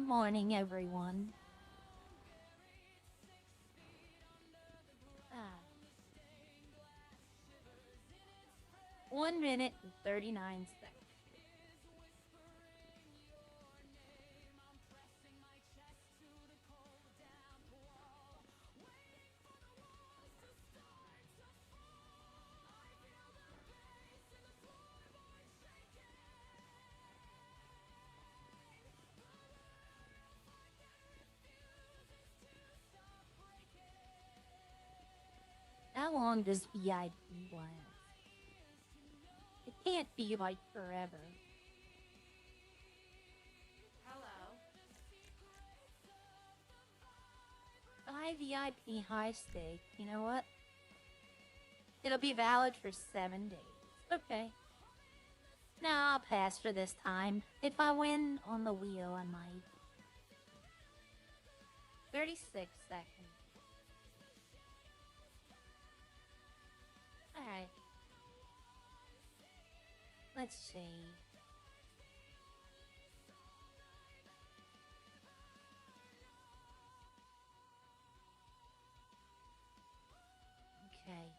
morning, everyone. Ah. 1 minute and 39 seconds. How long does VIP last? It can't be like forever. Hello. High VIP, high stake. You know what? It'll be valid for 7 days. Okay. Now I'll pass for this time. If I win on the wheel, I might. 36 seconds. Alright. Let's see. Okay.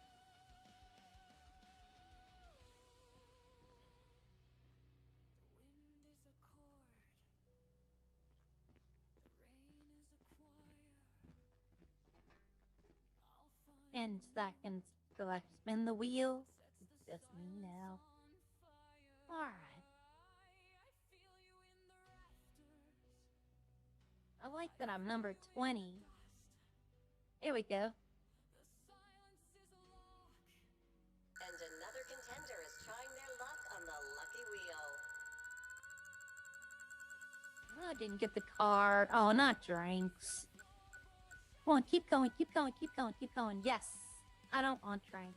And seconds till I spin the wheel. It's just me now. Alright. I like that I'm number 20. Here we go. And another contender is trying their luck on the lucky wheel. Oh, I didn't get the card. Oh, not drinks. Come on, keep going, keep going, keep going, keep going. Yes, I don't want drink.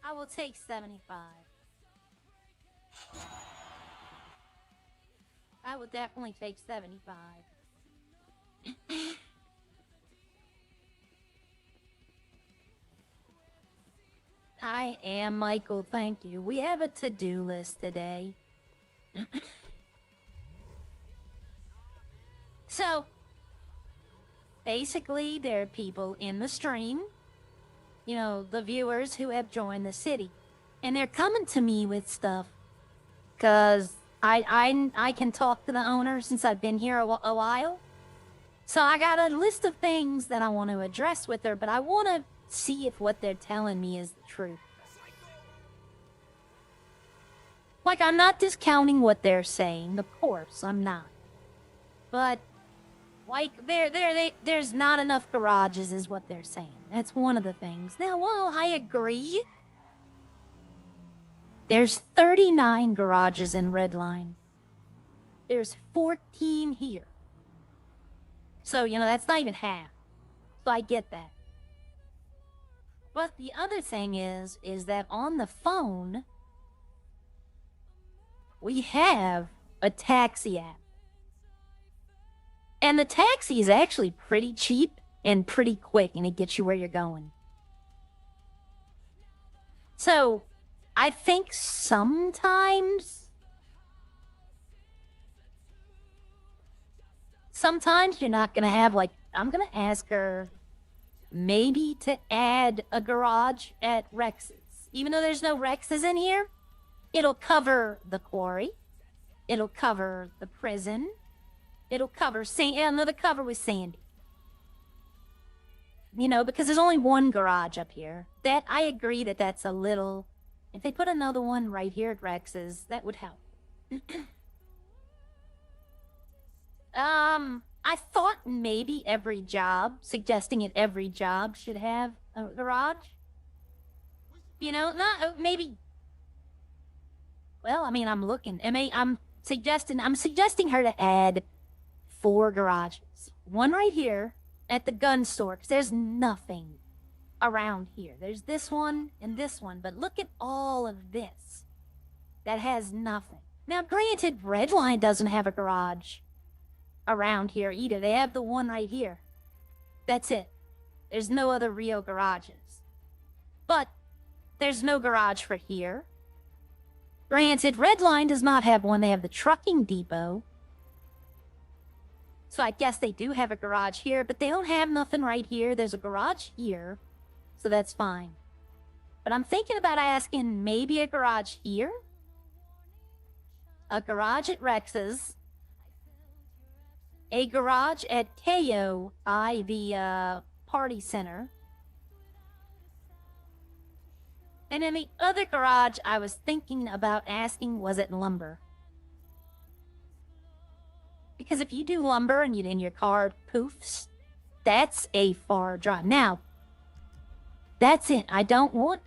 I will take 75. I will definitely take 75. I am Michael, thank you. We have a to-do list today. So, basically, there are people in the stream, you know, the viewers who have joined the city, and they're coming to me with stuff, because I can talk to the owner since I've been here a while. So I got a list of things that I want to address with her, but I want to see if what they're telling me is the truth. Like, I'm not discounting what they're saying, of course, I'm not. But, like, there's not enough garages is what they're saying. That's one of the things. Now, well, I agree. There's 39 garages in Redline. There's 14 here. So, you know, that's not even half. So I get that. But the other thing is that on the phone, we have a taxi app. And the taxi is actually pretty cheap and pretty quick, and it gets you where you're going. So, I think sometimes you're not gonna have, like, I'm gonna ask her maybe to add a garage at Rex's. Even though there's no Rex's in here, it'll cover the quarry. It'll cover the prison. It'll cover another cover with Sandy. You know, because there's only one garage up here. That, I agree that that's a little... If they put another one right here at Rex's, that would help. I thought maybe suggesting it every job should have a garage. You know, not maybe. Well, I mean, I'm suggesting her to add 4 garages. One right here at the gun store, because there's nothing around here. There's this one and this one, but look at all of this. That has nothing. Now, granted, Redline doesn't have a garage around here either. They have the one right here. That's it. There's no other real garages. But there's no garage for here. Granted, Redline does not have one. They have the trucking depot. So I guess they do have a garage here, but they don't have nothing right here. There's a garage here, so that's fine. But I'm thinking about asking maybe a garage here, a garage at Rex's, a garage at KOI, the party center, and then the other garage I was thinking about asking was at lumber. Because if you do lumber and your car poofs, that's a far drive. Now, that's it. I don't want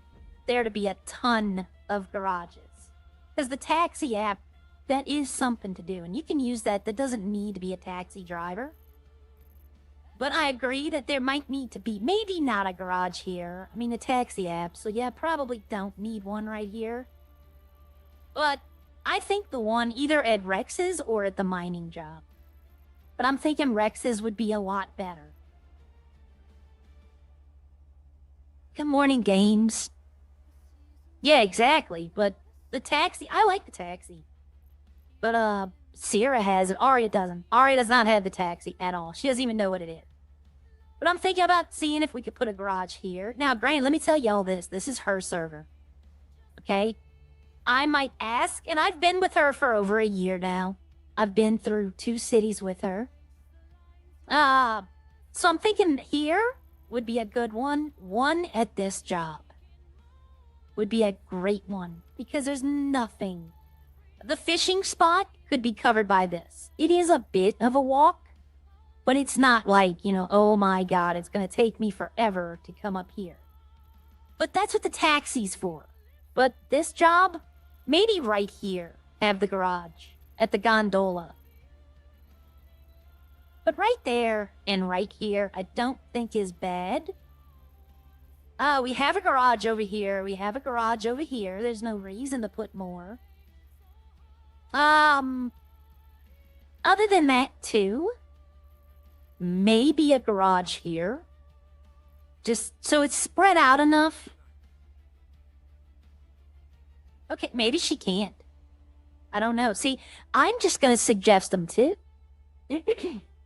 there to be a ton of garages. Because the taxi app, that is something to do. And you can use that. That doesn't need to be a taxi driver. But I agree that there might need to be, maybe not a garage here. I mean, a taxi app. So yeah, probably don't need one right here. But I think the one either at Rex's or at the mining job. But I'm thinking Rex's would be a lot better. Good morning, games. Yeah, exactly. But the taxi, I like the taxi. But Sierra has it. Aria doesn't. Aria does not have the taxi at all. She doesn't even know what it is. But I'm thinking about seeing if we could put a garage here. Now, granted, let me tell y'all this. This is her server. Okay? I might ask, and I've been with her for over a year now. I've been through 2 cities with her. So I'm thinking here would be a good one. One at this job would be a great one because there's nothing. The fishing spot could be covered by this. It is a bit of a walk, but it's not like, oh my God, it's going to take me forever to come up here. But that's what the taxi's for. But this job, maybe right here, have the garage at the gondola. But right there and right here, I don't think is bad. We have a garage over here. We have a garage over here. There's no reason to put more. Other than that, too, maybe a garage here. Just so it's spread out enough. Okay, maybe she can't. I don't know. See, I'm just going to suggest them too.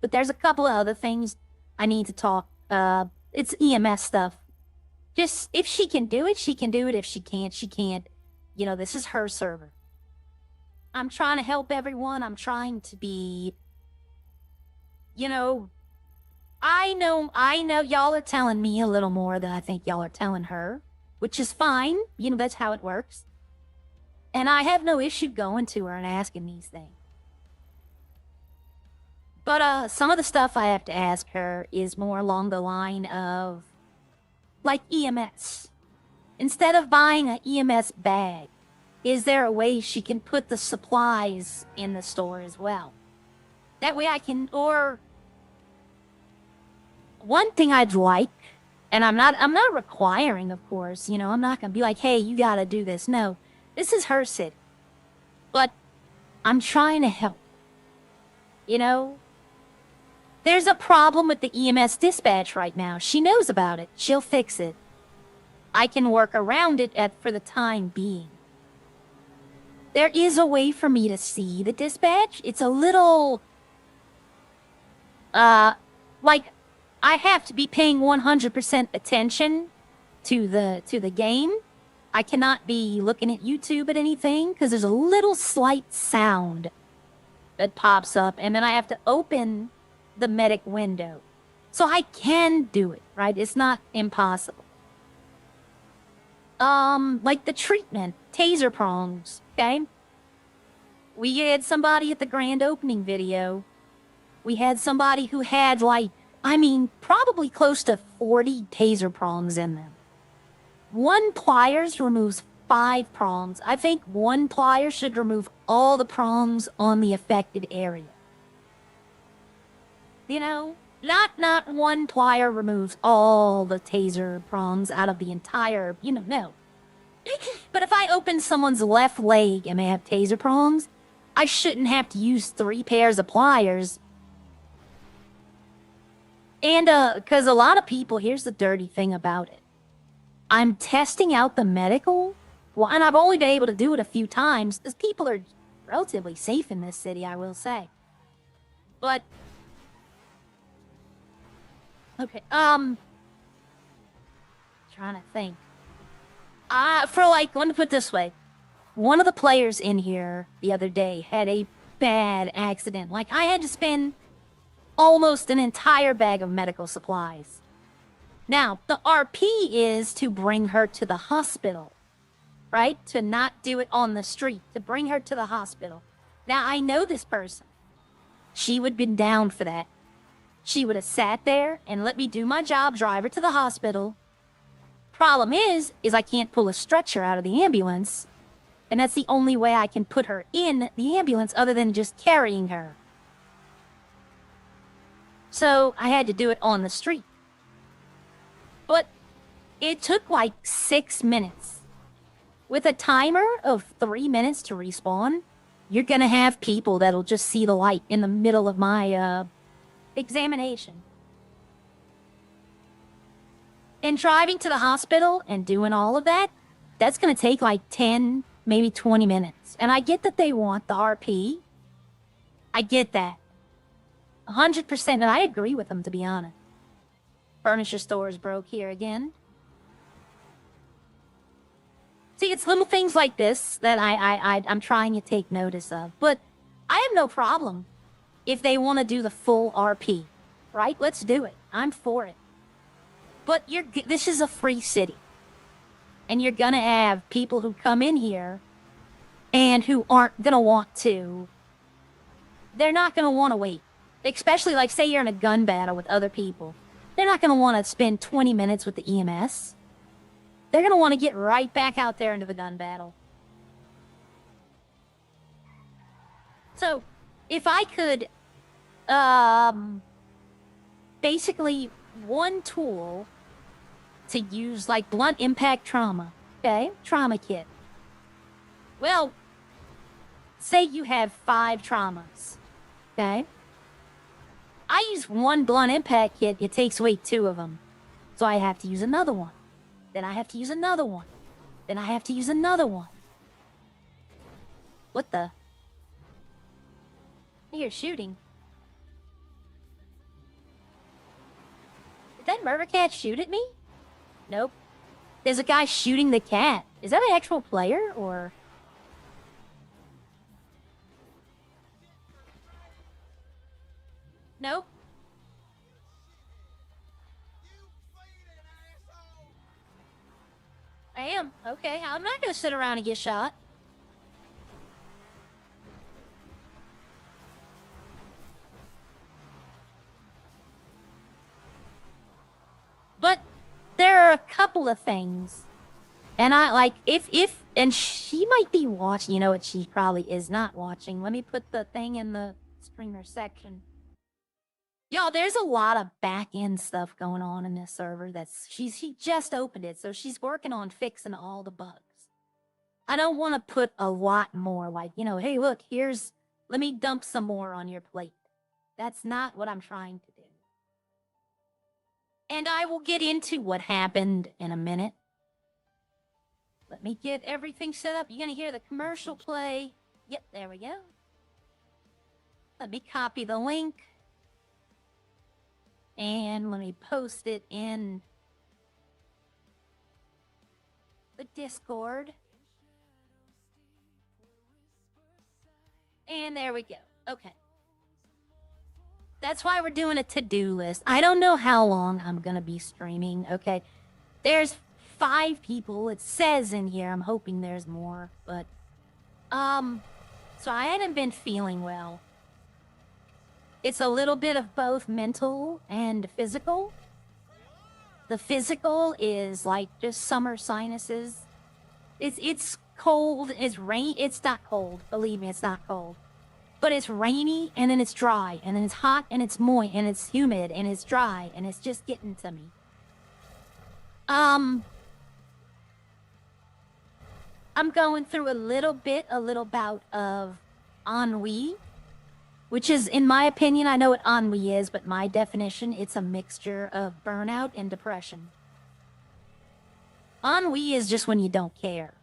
But there's a couple of other things I need to talk. It's EMS stuff. Just, if she can do it, she can do it. If she can't, she can't. This is her server. I'm trying to help everyone. I'm trying to be, I know y'all are telling me a little more than I think y'all are telling her, which is fine. That's how it works. And I have no issue going to her and asking these things. But some of the stuff I have to ask her is more along the line of, like EMS. Instead of buying an EMS bag, is there a way she can put the supplies in the store as well? That way I can, or one thing I'd like, and I'm not requiring, of course, I'm not gonna be like, hey, you gotta do this. No, this is her city. But I'm trying to help. There's a problem with the EMS dispatch right now. She knows about it. She'll fix it. I can work around it for the time being. There is a way for me to see the dispatch. It's a little, like, I have to be paying 100% attention to the game. I cannot be looking at YouTube at anything because there's a little slight sound that pops up, and then I have to open the medic window. So I can do it, right? It's not impossible. Like the treatment, taser prongs, okay? We had somebody at the grand opening video. We had somebody who had probably close to 40 taser prongs in them. 1 pliers removes 5 prongs. I think 1 plier should remove all the prongs on the affected area. Not 1 plier removes all the taser prongs out of the entire, no. But if I open someone's left leg and they have taser prongs, I shouldn't have to use 3 pairs of pliers. And, because a lot of people, here's the dirty thing about it. I'm testing out the medical, and I've only been able to do it a few times, because people are relatively safe in this city, I will say. But Okay, trying to think. Let me put it this way. One of the players in here the other day had a bad accident. Like, I had to spend almost an entire bag of medical supplies. Now, the RP is to bring her to the hospital, right? To not do it on the street, to bring her to the hospital. Now, I know this person. She would have been down for that. She would have sat there and let me do my job, drive her to the hospital. Problem is I can't pull a stretcher out of the ambulance, and that's the only way I can put her in the ambulance other than just carrying her. So I had to do it on the street. But it took like 6 minutes. With a timer of 3 minutes to respawn, you're gonna have people that'll just see the light in the middle of my, examination. And driving to the hospital and doing all of that, that's gonna take like 10, maybe 20 minutes. And I get that they want the RP. I get that. 100%, and I agree with them, to be honest. Furniture store is broke here again. See, it's little things like this that I'm trying to take notice of. But I have no problem if they want to do the full RP, right? Let's do it. I'm for it. But this is a free city. And you're gonna have people who come in here and who aren't gonna want to. They're not gonna want to wait. Especially, like, say you're in a gun battle with other people. They're not gonna want to spend 20 minutes with the EMS. They're gonna want to get right back out there into the gun battle. So, if I could, basically, one tool to use, like, blunt impact trauma, okay? Trauma kit. Well, say you have 5 traumas, okay? I use one blunt impact kit, it takes away 2 of them. So I have to use another one. Then I have to use another one. Then I have to use another one. What the? I hear shooting. Did that murder cat shoot at me? Nope. There's a guy shooting the cat. Is that an actual player, or...? Nope. I am. Okay, I'm not gonna sit around and get shot. But there are a couple of things. And I, like, and she might be watching, you know what, she probably is not watching. Let me put the thing in the streamer section. Y'all, there's a lot of back-end stuff going on in this server she just opened it, so she's working on fixing all the bugs. I don't want to put a lot more, like, you know, hey, look, let me dump some more on your plate. That's not what I'm trying to do. And I will get into what happened in a minute. Let me get everything set up. You're gonna hear the commercial play. Yep, there we go. Let me copy the link. And let me post it in the Discord. And there we go. Okay. That's why we're doing a to-do list. I don't know how long I'm gonna be streaming, okay? There's 5 people, it says in here. I'm hoping there's more, but... So I hadn't been feeling well. It's a little bit of both mental and physical. The physical is like just summer sinuses. It's cold, it's rain. It's not cold, believe me, it's not cold. But it's rainy, and then it's dry, and then it's hot, and it's moist, and it's humid, and it's dry, and it's just getting to me. I'm going through a little bout of ennui. Which is, in my opinion, I know what ennui is, but my definition, it's a mixture of burnout and depression. Ennui is just when you don't care.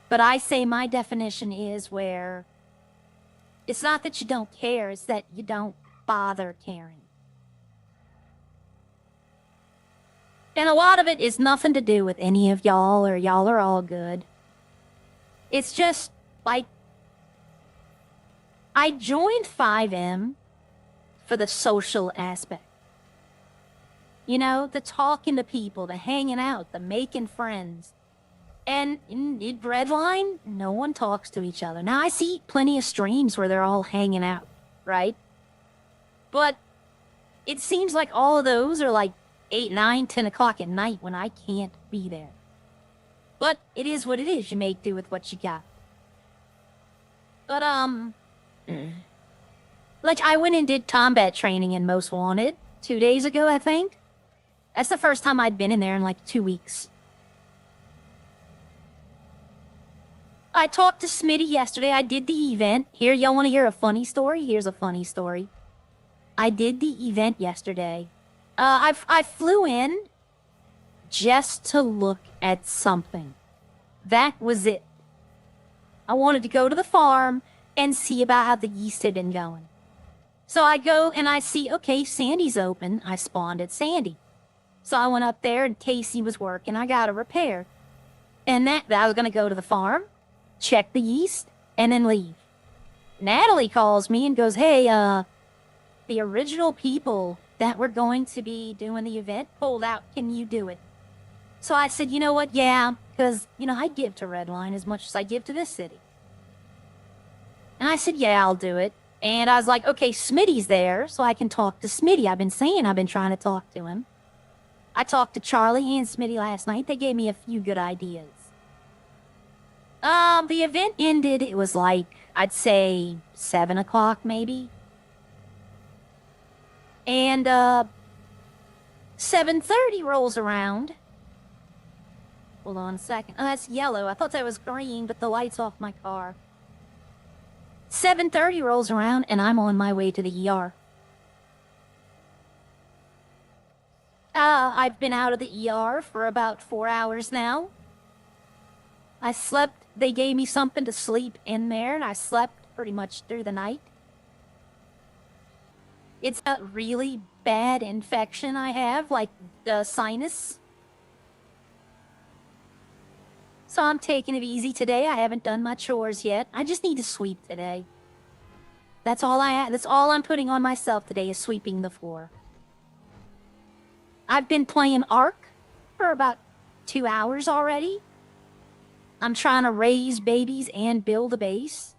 But I say my definition is where it's not that you don't care, it's that you don't bother caring. And a lot of it is nothing to do with any of y'all, or y'all are all good. It's just, like, I joined 5M for the social aspect. You know, the talking to people, the hanging out, the making friends. And in Redline, no one talks to each other. Now, I see plenty of streams where they're all hanging out, right? But it seems like all of those are like 8, 9, 10 o'clock at night when I can't be there. But it is what it is. You make do with what you got. But, like, I went and did combat training in Most Wanted 2 days ago, I think. That's the first time I'd been in there in like 2 weeks. I talked to Smitty yesterday. I did the event. Here, y'all want to hear a funny story? Here's a funny story. I did the event yesterday. I flew in just to look at something. That was it. I wanted to go to the farm and see about how the yeast had been going. So I go and I see, okay, Sandy's open. I spawned at Sandy. So I went up there and Casey was working. I got a repair. And I was going to go to the farm, check the yeast, and then leave. Natalie calls me and goes, hey, the original people that were going to be doing the event pulled out. Can you do it? So I said, you know what? Yeah, because, you know, I give to Redline as much as I give to this city. And I said, yeah, I'll do it. And I was like, okay, Smitty's there, so I can talk to Smitty. I've been trying to talk to him. I talked to Charlie and Smitty last night. They gave me a few good ideas. The event ended, it was like, I'd say 7 o'clock maybe. And, 7:30 rolls around. Hold on a second. Oh, that's yellow. I thought that was green, but the light's off my car. 7:30 rolls around, and I'm on my way to the ER. I've been out of the ER for about 4 hours now. I slept. They gave me something to sleep in there, and I slept pretty much through the night. It's a really bad infection I have, like the sinus. So I'm taking it easy today. I haven't done my chores yet. I just need to sweep today. That's all I'm putting on myself today is sweeping the floor. I've been playing Ark for about 2 hours already. I'm trying to raise babies and build a base.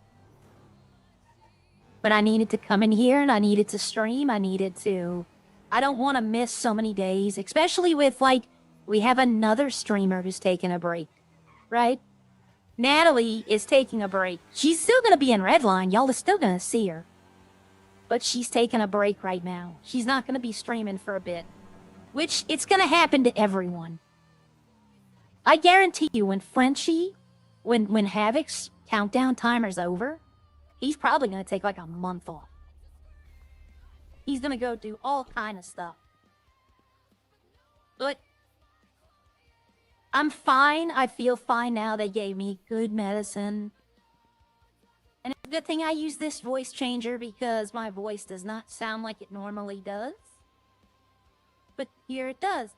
But I needed to come in here and I needed to stream. I don't want to miss so many days, especially with, like, we have another streamer who's taking a break, right? Natalie is taking a break. She's still going to be in Redline. Y'all are still going to see her. But she's taking a break right now. She's not going to be streaming for a bit. Which, it's going to happen to everyone. I guarantee you, when Frenchie, when Havoc's countdown timer's over, he's probably going to take like a month off. He's going to go do all kind of stuff. But I'm fine. I feel fine now. They gave me good medicine. And it's a good thing I use this voice changer because my voice does not sound like it normally does. But here it does.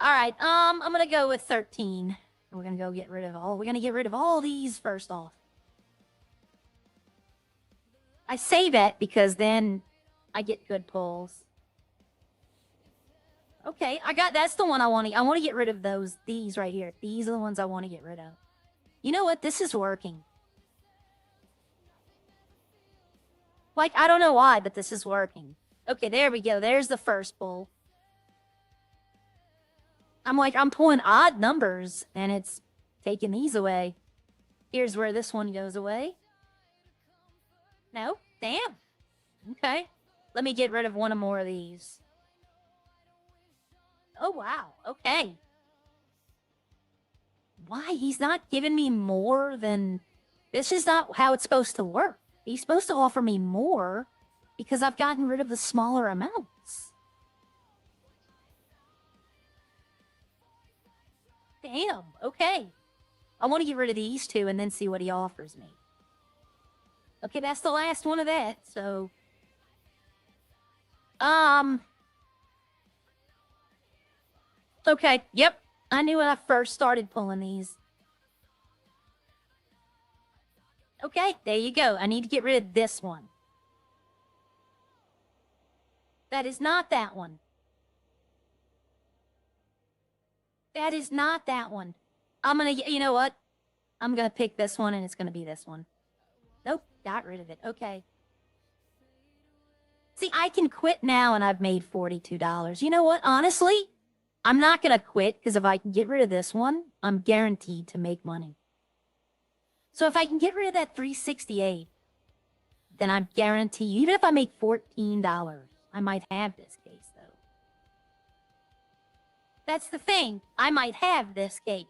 Alright, I'm gonna go with 13. We're gonna get rid of all these first off. I say that because then I get good pulls. Okay, that's the one I want to get rid of these right here. These are the ones I want to get rid of. You know what? This is working. Like, I don't know why, but this is working. Okay, there we go. There's the first pull. I'm pulling odd numbers, and it's taking these away. Here's where this one goes away. No? Damn. Okay. Let me get rid of one or more of these. Oh, wow. Okay. Why? He's not giving me more than... This is not how it's supposed to work. He's supposed to offer me more because I've gotten rid of the smaller amounts. Damn, okay. I want to get rid of these two and then see what he offers me. Okay, that's the last one of that, so... Okay, yep. I knew when I first started pulling these. Okay, there you go. I need to get rid of this one. That is not that one. That is not that one. I'm gonna, you know what? I'm gonna pick this one and it's gonna be this one. Nope, got rid of it. Okay. See, I can quit now and I've made $42. You know what? Honestly, I'm not gonna quit because if I can get rid of this one, I'm guaranteed to make money. So if I can get rid of that 368, then I'm guaranteed, even if I make $14, I might have this case though. That's the thing. I might have this case.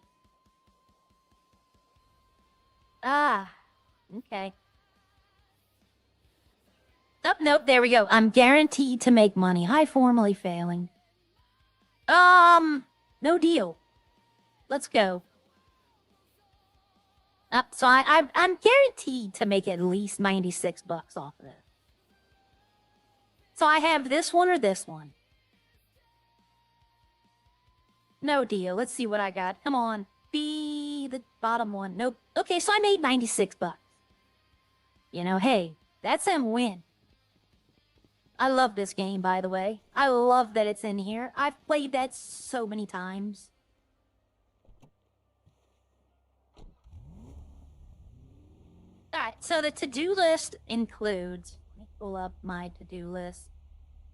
Ah, okay. Oh, nope, there we go. I'm guaranteed to make money. Hi, formally failing. No deal. Let's go. So I'm guaranteed to make at least 96 bucks off of it. So I have this one or this one. No deal. Let's see what I got. Come on. Be the bottom one. Nope. Okay, so I made 96 bucks. You know, hey, that's a win. I love this game, by the way. I love that it's in here. I've played that so many times. Alright, so the to-do list includes... Let me pull up my to-do list.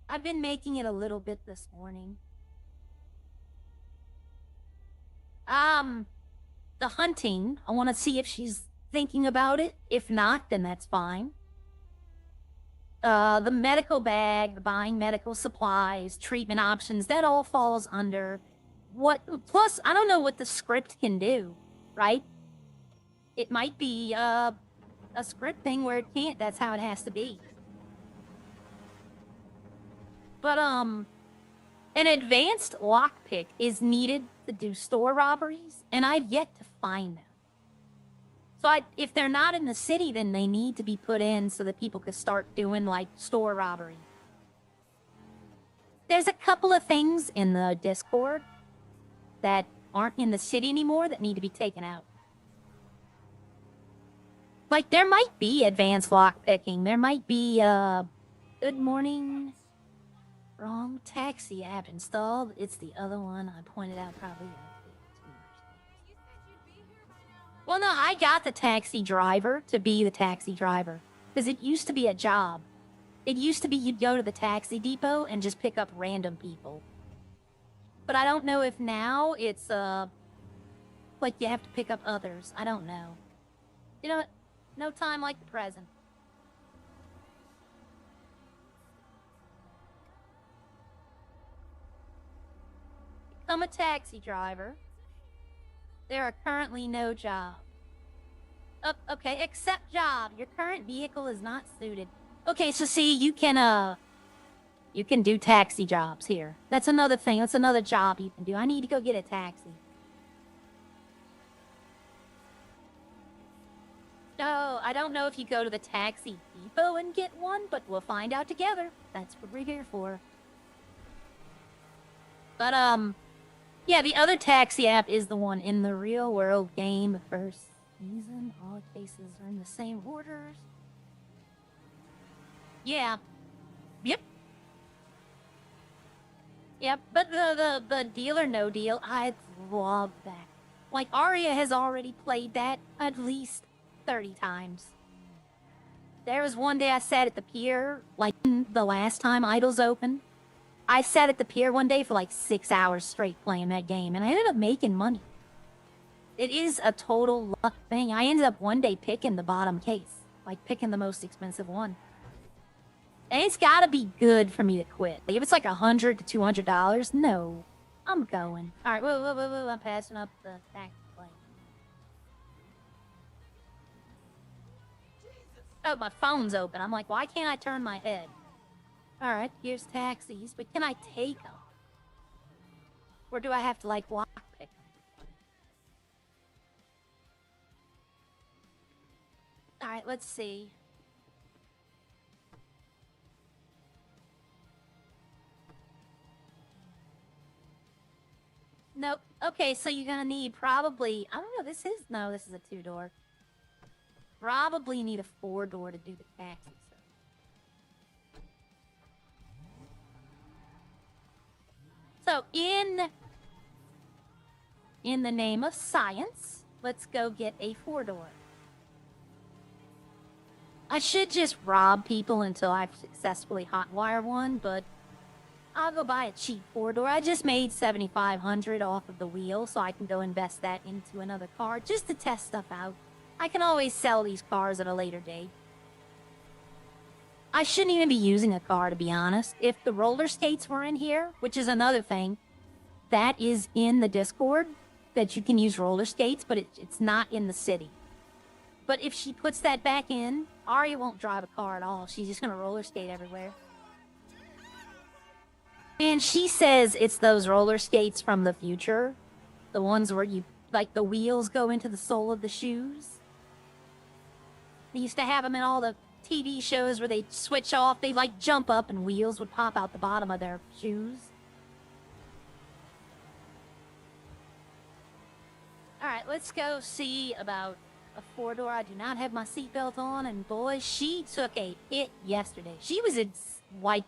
I've been making it a little bit this morning. The hunting. I want to see if she's thinking about it. If not, then that's fine. The medical bag, the buying medical supplies, treatment options, that all falls under what... Plus, I don't know what the script can do, right? It might be, a script thing where it can't. That's how it has to be. But, an advanced lockpick is needed to do store robberies, and I've yet to find them. So if they're not in the city, then they need to be put in so that people can start doing, like, store robbery. There's a couple of things in the Discord that aren't in the city anymore that need to be taken out. Like, there might be advanced lockpicking. There might be, good morning. Wrong taxi app installed. It's the other one I pointed out probably. Well, no, I got the taxi driver to be the taxi driver. Because it used to be a job. It used to be you'd go to the taxi depot and just pick up random people. But I don't know if now it's, like you have to pick up others. I don't know. You know what? No time like the present. Become a taxi driver. There are currently no jobs. Okay, accept job. Your current vehicle is not suited. Okay, so see, you can do taxi jobs here. That's another thing. That's another job you can do. I need to go get a taxi. No, I don't know if you go to the taxi depot and get one, but we'll find out together. That's what we're here for. But, yeah, the other taxi app is the one in the real world game. First season, all cases are in the same orders. Yeah. Yep. Yep, but the Deal or No Deal, I love that. Like, Arya has already played that at least 30 times. There was one day I sat at the pier, like, the last time Idols opened. I sat at the pier one day for like 6 hours straight playing that game, and I ended up making money. It is a total luck thing. I ended up one day picking the bottom case. Like, picking the most expensive one. And it's gotta be good for me to quit. Like, if it's like $100 to $200, no. I'm going. Alright, whoa, I'm passing up the taxi plane. Oh, my phone's open. I'm like, why can't I turn my head? Alright, here's taxis, but can I take them? Or do I have to, like, lockpick them? Alright, let's see. Nope. Okay, so you're gonna need probably, I don't know, this is a 2-door. Probably need a 4-door to do the taxi. So in the name of science, let's go get a 4-door. I should just rob people until I've successfully hotwire one, but I'll go buy a cheap 4-door. I just made $7,500 off of the wheel, so I can go invest that into another car just to test stuff out. I can always sell these cars at a later date. I shouldn't even be using a car, to be honest. If the roller skates were in here, which is another thing, that is in the Discord, that you can use roller skates, but it's not in the city. But if she puts that back in, Arya won't drive a car at all. She's just gonna roller skate everywhere. And she says it's those roller skates from the future. The ones where you, like, the wheels go into the sole of the shoes. They used to have them in all the TV shows where they switch off. They, like, jump up and wheels would pop out the bottom of their shoes. Alright, let's go see about a 4-door. I do not have my seatbelt on, and boy, she took a hit yesterday. She was at, like,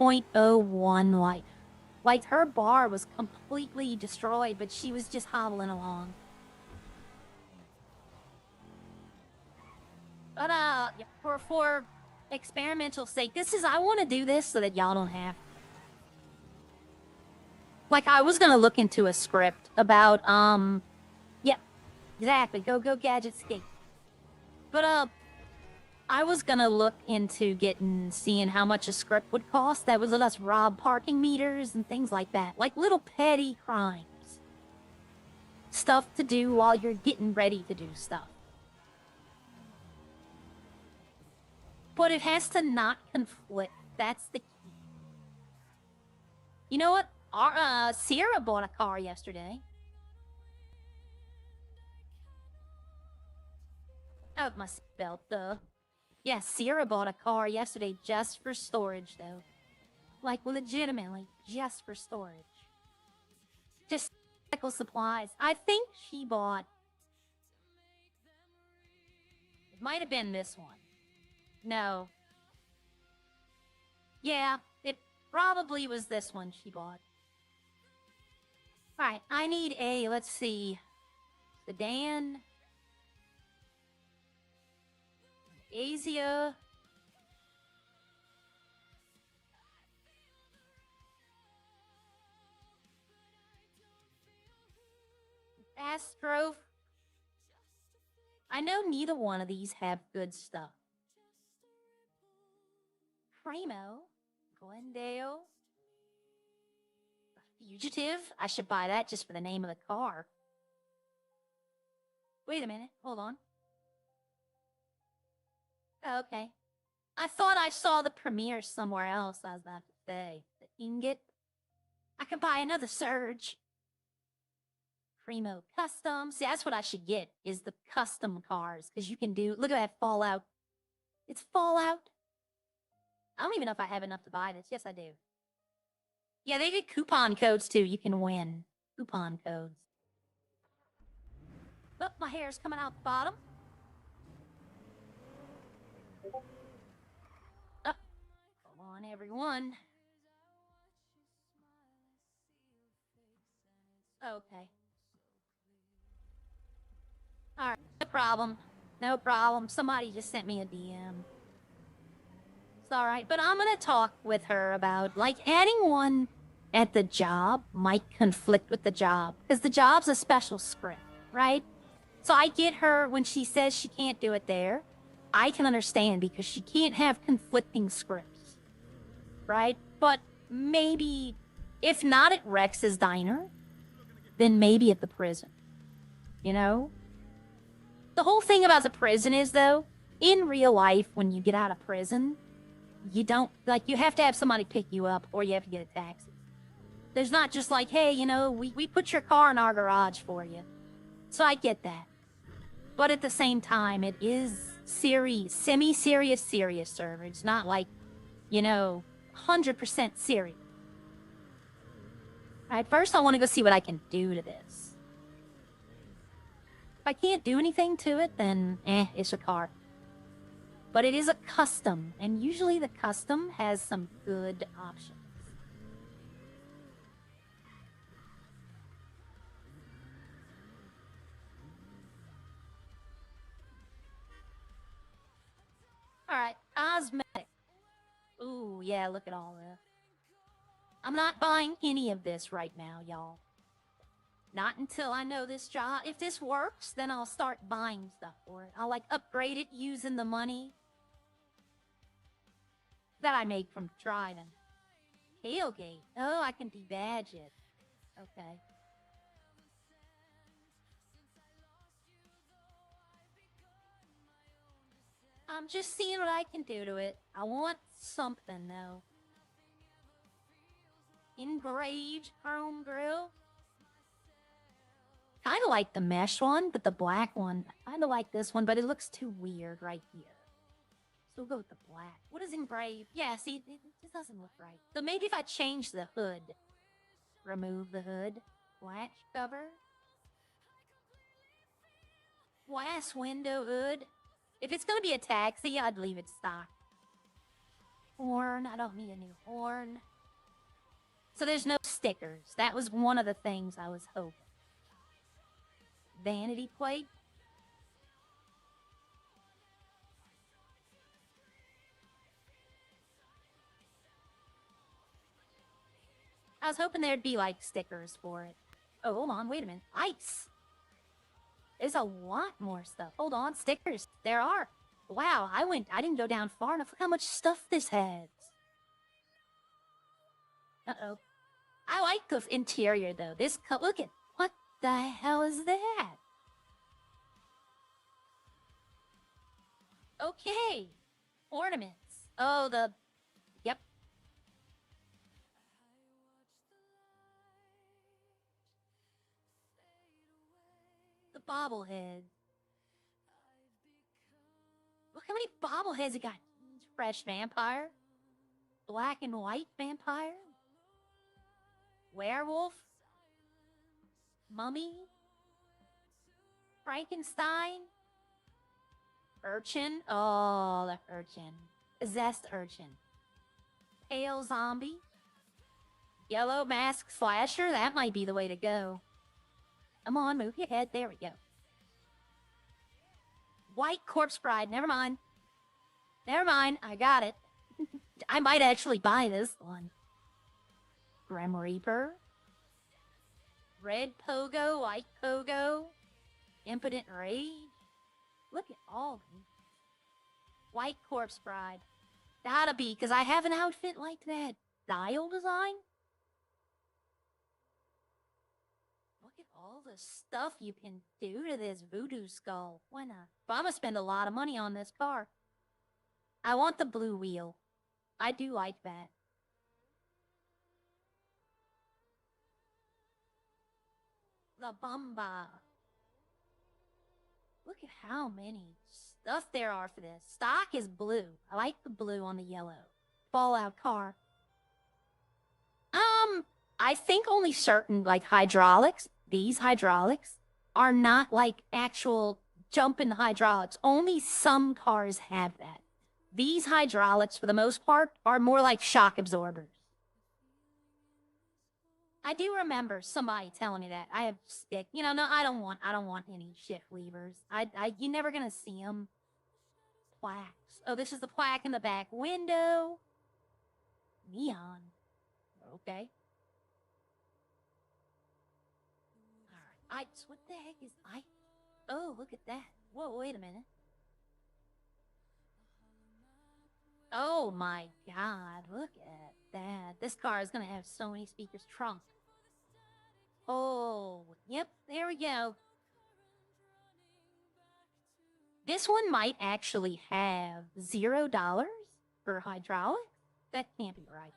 0.01 life. Like, her bar was completely destroyed, but she was just hobbling along. But, for experimental sake, I want to do this so that y'all don't have. Like, I was gonna look into a script about, yep, exactly, go gadget skate. But, I was gonna look into seeing how much a script would cost that would let us rob parking meters and things like that. Like little petty crimes. Stuff to do while you're getting ready to do stuff. But it has to not conflict. That's the key. You know what? Sierra bought a car yesterday. Oh, my seatbelt, duh. Yeah, Sierra bought a car yesterday just for storage, though. Like, legitimately, just for storage. Just medical supplies. I think she bought... It might have been this one. No. Yeah, it probably was this one she bought. Alright, I need a, let's see, sedan... Asia. Astro. I know neither one of these have good stuff. Primo. Glendale. Fugitive. I should buy that just for the name of the car. Wait a minute. Hold on. Oh, okay. I thought I saw the premiere somewhere else, I was about to say. The ingot. I can buy another Surge. Primo Custom. See, that's what I should get, is the custom cars. Because you can do... Look at that Fallout. It's Fallout. I don't even know if I have enough to buy this. Yes, I do. Yeah, they get coupon codes, too. You can win. Coupon codes. Oh, my hair's coming out the bottom. Oh, come on, everyone. Okay. Alright, no problem. No problem. Somebody just sent me a DM. It's alright, but I'm gonna talk with her about, like, adding one at the job might conflict with the job. Because the job's a special script, right? So I get her when she says she can't do it there. I can understand because she can't have conflicting scripts. Right? But maybe, if not at Rex's diner, then maybe at the prison. You know? The whole thing about the prison is, though, in real life, when you get out of prison, you don't, like, you have to have somebody pick you up or you have to get a taxi. There's not just like, hey, you know, we put your car in our garage for you. So I get that. But at the same time, it is semi-serious server. It's not like, you know, 100% serious. Alright, first I want to go see what I can do to this. If I can't do anything to it, then it's a car. But it is a custom, and usually the custom has some good options. Alright, cosmetic. Ooh, yeah, look at all this. I'm not buying any of this right now, y'all. Not until I know this job. If this works, then I'll start buying stuff for it. I'll, like, upgrade it using the money that I make from driving. Tailgate. Oh, I can debadge it. Okay. I'm just seeing what I can do to it. I want something, though. Engraved chrome grill. Kind of like the mesh one, but the black one. I kind of like this one, but it looks too weird right here. So we'll go with the black. What is engraved? Yeah, see, it just doesn't look right. So maybe if I change the hood. Remove the hood. Latch cover. Glass window hood. If it's going to be a taxi, I'd leave it stock. Horn. I don't need a new horn. So there's no stickers. That was one of the things I was hoping. Vanity plate. I was hoping there'd be, like, stickers for it. Oh, hold on. Wait a minute. Ice. There's a lot more stuff. Hold on. Stickers. There are. Wow, I didn't go down far enough. Look how much stuff this has. Uh-oh. I like the interior, though. Look at, what the hell is that? Okay. Ornaments. Oh, yep. The bobblehead. Look how many bobbleheads it got. Fresh vampire. Black and white vampire. Werewolf. Mummy. Frankenstein. Urchin. Oh, the urchin. Possessed urchin. Pale zombie. Yellow mask slasher. That might be the way to go. Come on, move your head. There we go. White corpse bride. Never mind. Never mind. I got it. I might actually buy this one. Grim Reaper. Red pogo. White pogo. Impotent rage. Look at all these. White corpse bride. Gotta be, because I have an outfit like that. Dial design? Look at all the stuff you can do to this voodoo skull. Why not? But I'm gonna spend a lot of money on this car. I want the blue wheel. I do like that. The Bumba. Look at how many stuff there are for this. Stock is blue. I like the blue on the yellow. Fallout car. I think only certain, like, hydraulics, these hydraulics, are not, like, actual jumping hydraulics. Only some cars have that. These hydraulics, for the most part, are more like shock absorbers. I do remember somebody telling me that. I have stick. You know, no, I don't want any shift levers. You're never gonna see them. Plaques. Oh, this is the plaque in the back window. Neon. Okay. Alright, what the heck is Oh, look at that. Whoa, wait a minute. Oh my god, look at that. This car is gonna have so many speakers. Trunk. Oh, yep, there we go. This one might actually have $0 for hydraulics. That can't be right.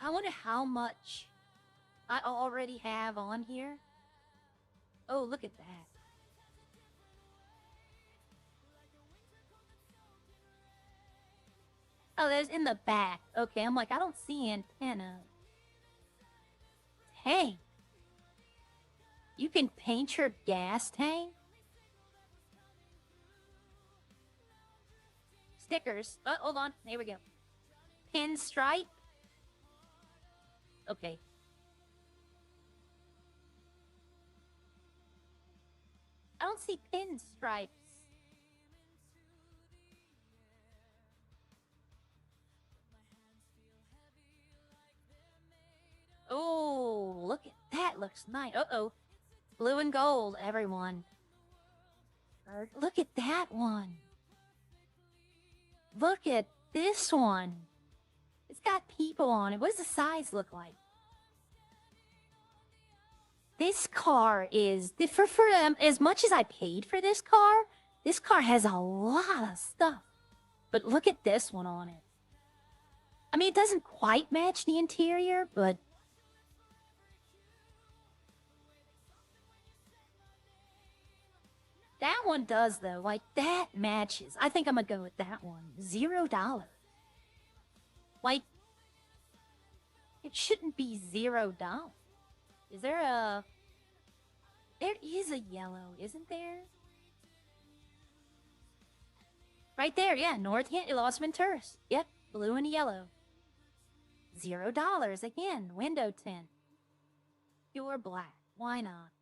I wonder how much I already have on here. Oh, look at that. Oh, there's in the back. Okay, I'm like, I don't see antenna. Tank. You can paint your gas tank? Stickers. Oh, hold on. There we go. Pinstripe. Okay. I don't see pinstripes. Oh, look at that. Looks nice. Uh-oh. Blue and gold, everyone. Look at that one. Look at this one. It's got people on it. What does the size look like? This car is for as much as I paid for this car has a lot of stuff. But look at this one on it. I mean, it doesn't quite match the interior, but that one does though. Like that matches. I think I'm gonna go with that one. $0. Like it shouldn't be $0. Is there a... There is a yellow, isn't there? Right there, yeah. North Los Venturas. Yep, blue and yellow. $0 again. Window tint. Pure black. Why not?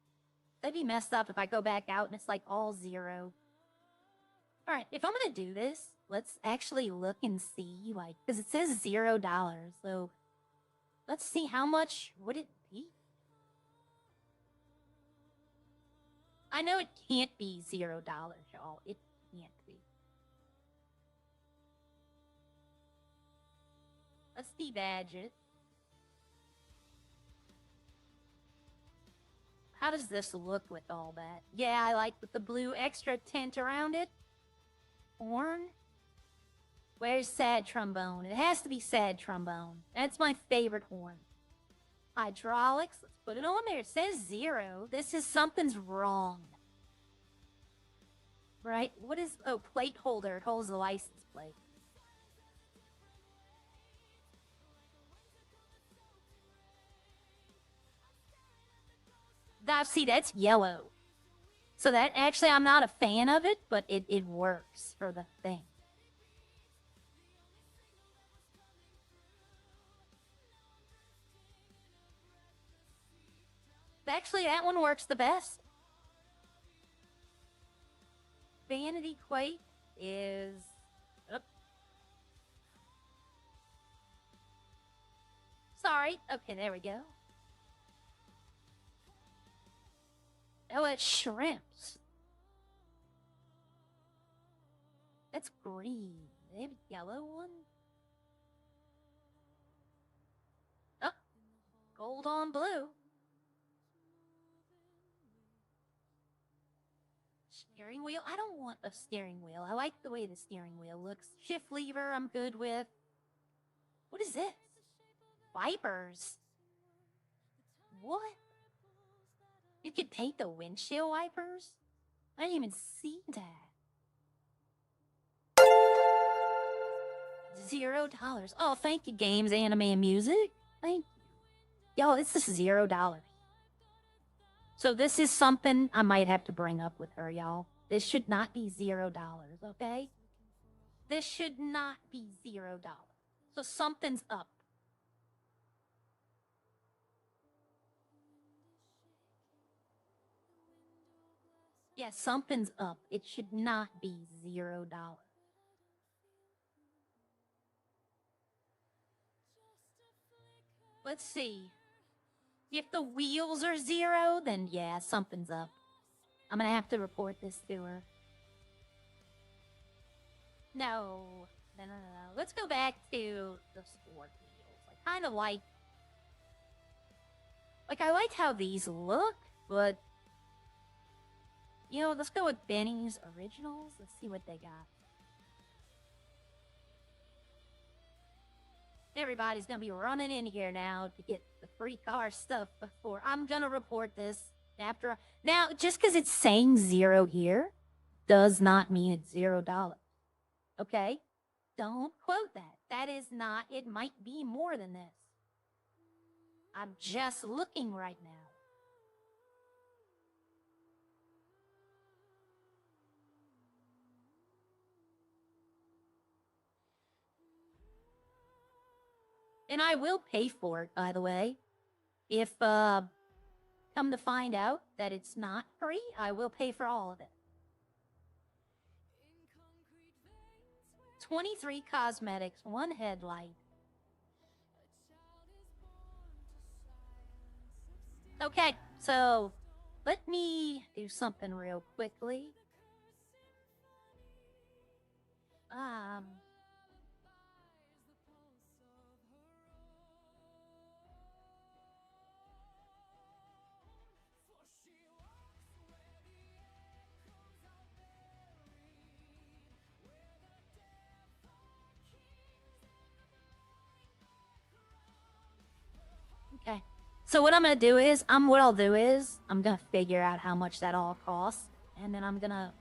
That'd be messed up if I go back out and it's like all 0. Alright, if I'm gonna do this, let's actually look and see, like, because it says $0, so let's see how much would it be. I know it can't be $0, y'all. It can't be. Let's debadge it. How does this look with all that? Yeah, I like with the blue extra tint around it. Horn? Where's sad trombone? It has to be sad trombone. That's my favorite horn. Hydraulics, let's put it on there. It says 0. Something's wrong. Right? What is, oh, plate holder. It holds the license plate. See, that's yellow. So that, actually, I'm not a fan of it, but it works for the thing. Actually, that one works the best. Vanity Quake is... Oh. Sorry. Okay, there we go. Oh, it's shrimps. That's green. They have a yellow one? Oh, gold on blue. Steering wheel? I don't want a steering wheel. I like the way the steering wheel looks. Shift lever, I'm good with. What is this? Wipers. What? You could paint the windshield wipers? I didn't even see that. $0. Oh, thank you, games, anime, and music. Thank you. Yo, this is $0. So this is something I might have to bring up with her, y'all. This should not be $0, okay? This should not be $0. So something's up. Yeah, something's up. It should not be $0. Let's see. If the wheels are 0, then yeah, something's up. I'm gonna have to report this to her. No. No. Let's go back to the sport wheels. I kind of like... I like how these look, but... You know, let's go with Benny's Originals. Let's see what they got. Everybody's gonna be running in here now to get the free car stuff before I'm gonna report this after. Now, just because it's saying 0 here does not mean it's $0. Okay? Don't quote that. That is not, it might be more than this. I'm just looking right now. And I will pay for it, by the way. If, come to find out that it's not free, I will pay for all of it. 23 cosmetics, 1 headlight. Okay, so let me do something real quickly. Okay. So what I'm gonna do is, I'm gonna figure out how much that all costs, and then I'm gonna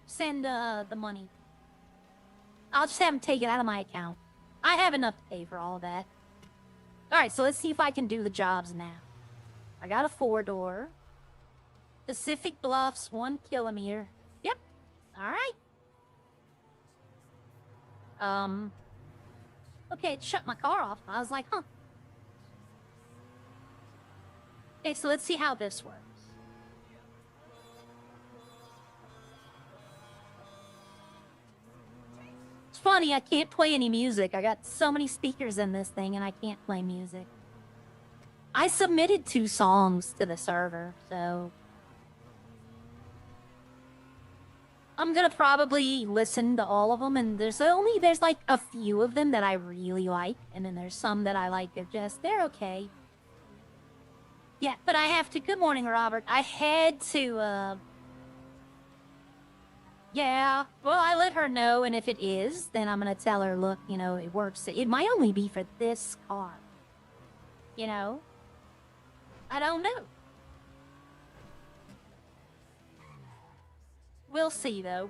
send the money. I'll just have them take it out of my account. I have enough to pay for all of that. Alright, so let's see if I can do the jobs now. I got a 4-door. Pacific Bluffs, 1 kilometer. Yep. Alright. Okay, it shut my car off. I was like, huh. Okay, so let's see how this works. It's funny, I can't play any music. I got so many speakers in this thing and I can't play music. I submitted 2 songs to the server, so I'm gonna probably listen to all of them, and there's like a few of them that I really like, and then there's some that I like they're okay. Yeah, but I have to. Good morning, Robert. I had to, yeah, well, I let her know, and if it is, then I'm gonna tell her, look, you know, it works. It might only be for this car. You know? I don't know. We'll see, though.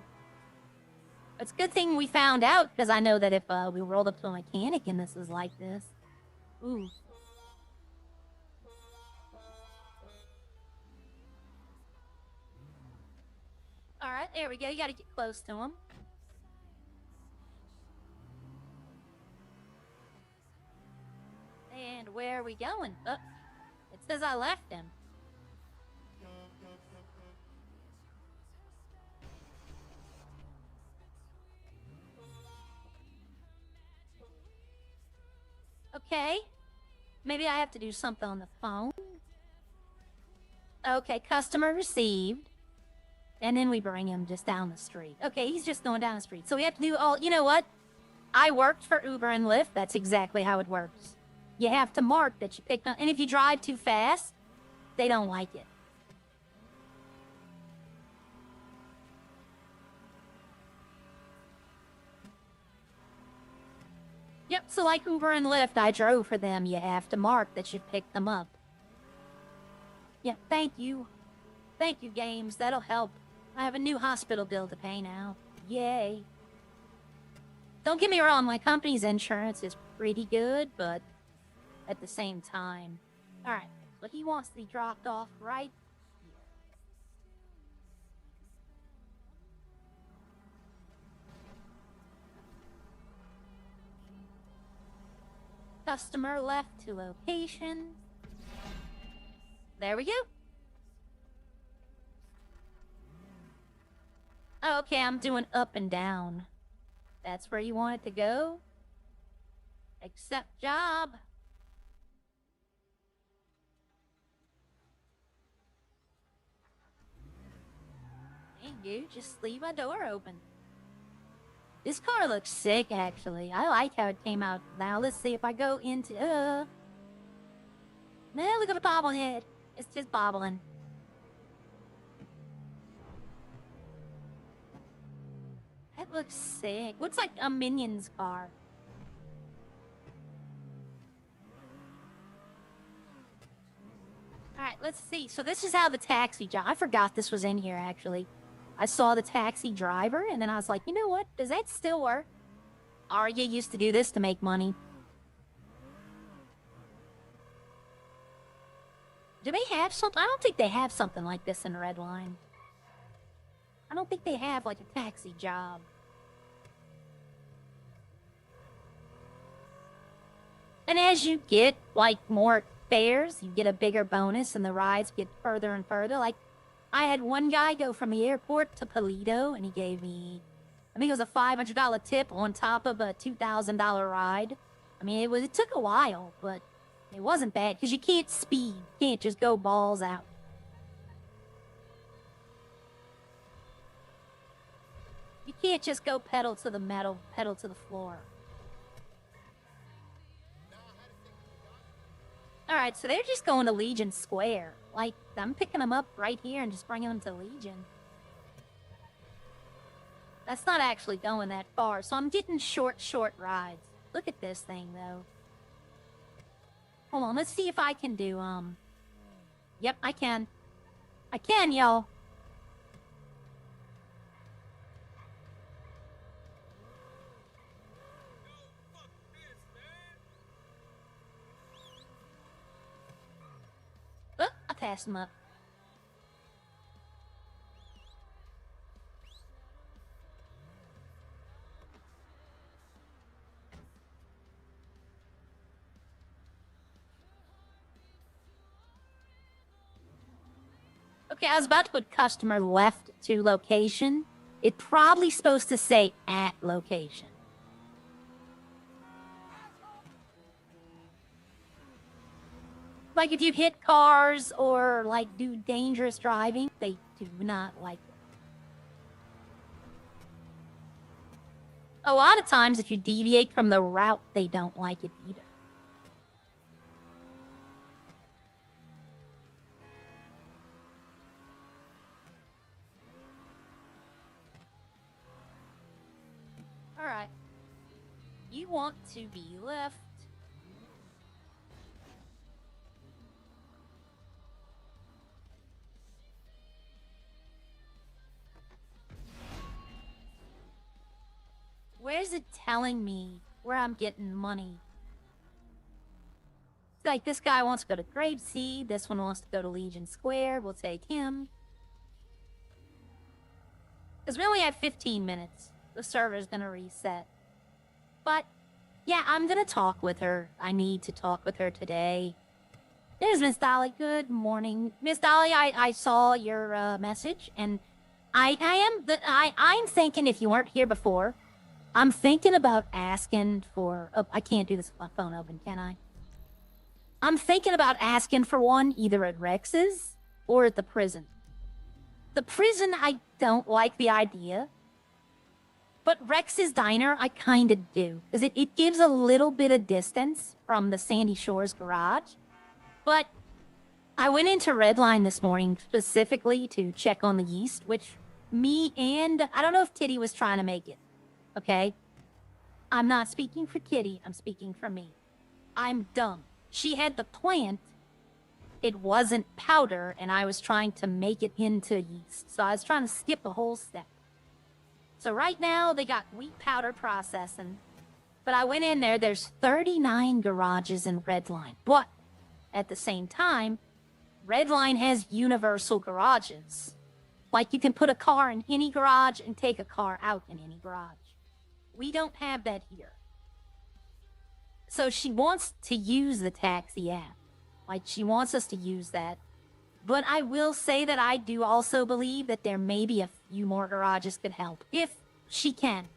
It's a good thing we found out, because I know that if we rolled up to a mechanic and this was like this. Ooh. Alright, there we go. You gotta get close to him. And where are we going? Oh, it says I left him. Okay. Maybe I have to do something on the phone. Okay, customer received. And then we bring him just down the street. Okay, he's just going down the street. So we have to do all... You know what? I worked for Uber and Lyft. That's exactly how it works. You have to mark that you picked up... And if you drive too fast, they don't like it. Yep, so like Uber and Lyft, I drove for them. You have to mark that you picked them up. Yeah, thank you. Thank you, games. That'll help. I have a new hospital bill to pay now. Yay. Don't get me wrong, my company's insurance is pretty good, but at the same time... Alright, so he wants to be dropped off right here. Customer left to location. There we go. Okay, I'm doing up and down. That's where you want it to go? Accept job. Thank you, just leave my door open. This car looks sick, actually. I like how it came out. Now, let's see if I go into... No, look at the bobblehead. It's just bobbling. That looks sick. Looks like a Minions car. Alright, let's see. So this is how the taxi job... I forgot this was in here, actually. I saw the taxi driver, and then I was like, you know what? Does that still work? Arya used to do this to make money. Do they have something? I don't think they have something like this in Redline. I don't think they have, like, a taxi job. And as you get, like, more fares, you get a bigger bonus, and the rides get further and further. Like, I had one guy go from the airport to Polito, and he gave me, I think it was a $500 tip on top of a $2,000 ride. I mean, it took a while, but it wasn't bad, because you can't speed. You can't just go balls out. You can't just go pedal to the metal, pedal to the floor. Alright, so they're just going to Legion Square. Like, I'm picking them up right here and just bringing them to Legion. That's not actually going that far, so I'm getting short rides. Look at this thing, though. Hold on, let's see if I can do, Yep, I can. I can, y'all. Oh, I passed him up. Okay, I was about to put customer left to location. It's probably supposed to say at location. Like, if you hit cars or, like, do dangerous driving, they do not like it. A lot of times, if you deviate from the route, they don't like it either. Alright. You want to be left. Where's it telling me where I'm getting money? Like, this guy wants to go to Grapeseed, this one wants to go to Legion Square, we'll take him. Because we only have 15 minutes. The server's gonna reset. But, yeah, I'm gonna talk with her. I need to talk with her today. There's Miss Dolly. Good morning. Miss Dolly, I saw your message, and I'm thinking, if you weren't here before, I'm thinking about asking for... Oh, I can't do this with my phone open, can I? I'm thinking about asking for one either at Rex's or at the prison. The prison, I don't like the idea. But Rex's Diner, I kind of do. Because it gives a little bit of distance from the Sandy Shores garage. But I went into Redline this morning specifically to check on the yeast, which me and... I don't know if Kitty was trying to make it. Okay? I'm not speaking for Kitty, I'm speaking for me. I'm dumb. She had the plant, it wasn't powder, and I was trying to make it into yeast. So I was trying to skip a whole step. So right now, they got wheat powder processing. But I went in there, there's 39 garages in Redline. But, at the same time, Redline has universal garages. Like, you can put a car in any garage and take a car out in any garage. We don't have that here. So she wants to use the taxi app. Like, she wants us to use that. But I will say that I do also believe that there may be a few more garages could help. If she can.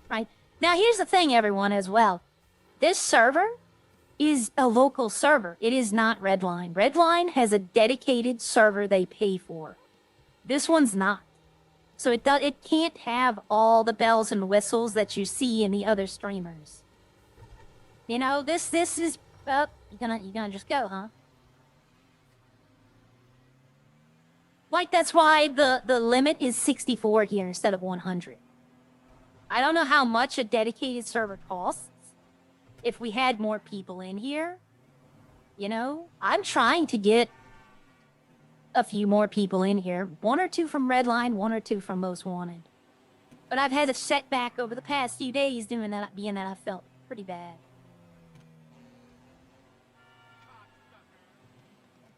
Right? Now, here's the thing, everyone, as well. This server is a local server. It is not Redline. Redline has a dedicated server they pay for. This one's not. So it can't have all the bells and whistles that you see in the other streamers. You know, this is... Well, you gonna just go, huh? Like, that's why the limit is 64 here instead of 100. I don't know how much a dedicated server costs. If we had more people in here, you know, I'm trying to get a few more people in here. 1 or 2 from Redline, 1 or 2 from Most Wanted. But I've had a setback over the past few days doing that, being that I felt pretty bad.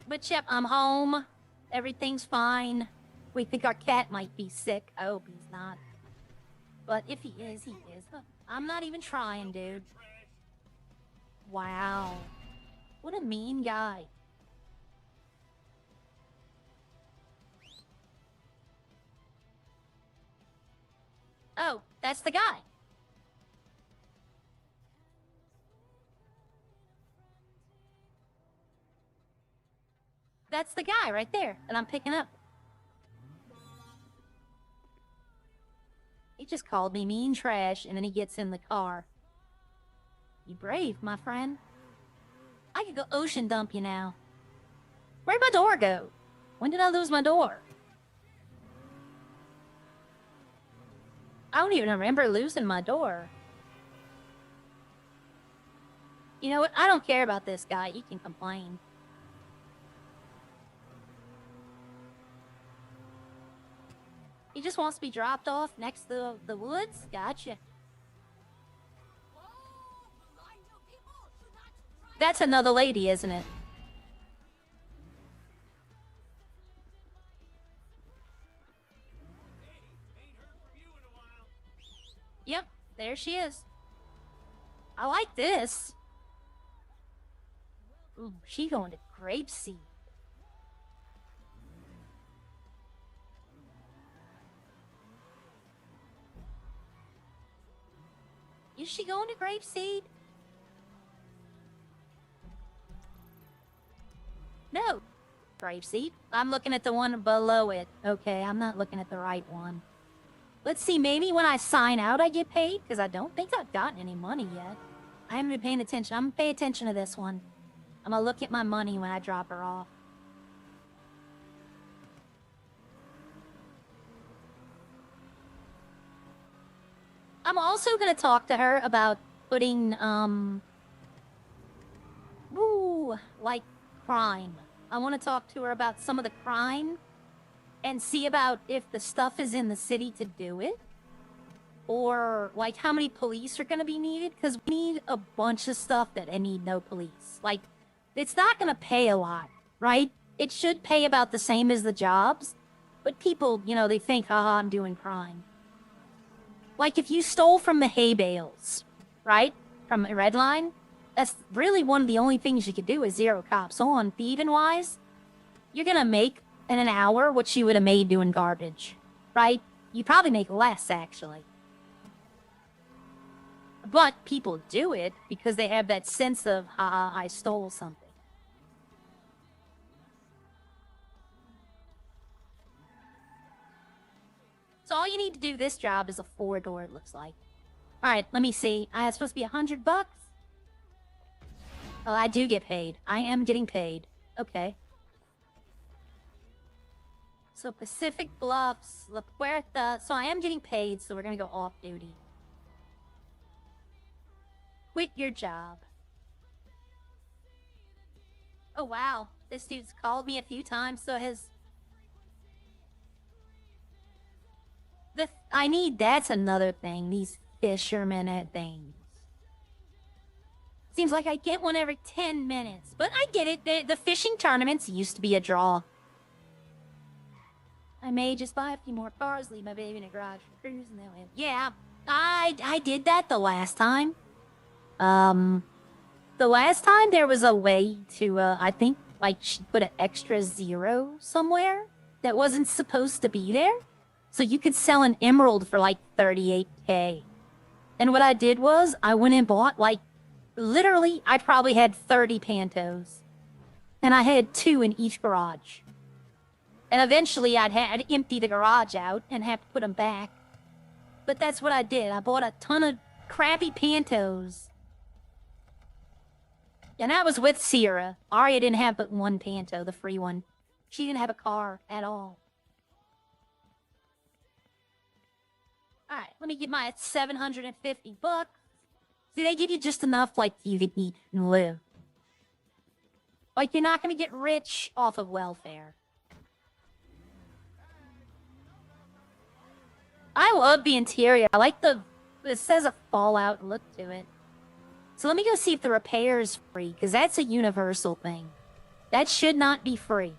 But yep, I'm home. Everything's fine. We think our cat might be sick. I hope he's not. But if he is, he is. I'm not even trying, dude. Wow. What a mean guy. Oh, that's the guy. That's the guy right there that I'm picking up. He just called me mean trash, and then he gets in the car. You brave, my friend. I could go ocean dump you now. Where'd my door go? When did I lose my door? I don't even remember losing my door. You know what? I don't care about this guy. He can complain. He just wants to be dropped off next to the woods? Gotcha. That's another lady, isn't it? Yep, there she is. I like this. Ooh, she going to grapeseed. Is she going to grapeseed? No. Grapeseed. I'm looking at the one below it. Okay, I'm not looking at the right one. Let's see, maybe when I sign out I get paid? Because I don't think I've gotten any money yet. I haven't been paying attention. I'm going to pay attention to this one. I'm going to look at my money when I drop her off. I'm also going to talk to her about putting, like crime. I want to talk to her about some of the crime and see about if the stuff is in the city to do it. Or, like, how many police are going to be needed? Because we need a bunch of stuff that need no police. Like, it's not going to pay a lot, right? It should pay about the same as the jobs. But people, you know, they think, haha, I'm doing crime. Like, if you stole from the hay bales, right? From Redline, that's really one of the only things you could do is zero cops on. Thieving-wise, you're going to make in an hour what you would have made doing garbage, right? You probably make less, actually. But people do it because they have that sense of, I stole something. So all you need to do this job is a 4-door, it looks like. Alright, let me see. It's supposed to be $100 bucks? Oh, I do get paid. I am getting paid. Okay. So Pacific Bluffs, La Puerta. So I am getting paid, so we're gonna go off duty. Quit your job. Oh wow, this dude's called me a few times, so that's another thing, these fishermen at things. Seems like I get one every 10 minutes, but I get it, the fishing tournaments used to be a draw. I may just buy a few more cars, leave my baby in a garage, and cruise, and that way. Yeah, I did that the last time. The last time there was a way to, I think, like, she put an extra 0 somewhere that wasn't supposed to be there. So you could sell an emerald for, like, 38K. And what I did was, I went and bought, like, literally, I probably had 30 Pantos. And I had 2 in each garage. And eventually I'd empty the garage out and have to put them back. But that's what I did. I bought a ton of crappy Pantos. And that was with Sierra. Aria didn't have but one Panto, the free one. She didn't have a car at all. Alright, let me get my 750 bucks. See, they give you just enough, like, you could eat and live. Like, you're not gonna get rich off of welfare. I love the interior. I like it says a Fallout look to it. So let me go see if the repair is free, because that's a universal thing. That should not be free.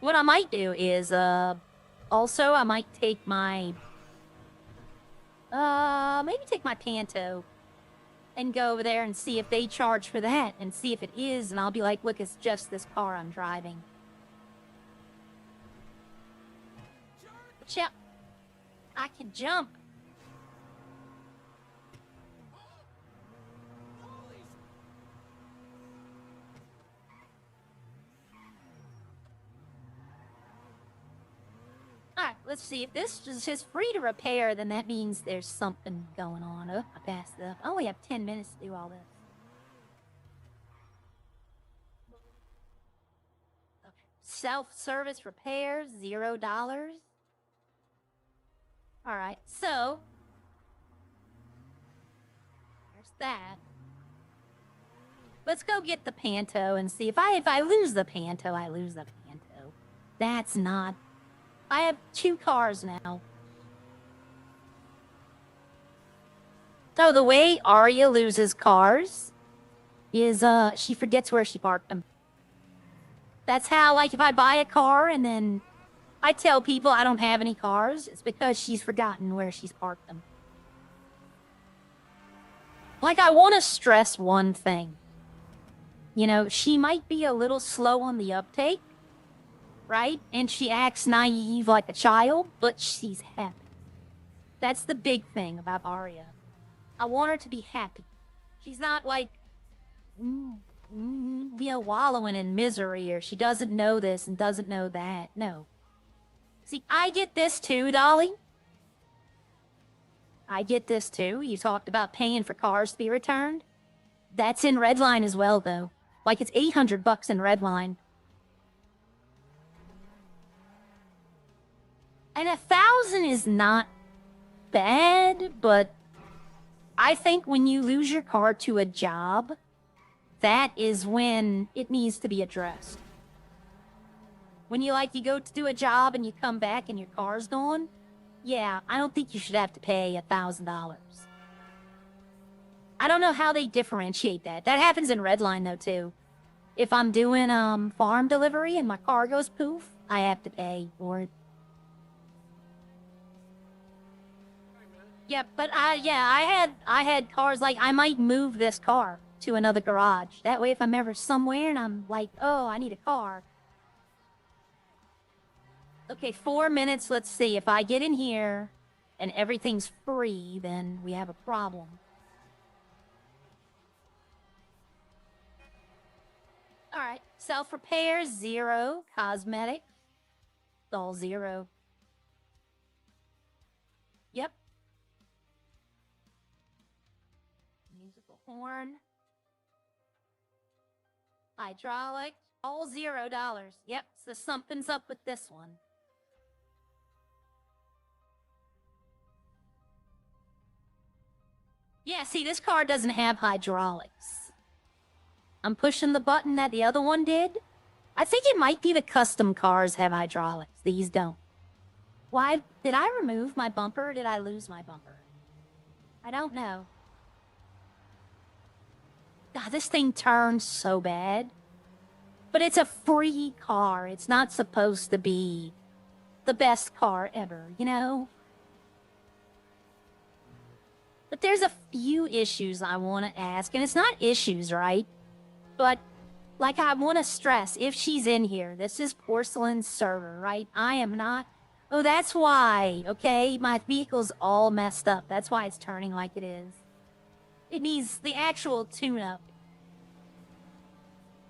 What I might do is, also I might take my, maybe take my Panto and go over there and see if they charge for that and see if it is, and I'll be like, look, it's just this car I'm driving. But I can jump. Alright, let's see. If this is just free to repair, then that means there's something going on. Oh, I passed it up. I only have 10 minutes to do all this. Okay. Self-service repairs, $0. Alright, so there's that. Let's go get the Panto and see if I lose the Panto, I lose the Panto. That's not... I have 2 cars now. So the way Arya loses cars is, she forgets where she parked them. That's how, like, if I buy a car and then I tell people I don't have any cars, it's because she's forgotten where she's parked them. Like, I want to stress one thing. You know, she might be a little slow on the uptake, right? And she acts naive like a child, but she's happy. That's the big thing about Arya. I want her to be happy. She's not like, wallowing in misery, or she doesn't know this and doesn't know that. No. See, I get this too, Dolly. I get this too. You talked about paying for cars to be returned. That's in Redline as well, though. Like, it's $800 in Redline. And 1,000 is not bad, but I think when you lose your car to a job, that is when it needs to be addressed. When you go to do a job and you come back and your car's gone, yeah, I don't think you should have to pay $1,000. I don't know how they differentiate that. That happens in Redline, though, too. If I'm doing farm delivery and my car goes poof, I have to pay for it. Yeah, but I had cars, like, I might move this car to another garage. That way, if I'm ever somewhere and I'm like, oh, I need a car. Okay, 4 minutes, let's see. If I get in here and everything's free, then we have a problem. Alright, self-repair, 0. Cosmetics, all 0. Yep. Musical horn. Hydraulics, all $0. Yep, so something's up with this one. Yeah, see, this car doesn't have hydraulics. I'm pushing the button that the other one did. I think it might be the custom cars have hydraulics. These don't. Why? Did I remove my bumper or did I lose my bumper? I don't know. God, this thing turns so bad. But it's a free car. It's not supposed to be the best car ever, you know? But there's a few issues I want to ask. And it's not issues, right? But, like, I want to stress, if she's in here, this is Porcelain's server, right? I am not... Oh, that's why, okay? My vehicle's all messed up. That's why it's turning like it is. It needs the actual tune-up.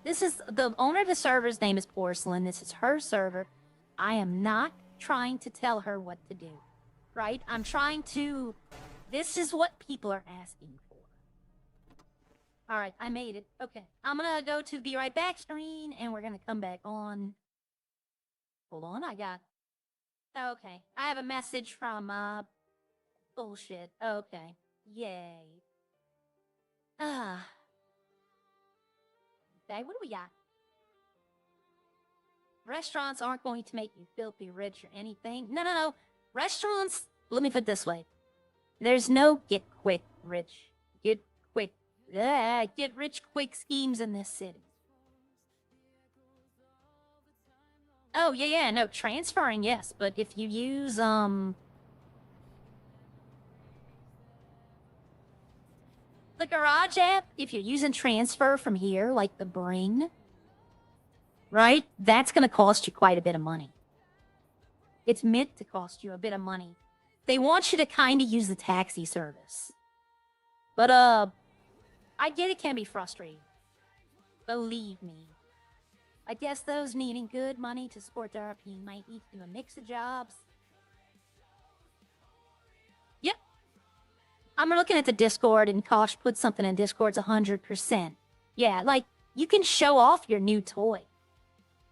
This is... The owner of the server's name is Porcelain. This is her server. I am not trying to tell her what to do, right? I'm trying to... This is what people are asking for. Alright, I made it. Okay. I'm gonna go to Be Right Back screen, and we're gonna come back on. Hold on, I got... Okay. I have a message from, bullshit. Okay. Yay. Okay, what do we got? Restaurants aren't going to make you filthy rich or anything. No, no, no. Restaurants, let me put it this way. There's no get rich quick schemes in this city. Oh, yeah, no, transferring, yes, but if you use, the Garage app, if you're using transfer from here, like the Bring, right, that's gonna cost you quite a bit of money. It's meant to cost you a bit of money. They want you to kind of use the taxi service. But, I get it can be frustrating. Believe me. I guess those needing good money to support their RP might need to do a mix of jobs. Yep. I'm looking at the Discord, and Kosh put something in Discord's 100%. Yeah, like, you can show off your new toy.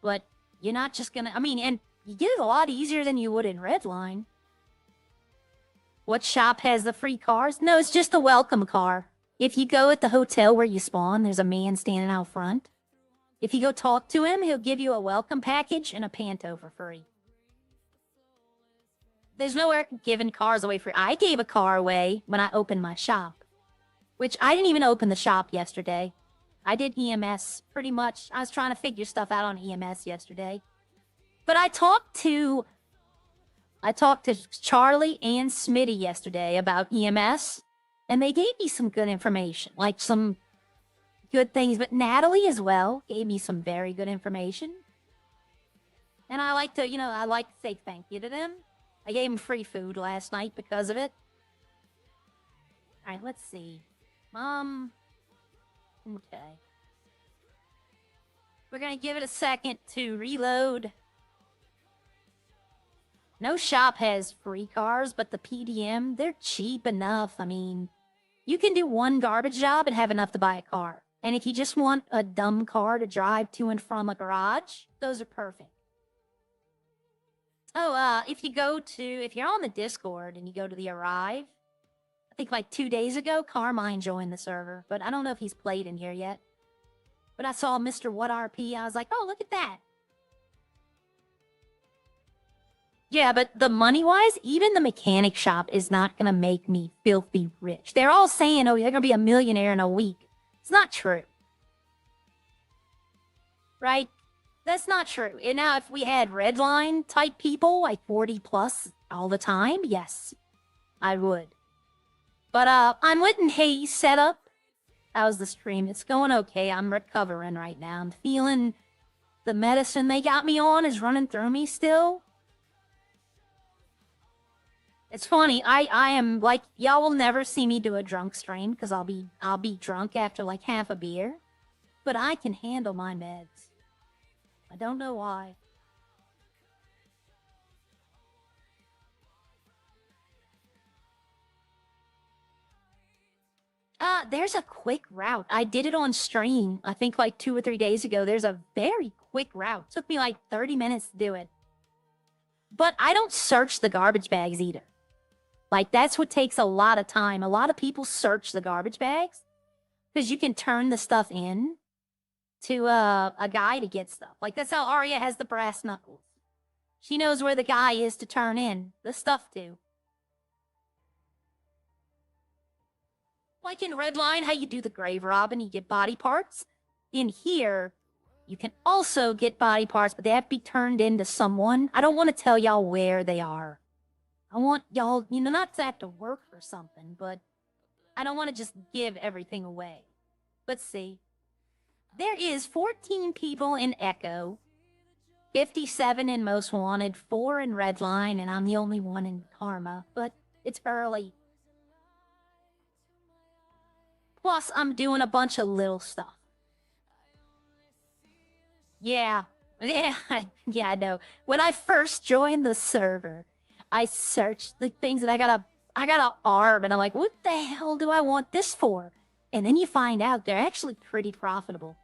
But you're not just gonna... I mean, and you get it a lot easier than you would in Redline. What shop has the free cars? No, it's just a welcome car. If you go at the hotel where you spawn, there's a man standing out front. If you go talk to him, he'll give you a welcome package and a panto for free. There's nowhere giving cars away free. I gave a car away when I opened my shop. Which, I didn't even open the shop yesterday. I did EMS pretty much. I was trying to figure stuff out on EMS yesterday. But I talked to Charlie and Smitty yesterday about EMS. And they gave me some good information. Like some good things. But Natalie as well gave me some very good information. And I like to, I like to say thank you to them. I gave them free food last night because of it. Alright, let's see. Okay. We're gonna give it a second to reload. No shop has free cars, but the PDM, they're cheap enough. I mean, you can do one garbage job and have enough to buy a car. And if you just want a dumb car to drive to and from a garage, those are perfect. Oh, if you're on the Discord and you go to the Arrive, I think like 2 days ago, Carmine joined the server, but I don't know if he's played in here yet. But I saw Mr. What RP, I was like, oh, look at that. Yeah, but the money-wise, even the mechanic shop is not gonna make me filthy rich. They're all saying, oh, you're gonna be a millionaire in a week. It's not true. Right? That's not true. And now, if we had Redline type people, like 40 plus all the time, yes, I would. But, I'm letting Hayes set up. How's the stream? It's going okay. I'm recovering right now. I'm feeling the medicine they got me on is running through me still. It's funny. I am like, y'all will never see me do a drunk stream because I'll be drunk after like half a beer. But I can handle my meds. I don't know why. There's a quick route. I did it on stream, I think like 2 or 3 days ago. There's a very quick route. Took me like 30 minutes to do it. But I don't search the garbage bags either. Like, that's what takes a lot of time. A lot of people search the garbage bags because you can turn the stuff in to a guy to get stuff. Like, that's how Arya has the brass knuckles. She knows where the guy is to turn in the stuff to. Like in Redline, how you do the grave robbing, you get body parts. In here, you can also get body parts, but they have to be turned into someone. I don't want to tell y'all where they are. I want y'all, not to have to work for something, but I don't want to just give everything away. Let's see. There is 14 people in Echo, 57 in Most Wanted, 4 in Redline, and I'm the only one in Karma, but it's early. Plus, I'm doing a bunch of little stuff. Yeah, I know. When I first joined the server, I searched the things that I got an arm, and I'm like, what the hell do I want this for? And then you find out they're actually pretty profitable.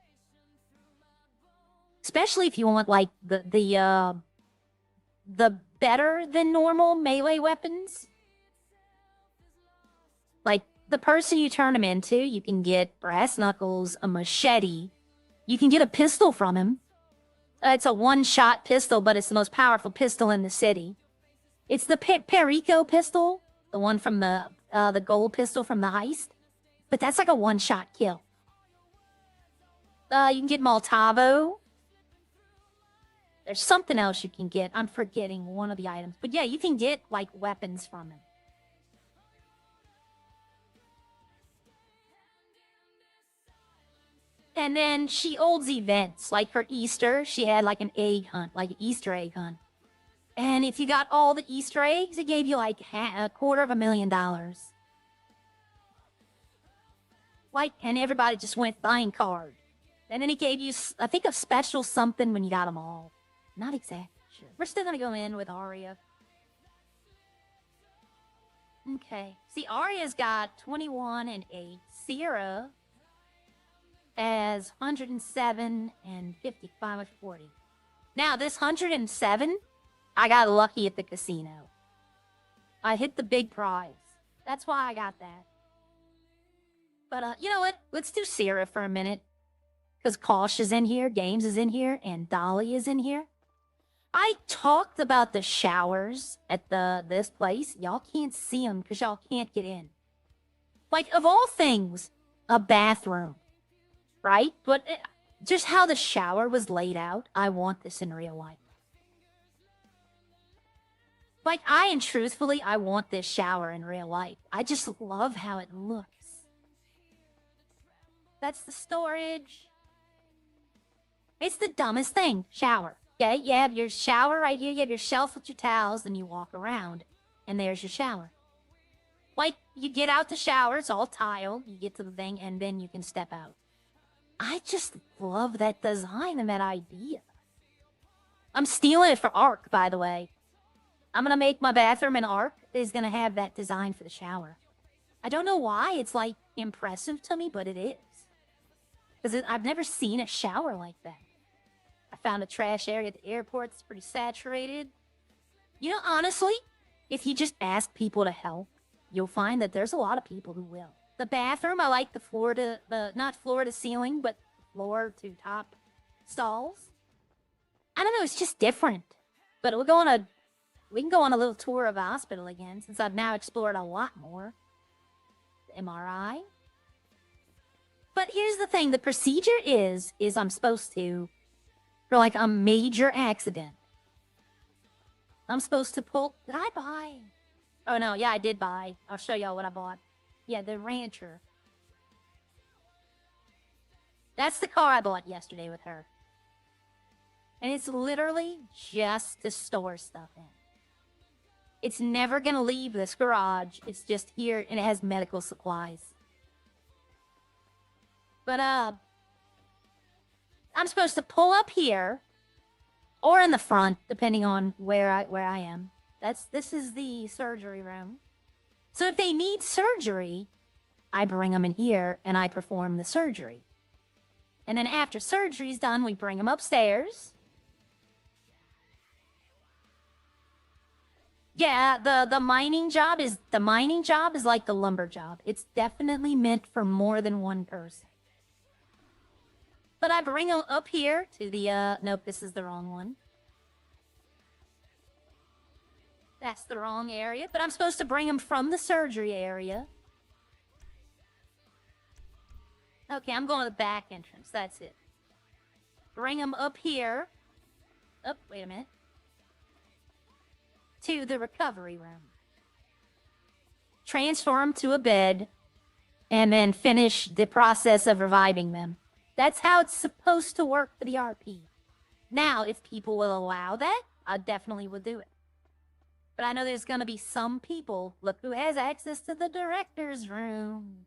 Especially if you want, like, the better than normal melee weapons. Like, the person you turn him into, you can get brass knuckles, a machete. You can get a pistol from him. It's a one-shot pistol, but it's the most powerful pistol in the city. It's the Perico pistol, the one from the gold pistol from the heist. But that's like a one-shot kill. You can get Maltavo. There's something else you can get. I'm forgetting one of the items. But yeah, you can get, like, weapons from him. And then she holds events. Like for Easter, she had, like, an egg hunt. Like an Easter egg hunt. And if you got all the Easter eggs, it gave you, like, $250,000. Like, and everybody just went buying cards. And then he gave you, I think, a special something when you got them all. Not exactly sure. We're still gonna go in with Aria. Okay. See, Aria's got 21 and 8. Sierra has 107 and 55 and 40. Now, this 107, I got lucky at the casino. I hit the big prize. That's why I got that. But, you know what? Let's do Sierra for a minute. Because Kosh is in here, Games is in here, and Dolly is in here. I talked about the showers at this place. Y'all can't see them because y'all can't get in. Like, of all things, a bathroom, right? But just how the shower was laid out, I want this in real life. Like, truthfully, I want this shower in real life. I just love how it looks. That's the storage. It's the dumbest thing. Shower. Okay, you have your shower right here. You have your shelf with your towels, and you walk around, and there's your shower. Like, you get out the shower, it's all tile. You get to the thing, and then you can step out. I just love that design and that idea. I'm stealing it for Ark, by the way. I'm gonna make my bathroom, and Ark is gonna have that design for the shower. I don't know why it's, like, impressive to me, but it is. Because I've never seen a shower like that. I found a trash area at the airport that's pretty saturated. You know, honestly, if you just ask people to help, you'll find that there's a lot of people who will. The bathroom, I like not floor to ceiling, but floor to top stalls. I don't know, it's just different. But we can go on a little tour of the hospital again, since I've now explored a lot more. The MRI. But here's the thing, the procedure is I'm supposed to, for like a major accident, I'm supposed to pull, did I buy? Oh no, yeah, I did buy. I'll show y'all what I bought. Yeah, the Rancher. That's the car I bought yesterday with her. And it's literally just to store stuff in. It's never gonna leave this garage. It's just here, and it has medical supplies. But, I'm supposed to pull up here, or in the front, depending on where I am. This is the surgery room. So if they need surgery, I bring them in here, and I perform the surgery. And then after surgery's done, we bring them upstairs. Yeah, the mining job is like the lumber job. It's definitely meant for more than one person. But I bring them up here to the, nope, this is the wrong one. That's the wrong area, but I'm supposed to bring them from the surgery area. Okay, I'm going to the back entrance, that's it. Bring them up here. Oh, wait a minute. To the recovery room. Transfer them to a bed, and then finish the process of reviving them. That's how it's supposed to work for the RP. Now, if people will allow that, I definitely would do it. But I know there's going to be some people, look who has access to the director's room.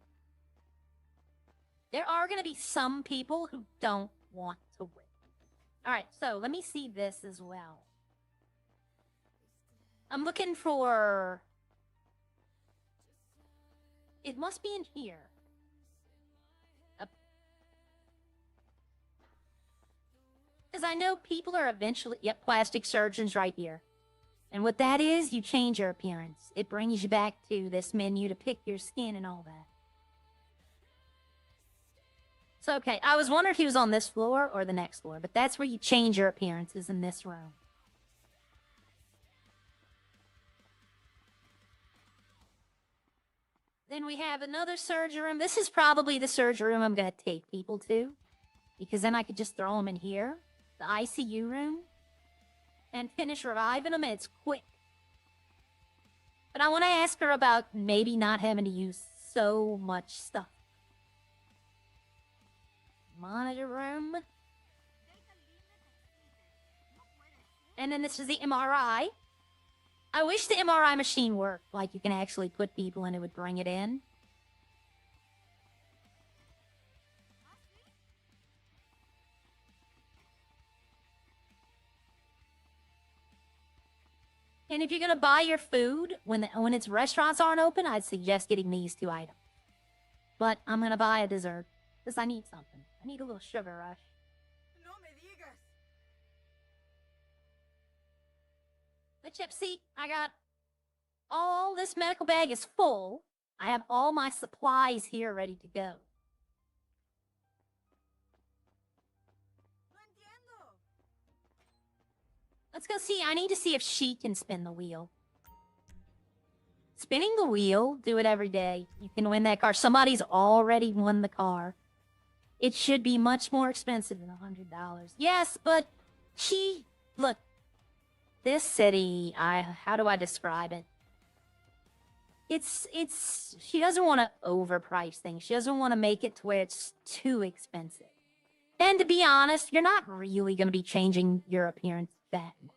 There are going to be some people who don't want to wait. Alright, so let me see this as well. I'm looking for... It must be in here. Because I know people are eventually... Yep, plastic surgeons right here. And what that is, you change your appearance. It brings you back to this menu to pick your skin and all that. So, okay, I was wondering if he was on this floor or the next floor, but that's where you change your appearances in this room. Then we have another surgery room. This is probably the surgery room I'm going to take people to, because then I could just throw them in here. The ICU room. And finish reviving them, and it's quick. But I want to ask her about maybe not having to use so much stuff. Monitor room. And then this is the MRI. I wish the MRI machine worked. Like, you can actually put people and it would bring it in. And if you're going to buy your food, when its restaurants aren't open, I'd suggest getting these 2 items. But I'm going to buy a dessert, because I need something. I need a little sugar rush. No me digas. But Chip, see, I got all this medical bag is full. I have all my supplies here ready to go. No entiendo. Let's go see. I need to see if she can spin the wheel. Spinning the wheel, do it every day. You can win that car. Somebody's already won the car. It should be much more expensive than $100. Yes, but look, this city, how do I describe it? She doesn't want to overprice things. She doesn't want to make it to where it's too expensive. And to be honest, you're not really going to be changing your appearance that much,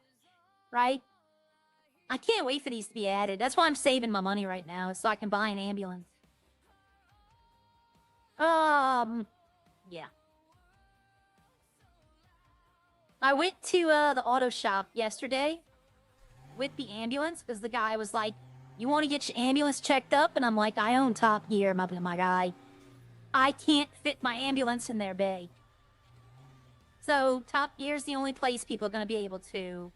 right? I can't wait for these to be added. That's why I'm saving my money right now, so I can buy an ambulance. Yeah. I went to the auto shop yesterday with the ambulance because the guy was like, "You want to get your ambulance checked up?" And I'm like, "I own Top Gear, my guy. I can't fit my ambulance in their bay." So Top Gear's the only place people are going to be able to...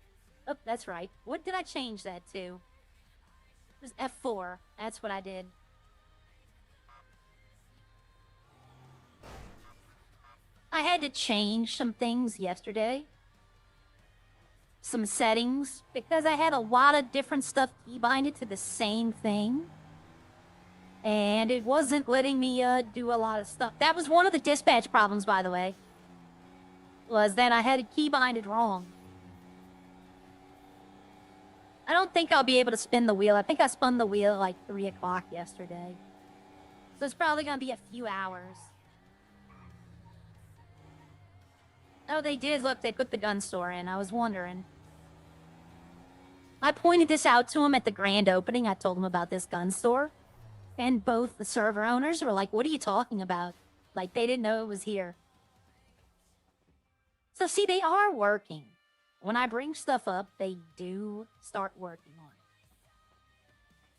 Oh, that's right. What did I change that to? It was F4. That's what I did. I had to change some things yesterday. Some settings. Because I had a lot of different stuff keybinded to the same thing. And it wasn't letting me do a lot of stuff. That was one of the dispatch problems, by the way. Was that I had it keybinded wrong. I don't think I'll be able to spin the wheel. I think I spun the wheel at like 3 o'clock yesterday. So it's probably going to be a few hours. Oh, they did. Look, they put the gun store in. I was wondering. I pointed this out to him at the grand opening. I told him about this gun store. And both the server owners were like, "What are you talking about?" Like, they didn't know it was here. So, see, they are working. When I bring stuff up, they do start working on it.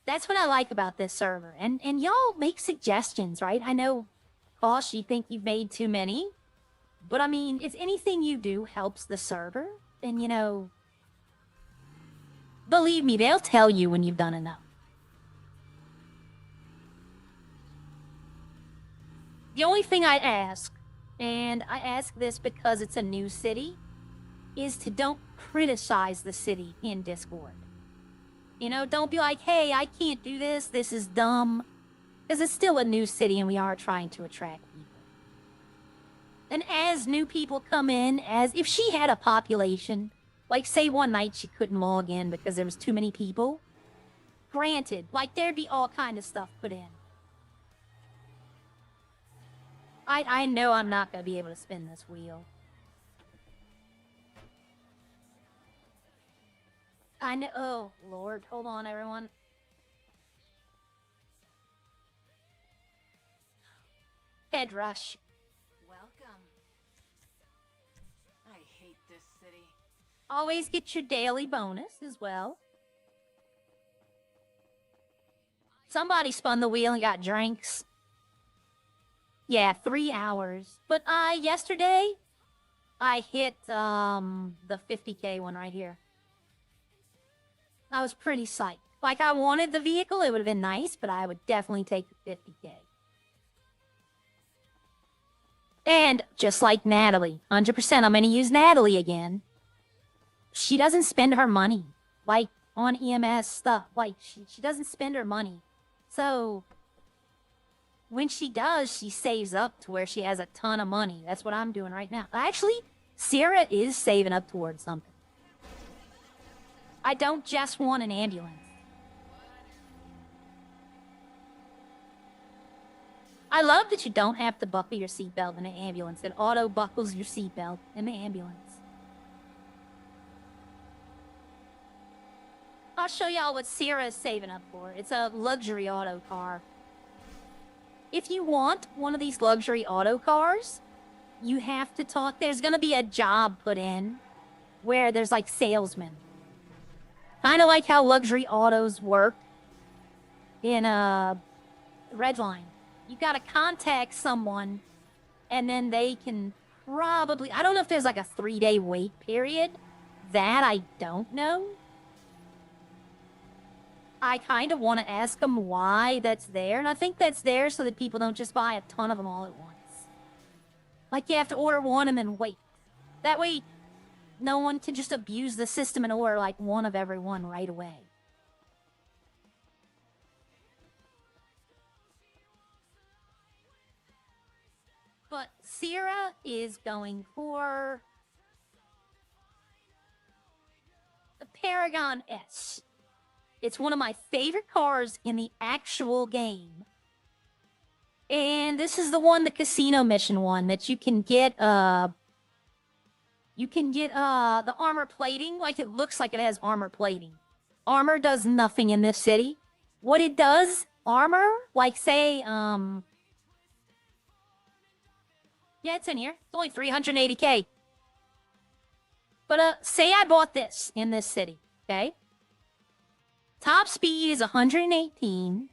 That's what I like about this server. And y'all make suggestions, right? I know, Boss, you think you've made too many. But, I mean, if anything you do helps the server, then, you know... Believe me, they'll tell you when you've done enough. The only thing I ask, and I ask this because it's a new city, is to don't criticize the city in Discord. You know, don't be like, "Hey, I can't do this, this is dumb." Because it's still a new city and we are trying to attract people. And as new people come in, as if she had a population, like say one night she couldn't log in because there was too many people, granted, like there'd be all kind of stuff put in. I know I'm not going to be able to spin this wheel. I know. Oh, Lord. Hold on, everyone. Head rush. Welcome. I hate this city. Always get your daily bonus as well. Somebody spun the wheel and got drinks. Yeah, 3 hours. But yesterday, I hit the 50K one right here. I was pretty psyched. Like, I wanted the vehicle, it would have been nice, but I would definitely take the 50K. And just like Natalie, 100%, I'm going to use Natalie again. She doesn't spend her money, like, on EMS stuff. Like, she doesn't spend her money. So, when she does, she saves up to where she has a ton of money. That's what I'm doing right now. Actually, Sarah is saving up towards something. I don't just want an ambulance. I love that you don't have to buckle your seatbelt in an ambulance. It auto buckles your seatbelt in the ambulance. I'll show y'all what Sarah is saving up for. It's a luxury auto car. If you want one of these luxury auto cars, you have to talk. There's going to be a job put in where there's like salesmen. Kind of like how luxury autos work in Redline. You got to contact someone and then they can probably, I don't know if there's like a 3-day wait period. That I don't know. I kind of want to ask them why that's there. And I think that's there so that people don't just buy a ton of them all at once. Like you have to order one and then wait. That way, no one can just abuse the system and order like one of every one right away. But Sarah is going for the Paragon S. It's one of my favorite cars in the actual game. And this is the one, the casino mission one, that you can get, the armor plating. Like, it looks like it has armor plating. Armor does nothing in this city. What it does, armor, like, say, yeah, it's in here. It's only 380K. But, say I bought this in this city, okay? Top speed is 118.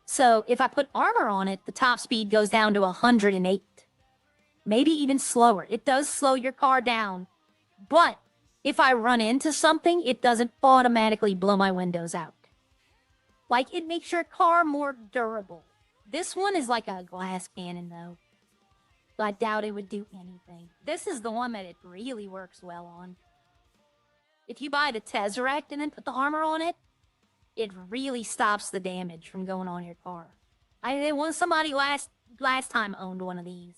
So if I put armor on it, the top speed goes down to 108. Maybe even slower. It does slow your car down. But if I run into something, it doesn't automatically blow my windows out. Like, it makes your car more durable. This one is like a glass cannon, though. So I doubt it would do anything. This is the one that it really works well on. If you buy the Tesseract and then put the armor on it, it really stops the damage from going on your car. There was somebody last time owned one of these.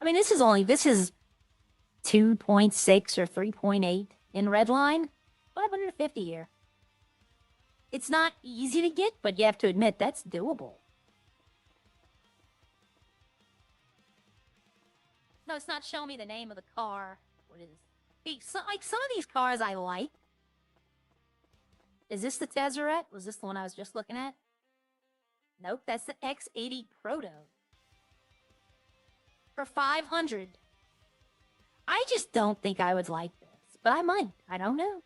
I mean, this is 2.6 or 3.8 in Redline. 550 here. It's not easy to get, but you have to admit that's doable. No, it's not showing me the name of the car. What is it? Hey, like some of these cars I like. Is this the Tesseract? Was this the one I was just looking at? Nope, that's the X80 Proto. For 500. I just don't think I would like this, but I might. I don't know.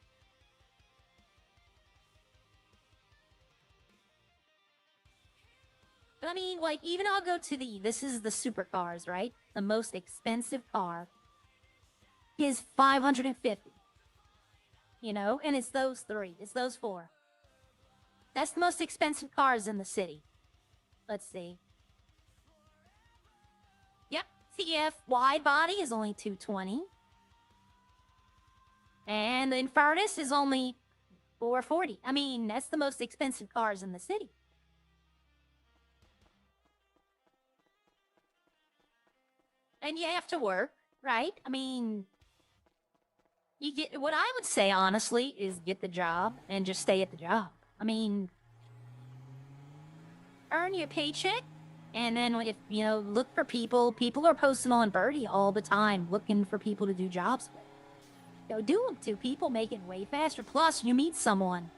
But I mean, like, even I'll go to this is the supercars, right? The most expensive car is 550. You know, and it's those 3. It's those 4. That's the most expensive cars in the city. Let's see. Yep, CF wide body is only 220. And the Infernus is only 440. I mean, that's the most expensive cars in the city. And you have to work, right? I mean, you get what I would say honestly is get the job and just stay at the job. I mean, earn your paycheck, and then if look for people. People are posting on Birdie all the time looking for people to do jobs with. Go do them to people, make it way faster. Plus, you meet someone.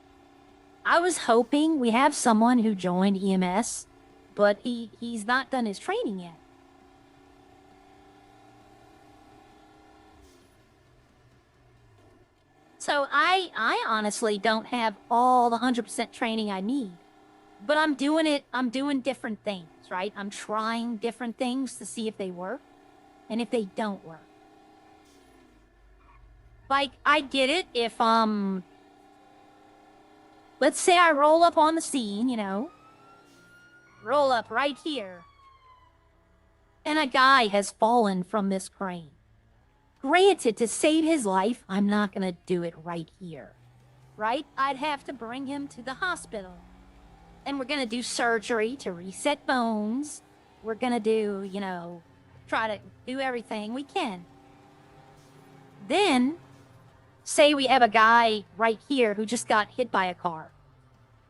I was hoping we have someone who joined EMS, but he's not done his training yet. So I honestly don't have all the 100% training I need. But I'm doing it. I'm doing different things, right? I'm trying different things to see if they work and if they don't work. Like, I get it if, let's say I roll up on the scene, roll up right here. and a guy has fallen from this crane. Granted, to save his life, I'm not gonna do it right here. Right? I'd have to bring him to the hospital. And we're gonna do surgery to reset bones. We're gonna do, try to do everything we can. Then, say we have a guy right here who just got hit by a car.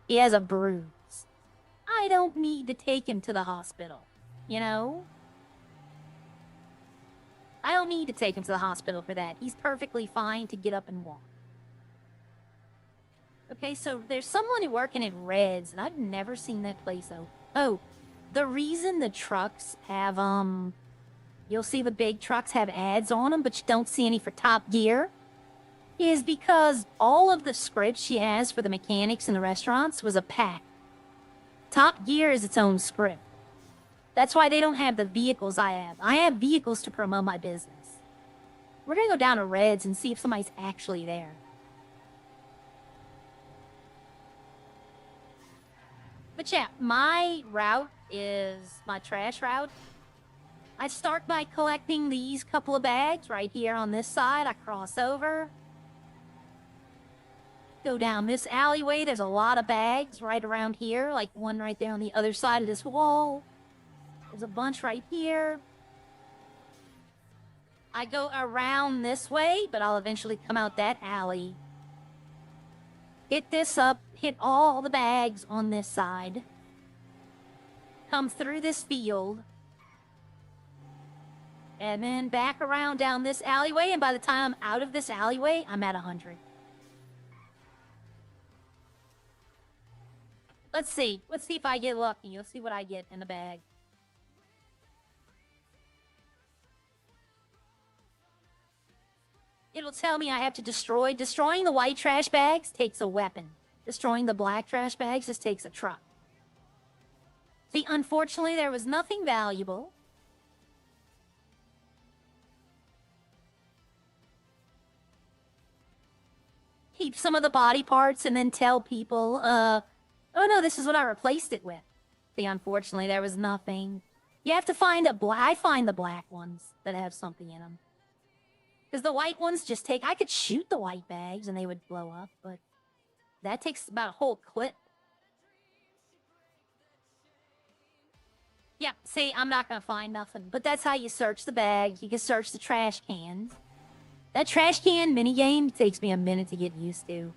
He has a bruise. I don't need to take him to the hospital, I don't need to take him to the hospital for that. He's perfectly fine to get up and walk. Okay, so there's someone working at Red's, and I've never seen that place, though. Oh, the reason the trucks have, you'll see the big trucks have ads on them, but you don't see any for Top Gear, is because all of the scripts she has for the mechanics in the restaurants was a pack. Top Gear is its own script. That's why they don't have the vehicles I have. I have vehicles to promote my business. We're gonna go down to Red's and see if somebody's actually there. But yeah, my route is my trash route. I start by collecting these couple of bags right here on this side. I cross over. Go down this alleyway. There's a lot of bags right around here, like one right there on the other side of this wall. There's a bunch right here. I go around this way, but I'll eventually come out that alley. Hit this up, hit all the bags on this side. Come through this field. And then back around down this alleyway, and by the time I'm out of this alleyway, I'm at 100. Let's see. Let's see if I get lucky. Let's see what I get in the bag. It'll tell me I have to destroy. Destroying the white trash bags takes a weapon. Destroying the black trash bags just takes a truck. See, unfortunately, there was nothing valuable. Keep some of the body parts and then tell people, oh no, this is what I replaced it with. See, unfortunately, there was nothing. You have to find I find the black ones that have something in them. Because the white ones just take... I could shoot the white bags and they would blow up, but that takes about a whole clip. Yeah, see, I'm not going to find nothing. But that's how you search the bags. You can search the trash cans. That trash can minigame takes me a minute to get used to.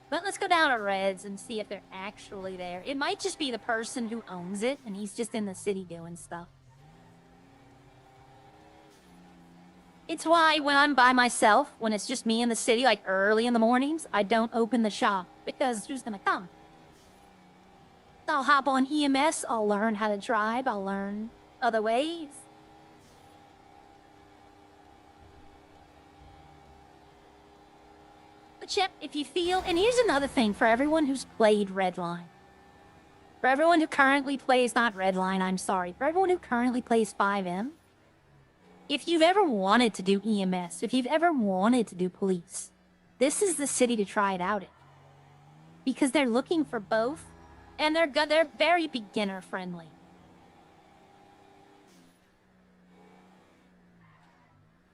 But let's go down to Red's and see if they're actually there. It might just be the person who owns it, and he's just in the city doing stuff. It's why when I'm by myself, when it's just me in the city, like early in the mornings, I don't open the shop, because who's gonna come? I'll hop on EMS, I'll learn how to drive, I'll learn other ways. But yep, if you feel, and here's another thing for everyone who's played Redline. For everyone who currently plays, not Redline, I'm sorry, for everyone who currently plays 5M, if you've ever wanted to do EMS, if you've ever wanted to do police, this is the city to try it out in. Because they're looking for both, and they're very beginner friendly.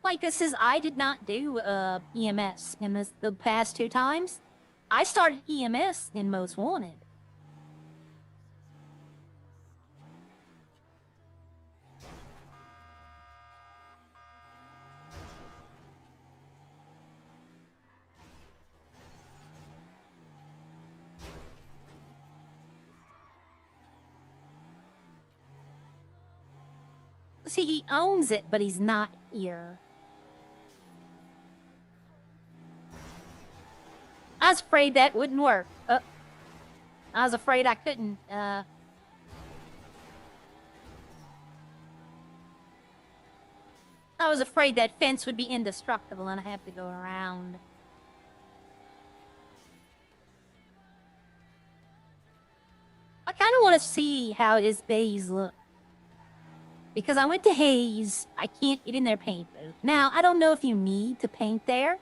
Like this is, I did not do EMS in the past 2 times. I started EMS in Most Wanted. See, he owns it, but he's not here. I was afraid that wouldn't work. I was afraid I couldn't, I was afraid that fence would be indestructible and I have to go around. I kind of want to see how his bays look. Because I went to Hayes, I can't get in their paint booth. Now, I don't know if you need to paint there.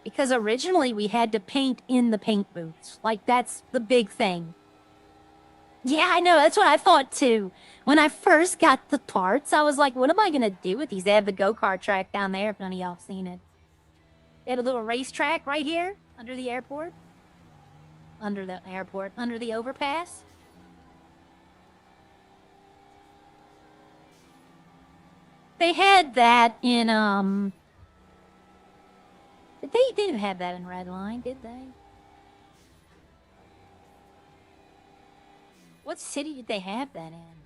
Because originally we had to paint in the paint booths. Like, that's the big thing. Yeah, I know. That's what I thought too. When I first got the parts, I was like, what am I gonna do with these? They have the go-kart track down there, if none of y'all seen it. They had a little racetrack right here, under the airport. Under the overpass. They had that in, They didn't have that in Redline, did they? What city did they have that in?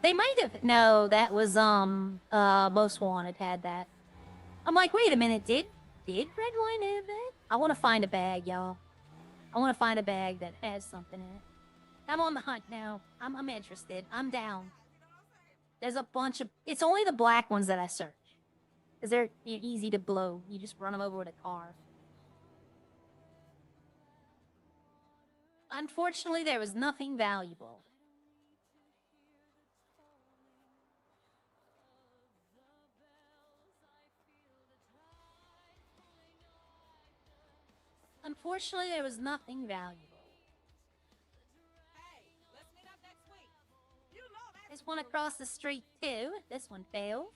They might have. No, that was, Most Wanted had that. I'm like, wait a minute, did Redline have that? I want to find a bag, y'all. I want to find a bag that has something in it. I'm on the hunt now. I'm interested. I'm down. There's a bunch of... It's only the black ones that I search. Because they're easy to blow. You just run them over with a car. Unfortunately, there was nothing valuable. Unfortunately, there was nothing valuable. Hey, let's meet up next week. You know that. There's one across the street, too. This one failed.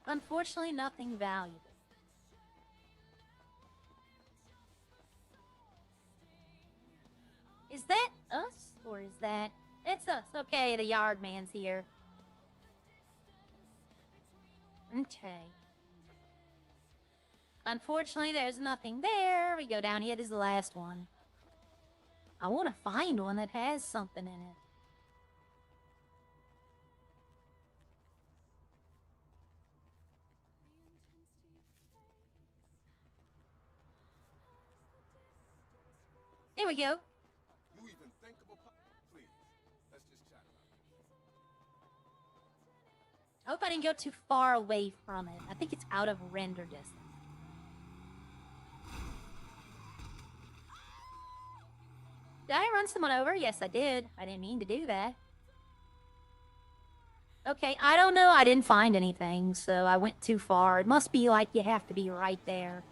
Unfortunately, nothing valuable. Is that us? Or is that... It's us. Okay, the yard man's here. Okay. Unfortunately, there's nothing there. We go down here. This is the last one. I want to find one that has something in it. Here we go. You even think of a please, let's just chat about it. I hope I didn't go too far away from it. I think it's out of render distance. Did I run someone over? Yes, I did. I didn't mean to do that. Okay, I don't know. I didn't find anything, so I went too far. It must be like you have to be right there.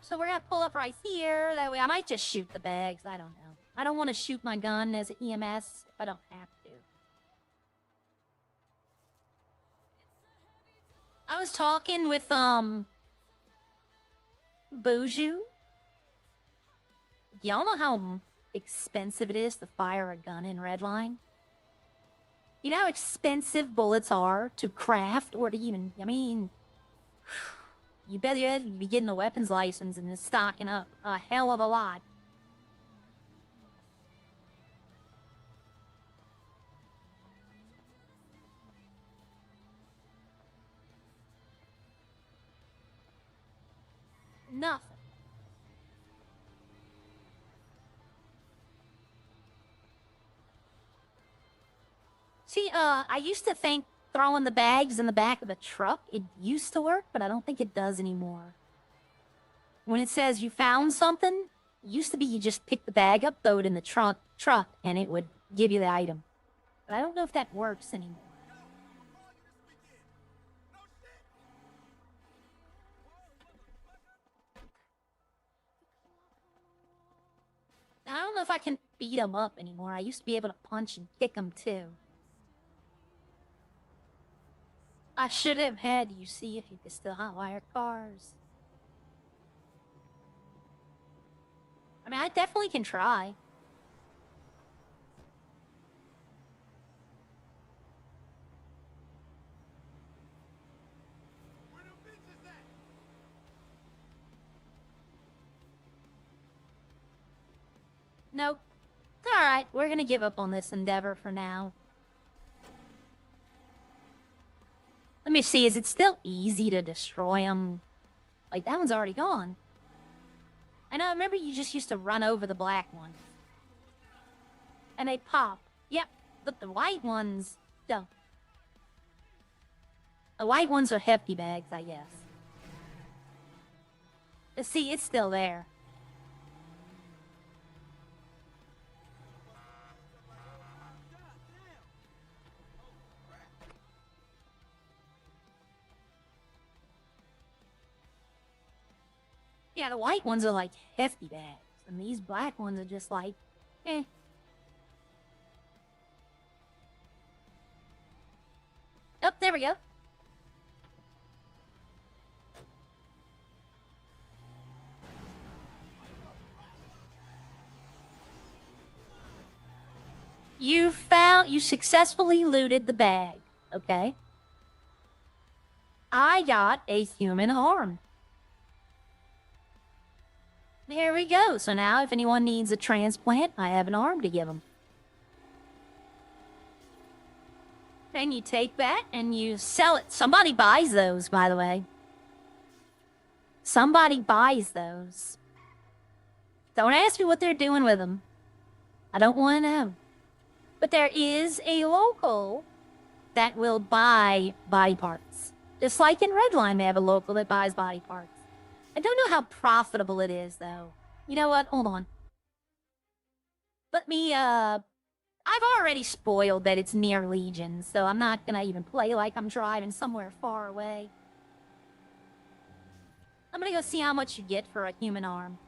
So we're gonna pull up right here. That way I might just shoot the bags. I don't know. I don't want to shoot my gun as an EMS if I don't have to. I was talking with, Boujou. Y'all know how expensive it is to fire a gun in Redline? You know how expensive bullets are to craft or to even... I mean... You better be getting a weapons license and stocking up a hell of a lot. Nothing. See, I used to think throwing the bags in the back of the truck, it used to work, but I don't think it does anymore. When it says you found something, it used to be you just pick the bag up, throw it in the truck, and it would give you the item. But I don't know if that works anymore. I don't know if I can beat them up anymore. I used to be able to punch and kick them too. I should have had you see if you could still hotwire cars. I mean, I definitely can try. Where the bitch is at? Nope. It's alright, we're gonna give up on this endeavor for now. Let me see, is it still easy to destroy them? Like, that one's already gone. I know, remember you just used to run over the black ones. And they pop. Yep, but the white ones don't. The white ones are hefty bags, I guess. But see, it's still there. Yeah, the white ones are like hefty bags, and these black ones are just like, eh. Oh, there we go. You successfully looted the bag, okay? I got a human arm. There we go. So now if anyone needs a transplant, I have an arm to give them. Then you take that and you sell it. Somebody buys those, by the way. Somebody buys those. Don't ask me what they're doing with them. I don't want to know. But there is a local that will buy body parts. Just like in Redline, they have a local that buys body parts. I don't know how profitable it is, though. You know what? Hold on. Let me, I've already spoiled that it's near Legion, so I'm not gonna even play like I'm driving somewhere far away. I'm gonna go see how much you get for a human arm.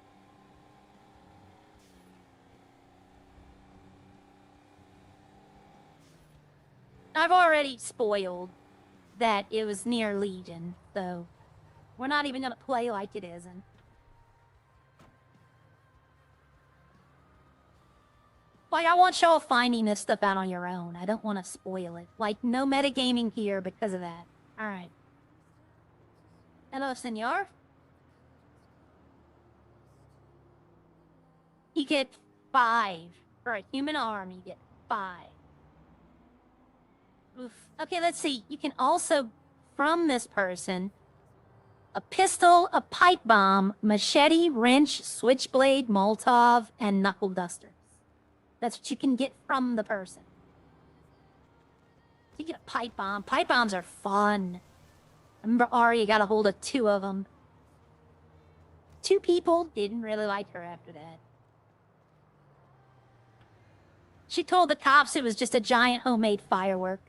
I've already spoiled that it was near Legion, so we're not even gonna play like it isn't. Like, I want y'all finding this stuff out on your own. I don't want to spoil it. Like, no metagaming here because of that. Alright. Hello, senor. You get 5. For a human arm, you get 5. Oof. Okay, let's see. You can also, from this person, a pistol, a pipe bomb, machete, wrench, switchblade, Molotov, and knuckle dusters. That's what you can get from the person. You get a pipe bomb. Pipe bombs are fun. I remember Arya got a hold of 2 of them. 2 people didn't really like her after that. She told the cops it was just a giant homemade firework.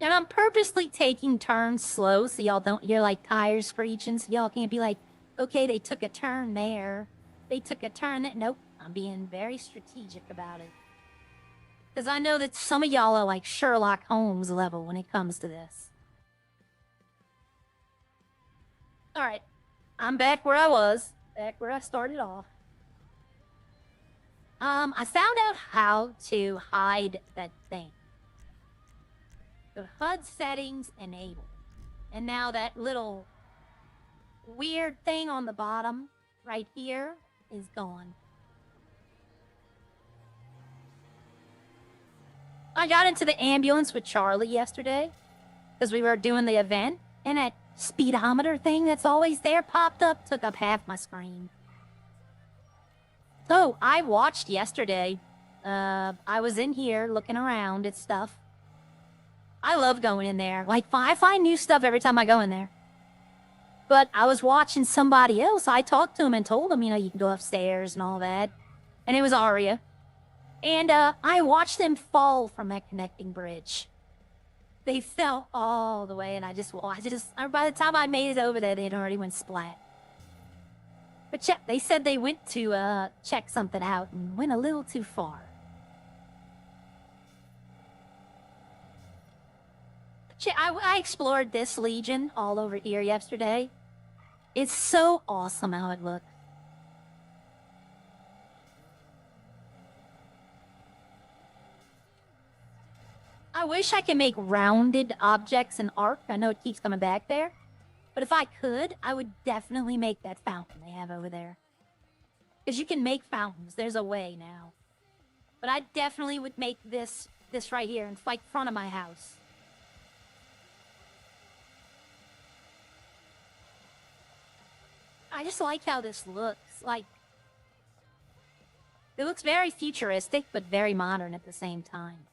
And I'm purposely taking turns slow so y'all don't hear like tires screeching, so y'all can't be like, okay, they took a turn there. They took a turn there. Nope, I'm being very strategic about it. Because I know that some of y'all are like Sherlock Holmes level when it comes to this. Alright, I'm back where I was. Back where I started off. I found out how to hide that thing. The HUD settings enable. And now that little weird thing on the bottom right here is gone. I got into the ambulance with Charlie yesterday because we were doing the event, and that speedometer thing that's always there popped up, took up half my screen. So I watched yesterday. I was in here looking around at stuff. I love going in there. Like, I find new stuff every time I go in there. But I was watching somebody else. I talked to him and told him, you know, you can go upstairs and all that. And it was Arya. And I watched them fall from that connecting bridge. They fell all the way, and by the time I made it over there, they'd already went splat. But yeah, they said they went to check something out and went a little too far. I explored this Legion all over here yesterday. It's so awesome how it looks. I wish I could make rounded objects in Ark. I know it keeps coming back there. But if I could, I would definitely make that fountain they have over there. Because you can make fountains. There's a way now. But I definitely would make this right here in like front of my house. I just like how this looks. Like, it looks very futuristic, but very modern at the same time.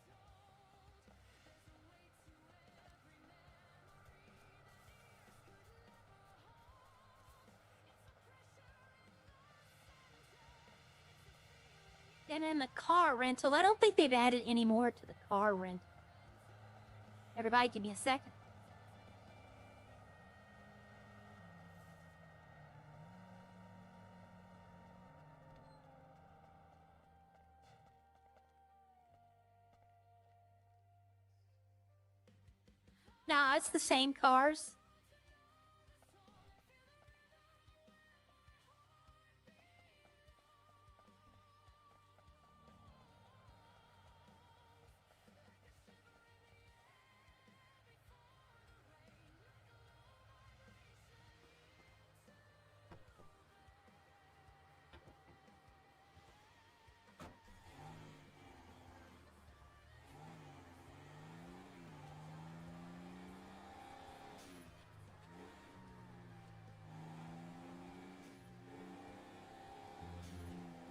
And then the car rental. I don't think they've added any more to the car rental. Everybody, give me a second. Nah, it's the same cars.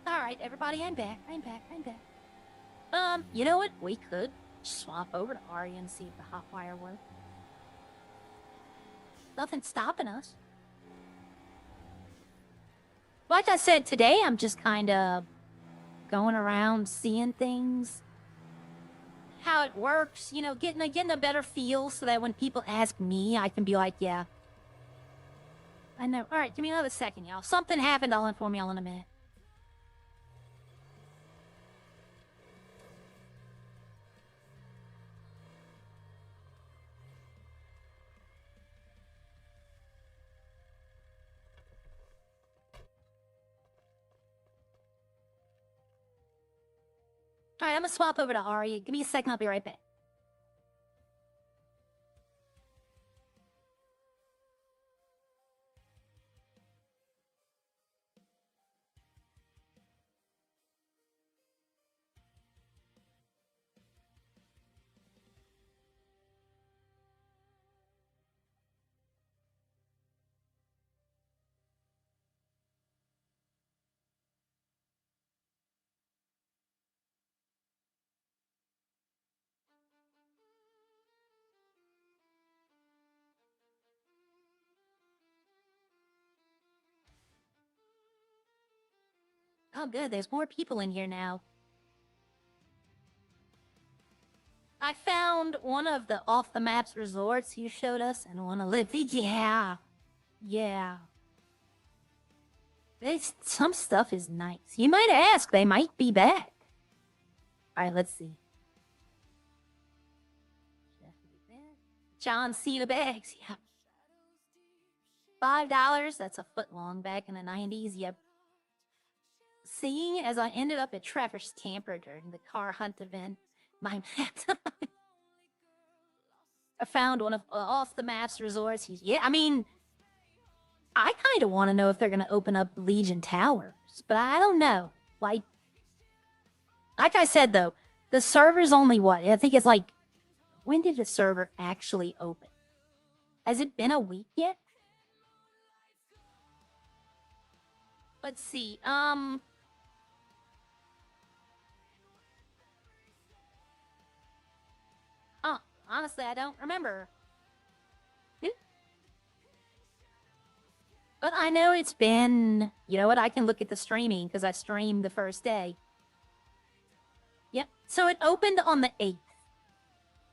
Alright, everybody, I'm back. You know what? We could swap over to Aria and see if the hot wire works. Nothing's stopping us. Like I said, today I'm just kind of going around seeing things, how it works, you know, getting a better feel so that when people ask me, I can be like, yeah. I know. Alright, give me another second, y'all. Something happened. I'll inform y'all in a minute. Alright, I'm gonna swap over to Aria. Give me a second, I'll be right back. Oh, good. There's more people in here now. I found one of the off-the-maps resorts you showed us and one of Livy. Yeah. Yeah. Some stuff is nice. You might ask. They might be back. Alright, let's see. John Cena bags. Yeah. $5. That's a foot long back in the 90s. Yep. Seeing as I ended up at Trevor's camper during the car hunt event, I found one of off the maps resorts. Yeah, I mean, I kind of want to know if they're gonna open up Legion Towers, but I don't know. Like I said though, the server's only what? I think it's like, when did the server actually open? Has it been a week yet? Let's see. Honestly, I don't remember. But I know it's been... You know what? I can look at the streaming, because I streamed the first day. Yep. So it opened on the 8th.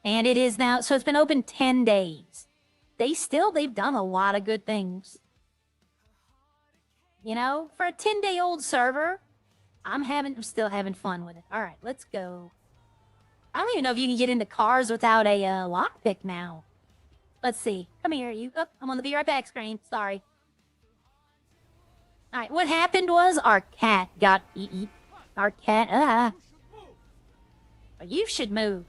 And it is now... So it's been open 10 days. They've done a lot of good things. You know? For a 10-day-old server, I'm still having fun with it. Alright, let's go. I don't even know if you can get into cars without a lockpick now. Let's see. Come here, you. Oh, I'm on the Be Right Back screen. Sorry. Alright, what happened was our cat got eaten. Our cat, You should move.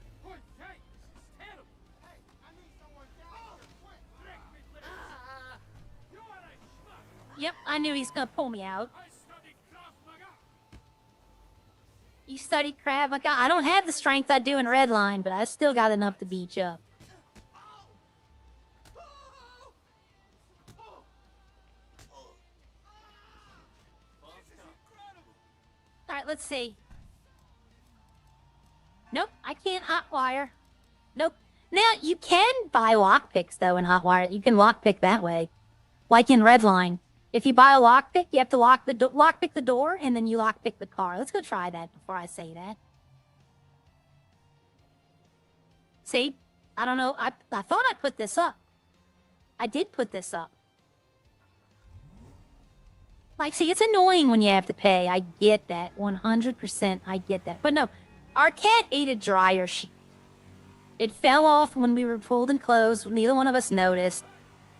Yep, I knew he's gonna pull me out. You studied Krav Maga? I don't have the strength I do in Redline, but I still got enough to beat you up. Alright, let's see. Nope, I can't hotwire. Nope. Now, you can buy lockpicks, though, in hotwire. You can lockpick that way. Like in Redline. If you buy a lockpick, you have to lockpick the door, and then you lockpick the car. Let's go try that before I say that. See? I don't know. I thought I put this up. I did put this up. Like, see, it's annoying when you have to pay. I get that. 100% I get that. But no, our cat ate a dryer sheet. It fell off when we were folding clothes. Neither one of us noticed.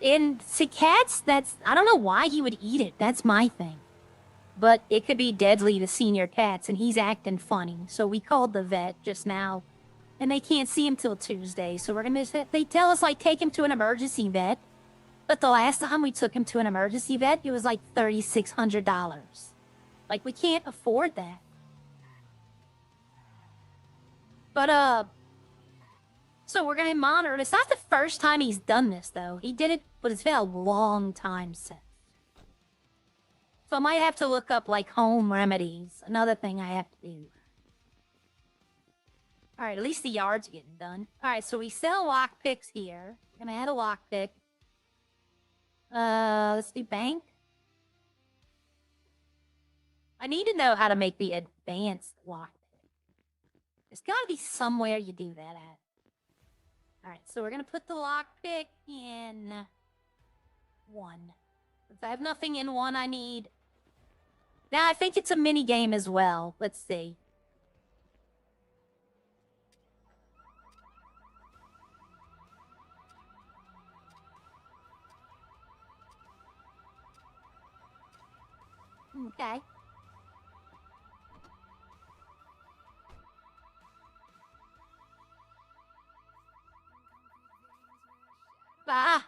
And see, cats, I don't know why he would eat it. That's my thing. But it could be deadly to senior cats, and he's acting funny. So we called the vet just now. And they can't see him till Tuesday. So they tell us, like, take him to an emergency vet. But the last time we took him to an emergency vet, it was like $3,600. Like, we can't afford that. But, so we're gonna monitor it. It's not the first time he's done this, though. He did it, but it's been a long time since. So I might have to look up, like, home remedies. Another thing I have to do. Alright, at least the yard's getting done. Alright, so we sell lockpicks here. We're gonna add a lockpick. Let's do bank. I need to know how to make the advanced lockpick. There's gotta be somewhere you do that at. Alright, so we're gonna put the lockpick in 1. If I have nothing in 1, I need... Now, I think it's a mini game as well. Let's see. Okay. Ah!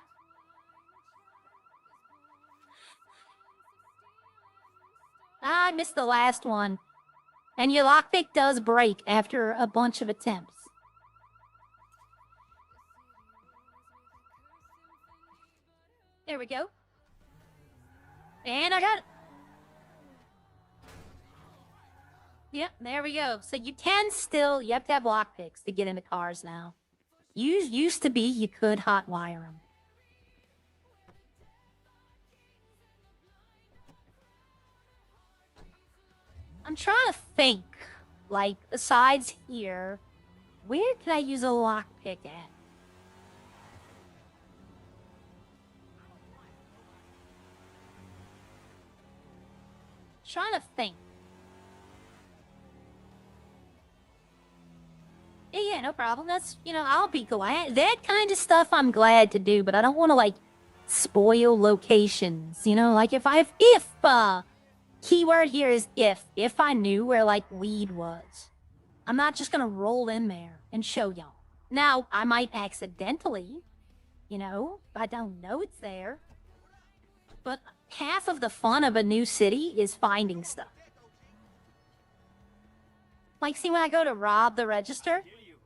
I missed the last one. And your lockpick does break after a bunch of attempts. There we go. And I got it. Yep, there we go. So you can still, you have to have lockpicks to get into cars now. Used to be you could hotwire them. I'm trying to think, like, besides here, where could I use a lockpick at? Trying to think. Yeah, no problem. That's, I'll be glad. That kind of stuff I'm glad to do, but I don't want to, like, spoil locations, Like, keyword here is if I knew where, like, weed was. I'm not just gonna roll in there and show y'all. Now, I might accidentally, I don't know it's there. But half of the fun of a new city is finding stuff. Like, see, when I go to rob the register,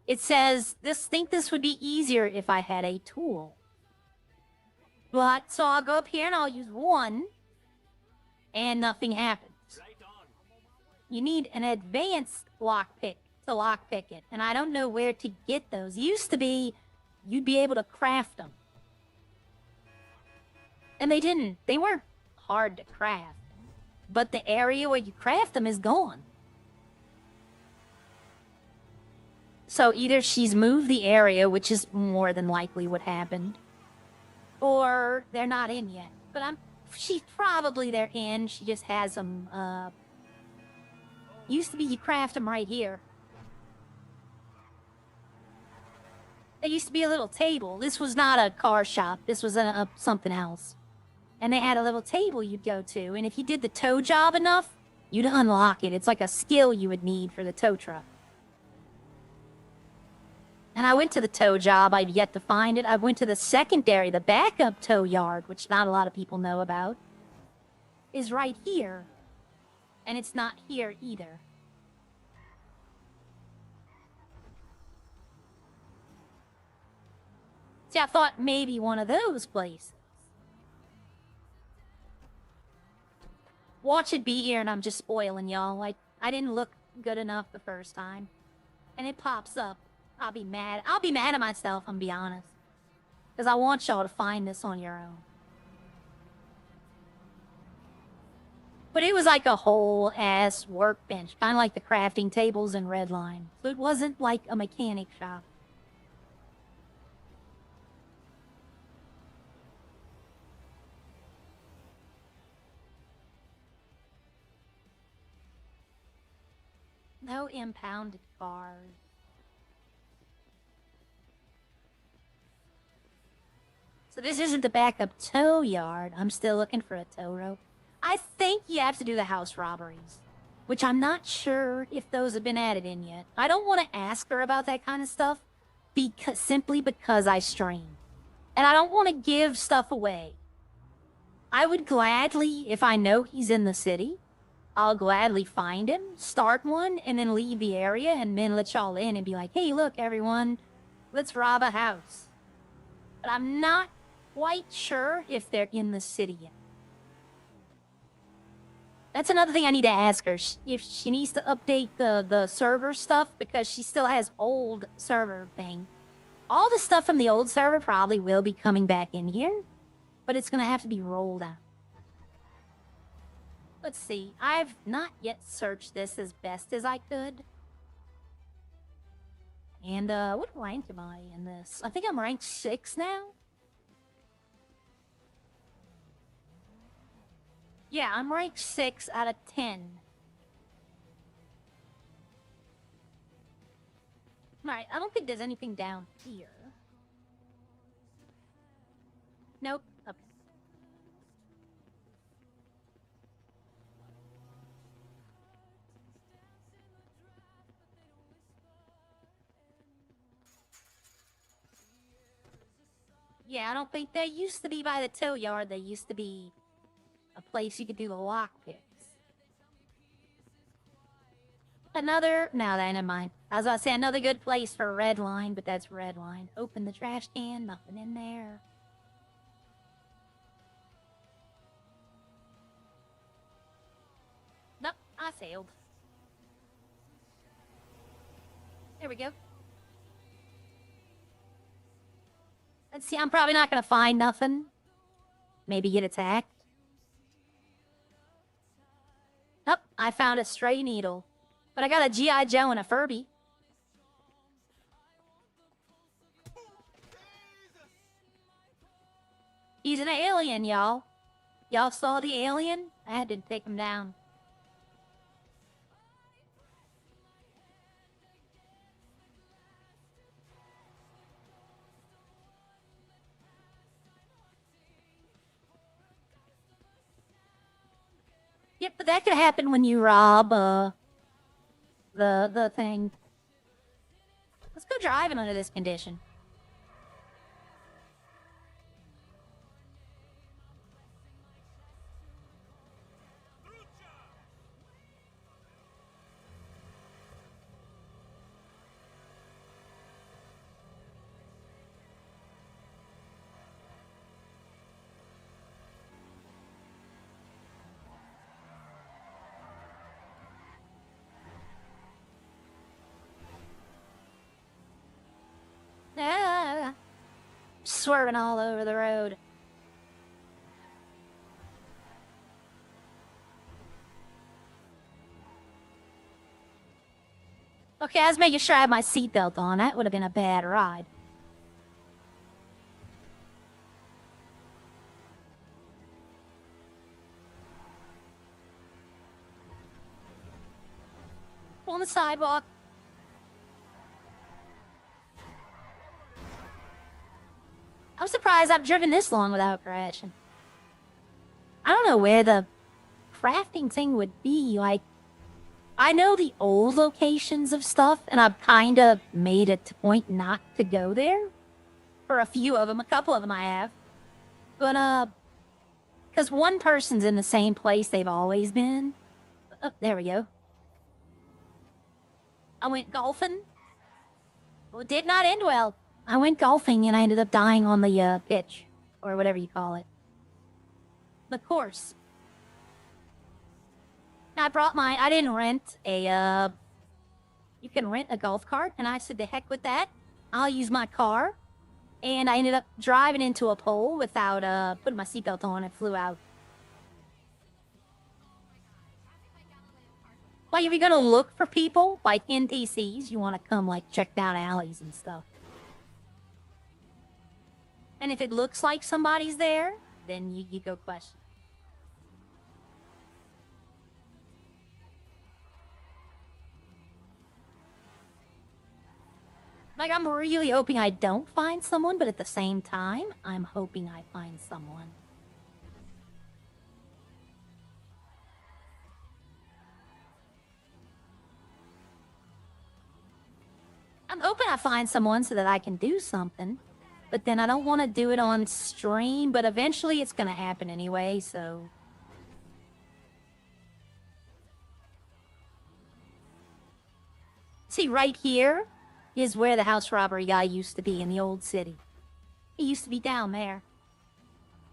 it says, think this would be easier if I had a tool. But, so I'll go up here and I'll use 1, and nothing happens. You need an advanced lockpick to lockpick it, and I don't know where to get those. Used to be, you'd be able to craft them. And they weren't hard to craft. But the area where you craft them is gone. So either she's moved the area, which is more than likely what happened, or they're not in yet. But she's probably they're in. She just has them, used to be you craft them right here. There used to be a little table. This was not a car shop. This was something else. And they had a little table you'd go to, and if you did the tow job enough, you'd unlock it. It's like a skill you would need for the tow truck. And I went to the tow job. I'd yet to find it. I went to the secondary, the backup tow yard, which not a lot of people know about, is right here. And it's not here either. See, I thought maybe one of those places. Watch it be here, and I'm just spoiling y'all. I didn't look good enough the first time. And it pops up. I'll be mad. I'll be mad at myself, I'm be honest. Because I want y'all to find this on your own. But it was like a whole ass workbench, kind of like the crafting tables in Redline. So it wasn't like a mechanic shop. No impounded cars. So this isn't the backup tow yard. I'm still looking for a tow rope. I think you have to do the house robberies, which I'm not sure if those have been added in yet. I don't want to ask her about that kind of stuff simply because I stream. And I don't want to give stuff away. I would gladly, if I know he's in the city, I'll gladly find him, start one, and then leave the area and then let y'all in and be like, hey, look, everyone, let's rob a house. But I'm not quite sure if they're in the city yet. That's another thing I need to ask her, if she needs to update the server stuff, because she still has old server thing. All the stuff from the old server probably will be coming back in here, but it's going to have to be rolled out. Let's see. I've not yet searched this as best as I could. And, what rank am I in this? I think I'm ranked 6 now? Yeah, I'm ranked 6 out of 10. Alright, I don't think there's anything down here. Nope. Okay. Yeah, I don't think they used to be by the tow yard. They used to be a place you could do the lockpicks. Another... No, never mind. I was about to say another good place for Redline, but that's Redline. Open the trash can, nothing in there. Nope, I failed. There we go. Let's see, I'm probably not gonna find nothing. Maybe get attacked. Nope, I found a stray needle. But I got a G.I. Joe and a Furby. He's an alien, y'all. Y'all saw the alien? I had to take him down. Yep, but that could happen when you rob, the thing. Let's go driving under this condition. Ah, swerving all over the road. Okay, I was making sure I had my seatbelt on. That would have been a bad ride. On the sidewalk. I'm surprised I've driven this long without crashing. I don't know where the crafting thing would be. Like, I know the old locations of stuff, and I've kind of made it a point not to go there. For a few of them, a couple of them I have. But, because one person's in the same place they've always been. Oh, there we go. I went golfing. Well, it did not end well. I went golfing and I ended up dying on the pitch, or whatever you call it. The course. I brought mine. I didn't rent a, you can rent a golf cart, and I said, the heck with that. I'll use my car. And I ended up driving into a pole without, putting my seatbelt on. It flew out. Like, if you're gonna look for people, like NPCs, you want to come, like, check down alleys and stuff. And if it looks like somebody's there, then you go question. Like, I'm really hoping I don't find someone, but at the same time, I'm hoping I find someone. I'm hoping I find someone so that I can do something, but then I don't want to do it on stream, but eventually it's going to happen anyway, so... See, right here is where the house robbery guy used to be in the old city. He used to be down there.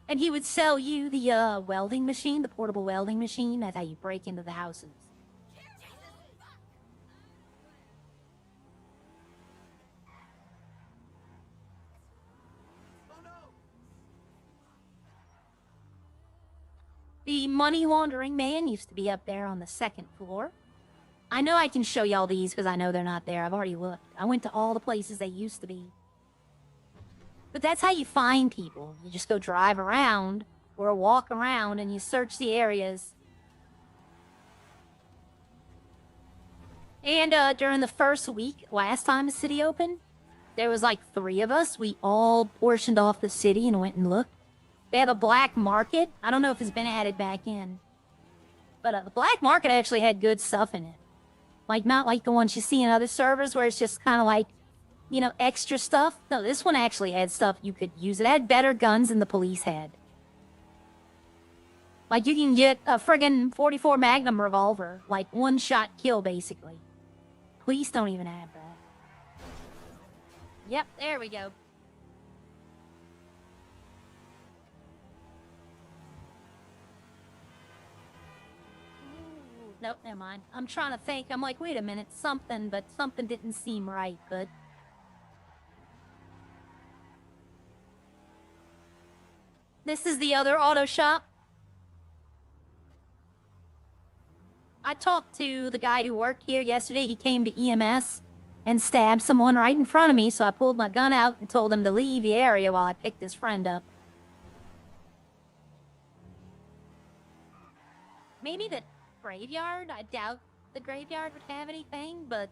And he would sell you the welding machine, the portable welding machine. That's how you break into the houses. The money laundering man used to be up there on the 2nd floor. I know I can show y'all these because I know they're not there. I've already looked. I went to all the places they used to be. But that's how you find people. You just go drive around or walk around and you search the areas. And during the first week, last time the city opened, there was like 3 of us. We all portioned off the city and went and looked. They have a black market. I don't know if it's been added back in. But the black market actually had good stuff in it. Like, not like the ones you see in other servers where it's just kind of like, you know, extra stuff. No, this one actually had stuff you could use. It had better guns than the police had. Like, you can get a friggin' 44 Magnum revolver. Like, one-shot kill, basically. Police don't even have that. Yep, there we go. Nope, never mind. I'm trying to think. I'm like, wait a minute, something, but something didn't seem right, but... This is the other auto shop. I talked to the guy who worked here yesterday. He came to EMS and stabbed someone right in front of me, so I pulled my gun out and told him to leave the area while I picked his friend up. Maybe the graveyard? I doubt the graveyard would have anything, but...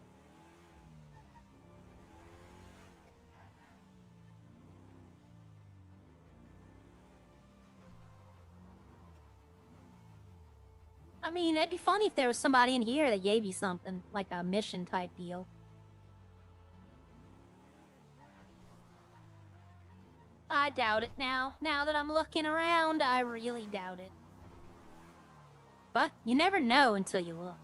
I mean, it'd be funny if there was somebody in here that gave you something, like a mission type deal. I doubt it now. Now that I'm looking around, I really doubt it. But you never know until you look.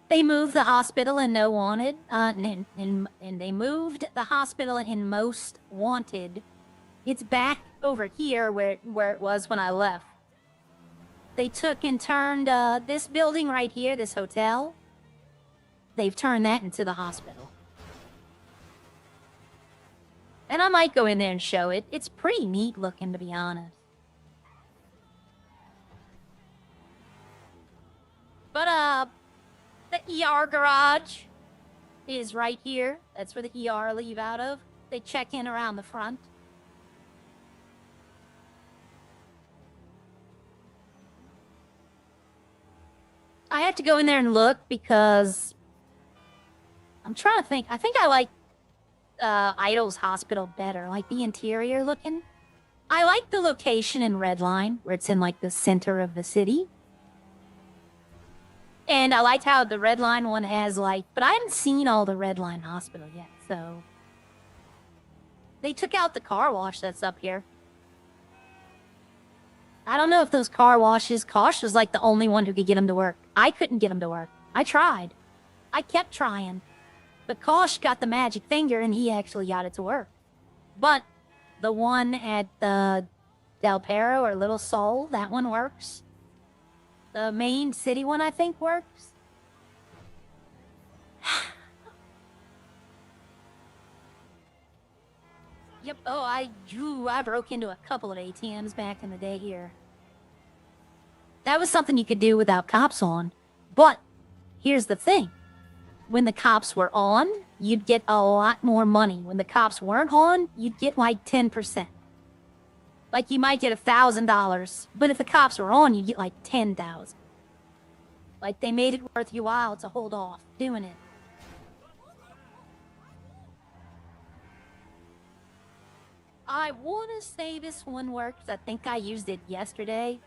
They moved the hospital in No Wanted, and they moved the hospital in Most Wanted. It's back over here where it was when I left. They took and turned this building right here, this hotel. They've turned that into the hospital. And I might go in there and show it. It's pretty neat looking, to be honest. But, the ER garage is right here. That's where the ER leave out of. They check in around the front. I had to go in there and look because... I'm trying to think. I think I like Idle's hospital better. Like the interior looking. I like the location in Redline, where it's in like the center of the city. And I liked how the Redline one has like... But I haven't seen all the Redline hospital yet, so... They took out the car wash that's up here. I don't know if those car washes... Kosh was like the only one who could get them to work. I couldn't get them to work. I tried. I kept trying. But Kosh got the magic finger and he actually got it to work. But the one at the Del Perro or Little Sol, that one works. The main city one, I think, works. Yep. Oh, I broke into a couple of ATMs back in the day here. That was something you could do without cops on. But here's the thing. When the cops were on, you'd get a lot more money. When the cops weren't on, you'd get like 10%. Like you might get $1,000, but if the cops were on, you'd get like 10,000. Like they made it worth your while to hold off doing it. I want to say this one works. I think I used it yesterday.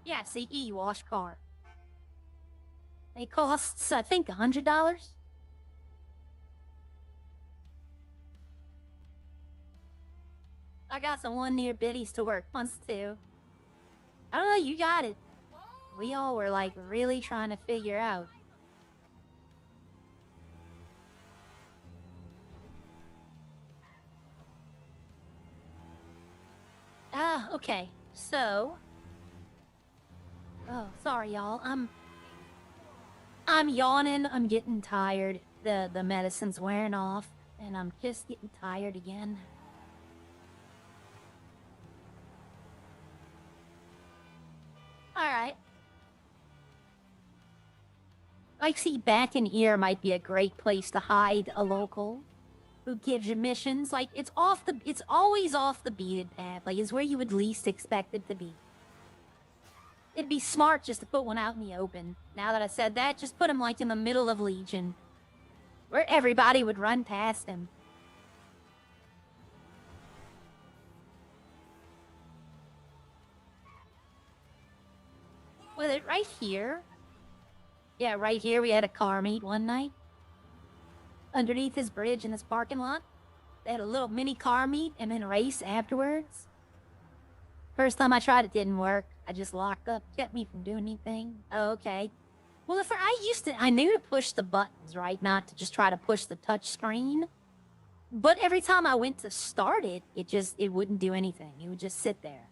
Yeah, see, e-wash car. It costs, I think, $100. I got someone near Biddy's to work once, too. I don't know, you got it. We all were, like, really trying to figure out. Ah, okay. So... Oh, sorry, y'all. I'm yawning. I'm getting tired. The medicine's wearing off, and I'm just getting tired again. Alright. Like, see, back in here might be a great place to hide a local who gives you missions. Like, it's always off the beaten path. Like, it's where you would least expect it to be. It'd be smart just to put one out in the open. Now that I said that, just put him, like, in the middle of Legion. Where everybody would run past him. With it right here. Yeah, right here we had a car meet one night. Underneath this bridge in this parking lot. They had a little mini car meet and then a race afterwards. First time I tried it didn't work. I just locked up, kept me from doing anything. Oh, okay. Well, if I knew to push the buttons, right? Not to just try to push the touch screen. But every time I went to start it, it wouldn't do anything. It would just sit there.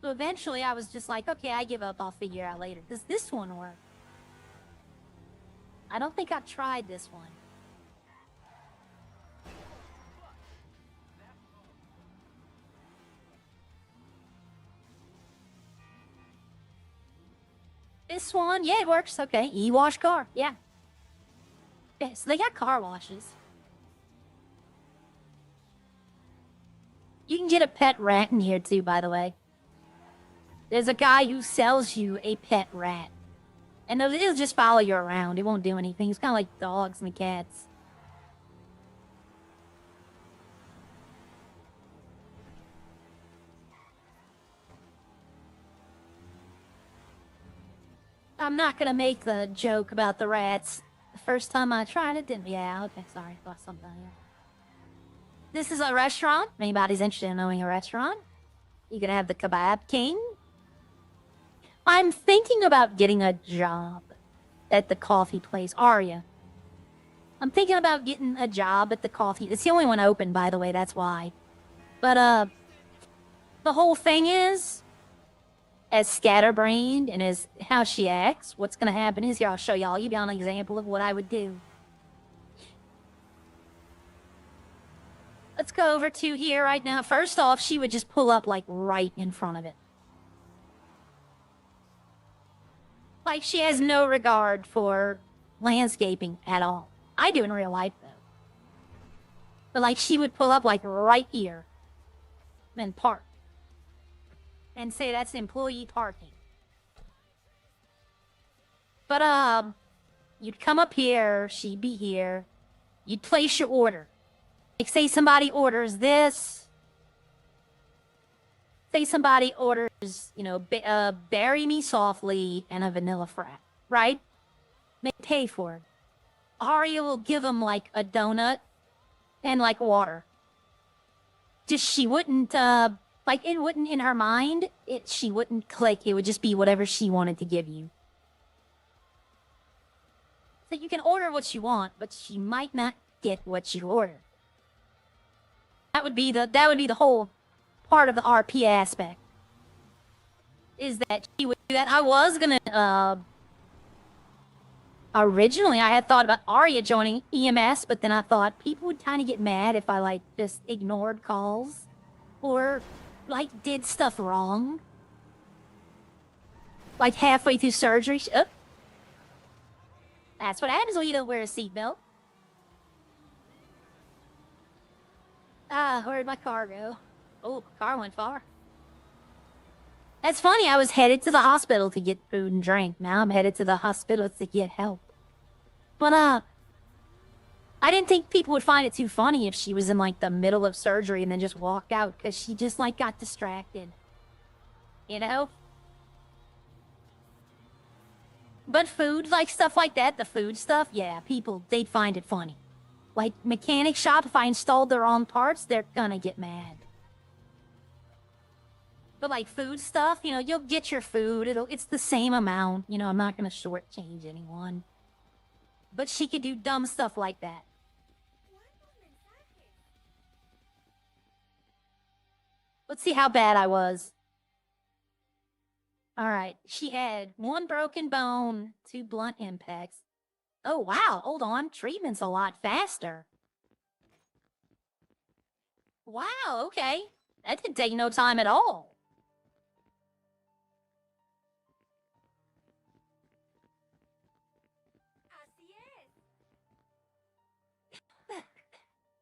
So eventually I was just like, okay, I give up. I'll figure out later. Does this one work? I don't think I've tried this one. This one, yeah, it works. Okay, e-wash car, yeah. Yeah, so they got car washes. You can get a pet rat in here too, by the way. There's a guy who sells you a pet rat. And it'll just follow you around. It won't do anything. It's kind of like dogs and cats. I'm not gonna make the joke about the rats. The first time I tried it didn't... Yeah, okay, sorry. Lost something here. This is a restaurant. If anybody's interested in knowing a restaurant, you can have the Kebab King. I'm thinking about getting a job at the coffee place. Aria. I'm thinking about getting a job at the coffee... It's the only one open, by the way, that's why. But, the whole thing is... As scatterbrained and as how she acts, what's gonna happen is, here, I'll show y'all. I'll give y'all an example of what I would do. Let's go over to here right now. First off, she would just pull up, like, right in front of it. Like, she has no regard for landscaping at all. I do in real life, though. But, like, she would pull up, like, right here. And park. And say that's employee parking. But, you'd come up here, she'd be here. You'd place your order. Like, say somebody orders this. Say somebody orders, you know, Bury Me Softly and a vanilla frap, right? They pay for it. Aria will give them, like, a donut and, like, water. Just, she wouldn't, like, it wouldn't, in her mind, she wouldn't click. It would just be whatever she wanted to give you. So you can order what you want, but she might not get what you order. That would be the whole part of the RP aspect. Is that she would do that. I was gonna, Originally, I had thought about Arya joining EMS, but then I thought people would kind of get mad if I, like, just ignored calls. Or, like, did stuff wrong. Like, halfway through surgery. Oh. That's what happens when you don't wear a seatbelt. Ah, where'd my car go? Oh, car went far. That's funny, I was headed to the hospital to get food and drink. Now I'm headed to the hospital to get help. But, I didn't think people would find it too funny if she was in, like, the middle of surgery and then just walked out, because she just, like, got distracted. You know? But food, like, stuff like that, the food stuff, yeah, people, they'd find it funny. Like, mechanic shop, if I installed their own parts, they're gonna get mad. But, like, food stuff, you know, you'll get your food, it's the same amount, you know, I'm not gonna shortchange anyone. But she could do dumb stuff like that. Let's see how bad I was. Alright, she had 1 broken bone, 2 blunt impacts. Oh, wow, hold on, treatment's a lot faster. Wow, okay. That didn't take no time at all.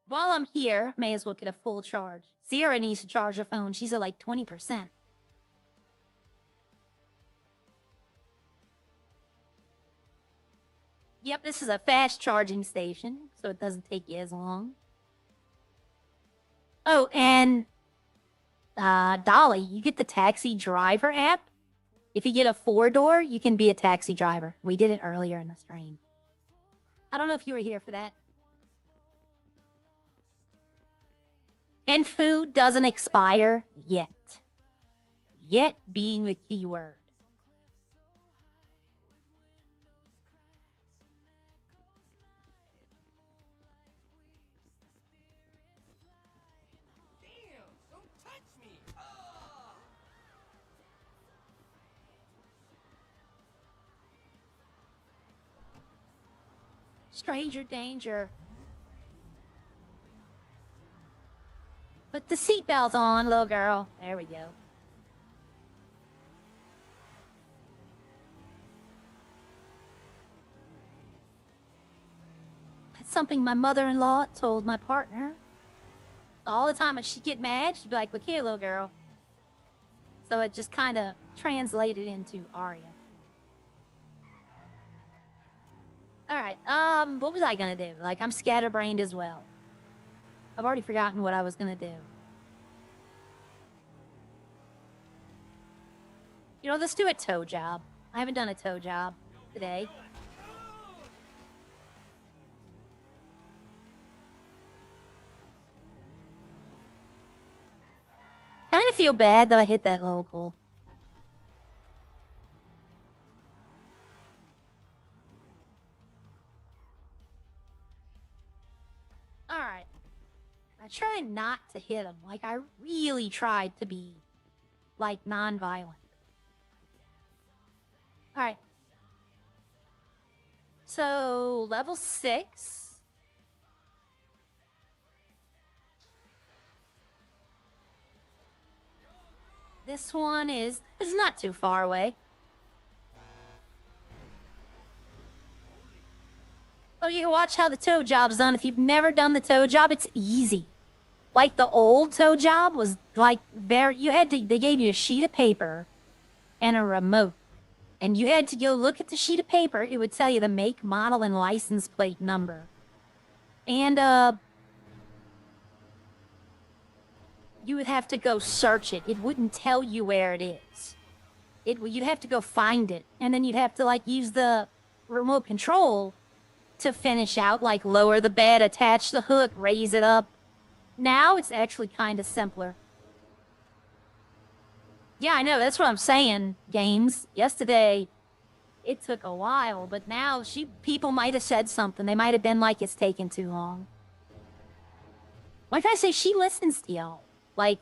While I'm here, may as well get a full charge. Sierra needs to charge her phone. She's at like 20%. Yep, this is a fast charging station, so it doesn't take you as long. Oh, and Dolly, you get the taxi driver app. If you get a 4-door, you can be a taxi driver. We did it earlier in the stream. I don't know if you were here for that. And food doesn't expire yet. Yet being the key word. Damn, don't touch me. Ah! Stranger danger. Put the seatbelt on, little girl. There we go. That's something my mother-in-law told my partner. All the time when she'd get mad, she'd be like, look here, little girl. So it just kind of translated into Arya. Alright, what was I gonna do? Like, I'm scatterbrained as well. I've already forgotten what I was gonna do. You know, let's do a tow job. I haven't done a tow job today. Kind of feel bad that I hit that local. Alright. I try not to hit him. Like, I really tried to be, like, non-violent. Alright. So, level 6. This one is not too far away. Oh, you can watch how the tow job's done. If you've never done the tow job, it's easy. Like, the old tow job was, like, they gave you a sheet of paper and a remote. And you had to go look at the sheet of paper. It would tell you the make, model, and license plate number. And, you would have to go search it. It wouldn't tell you where it is. You'd have to go find it. And then you'd have to, like, use the remote control to finish out, like, lower the bed, attach the hook, raise it up. Now it's actually kind of simpler. Yeah, I know, that's what I'm saying, games. Yesterday, it took a while, but now people might have said something. They might have been like, it's taking too long. Like I say, she listens to y'all. Like,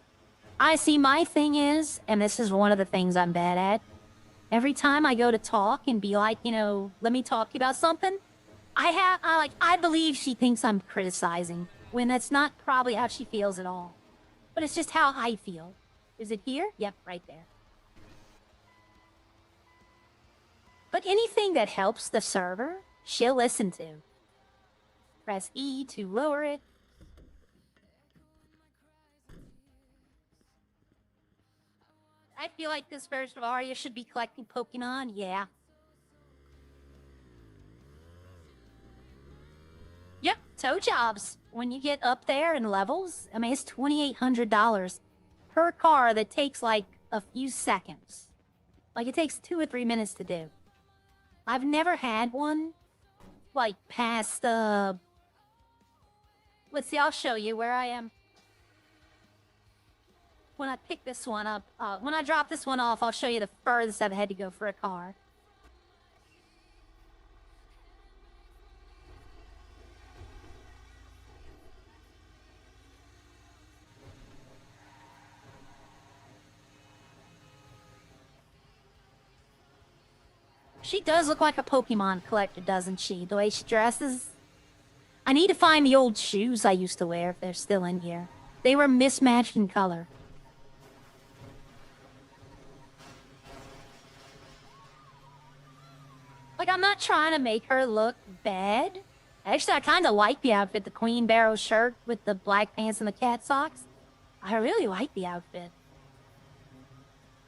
I see, my thing is, and this is one of the things I'm bad at, Every time I go to talk and be like, you know, let me talk to you about something, I believe she thinks I'm criticizing, when that's not probably how she feels at all. But it's just how I feel. Is it here? Yep, right there. But anything that helps the server, she'll listen to. Press E to lower it. I feel like this version of Arya should be collecting Pokemon, yeah. Yep, toe jobs. When you get up there in levels, I mean, it's $2,800 per car that takes like a few seconds. Like, it takes 2 or 3 minutes to do. I've never had one, like, past, let's see, I'll show you where I am. When I pick this one up, when I drop this one off, I'll show you the furthest I've had to go for a car. She does look like a Pokemon collector, doesn't she? The way she dresses. I need to find the old shoes I used to wear if they're still in here. They were mismatched in color. Like, I'm not trying to make her look bad. Actually, I kind of like the outfit. The Queen Barrow shirt with the black pants and the cat socks. I really like the outfit.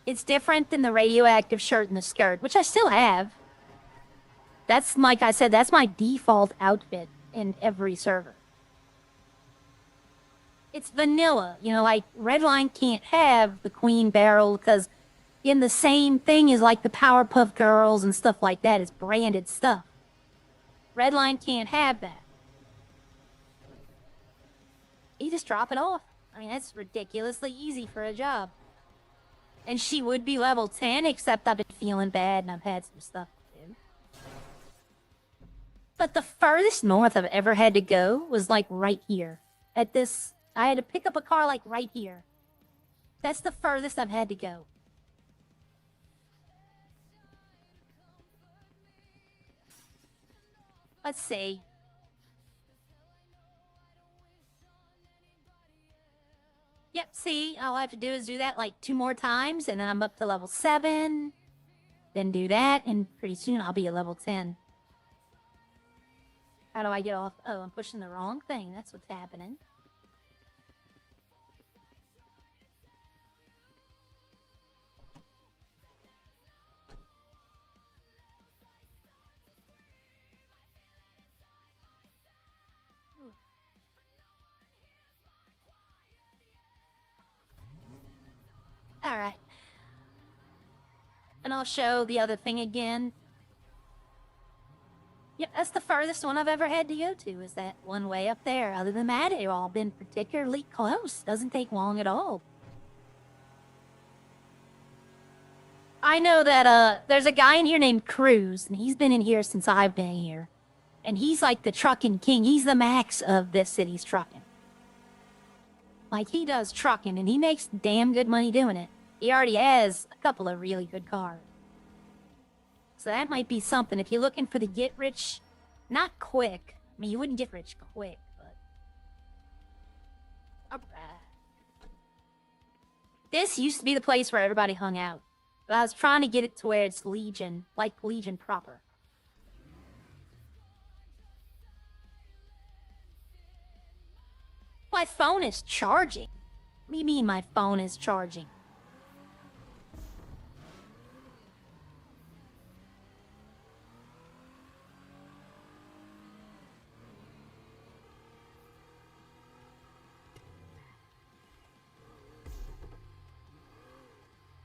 It's different than the radioactive shirt and the skirt, which I still have. That's, like I said, that's my default outfit in every server. It's vanilla, you know, like Redline can't have the Queen Barrel because in the same thing as like the Powerpuff Girls and stuff like that is branded stuff. Redline can't have that. You just drop it off. I mean, that's ridiculously easy for a job. And she would be level 10, except I've been feeling bad and I've had some stuff to do. But the furthest north I've ever had to go was like right here. At this, I had to pick up a car like right here. That's the furthest I've had to go. Let's see. Yep, see, all I have to do is do that like 2 more times, and then I'm up to level 7. Then do that, and pretty soon I'll be at level 10. How do I get off? Oh, I'm pushing the wrong thing. That's what's happening. Alright. And I'll show the other thing again. Yep, that's the furthest one I've ever had to go to, is that one way up there. Other than that, they've all been particularly close. Doesn't take long at all. I know that, there's a guy in here named Cruz, and he's been in here since I've been here. And he's like the trucking king. He's the max of this city's trucking. Like, he does trucking, and he makes damn good money doing it. He already has a couple of really good cars. So that might be something. If you're looking for the get rich, not quick. I mean, you wouldn't get rich quick, but... This used to be the place where everybody hung out. But I was trying to get it to where it's Legion, like Legion proper. My phone is charging. What do you mean my phone is charging?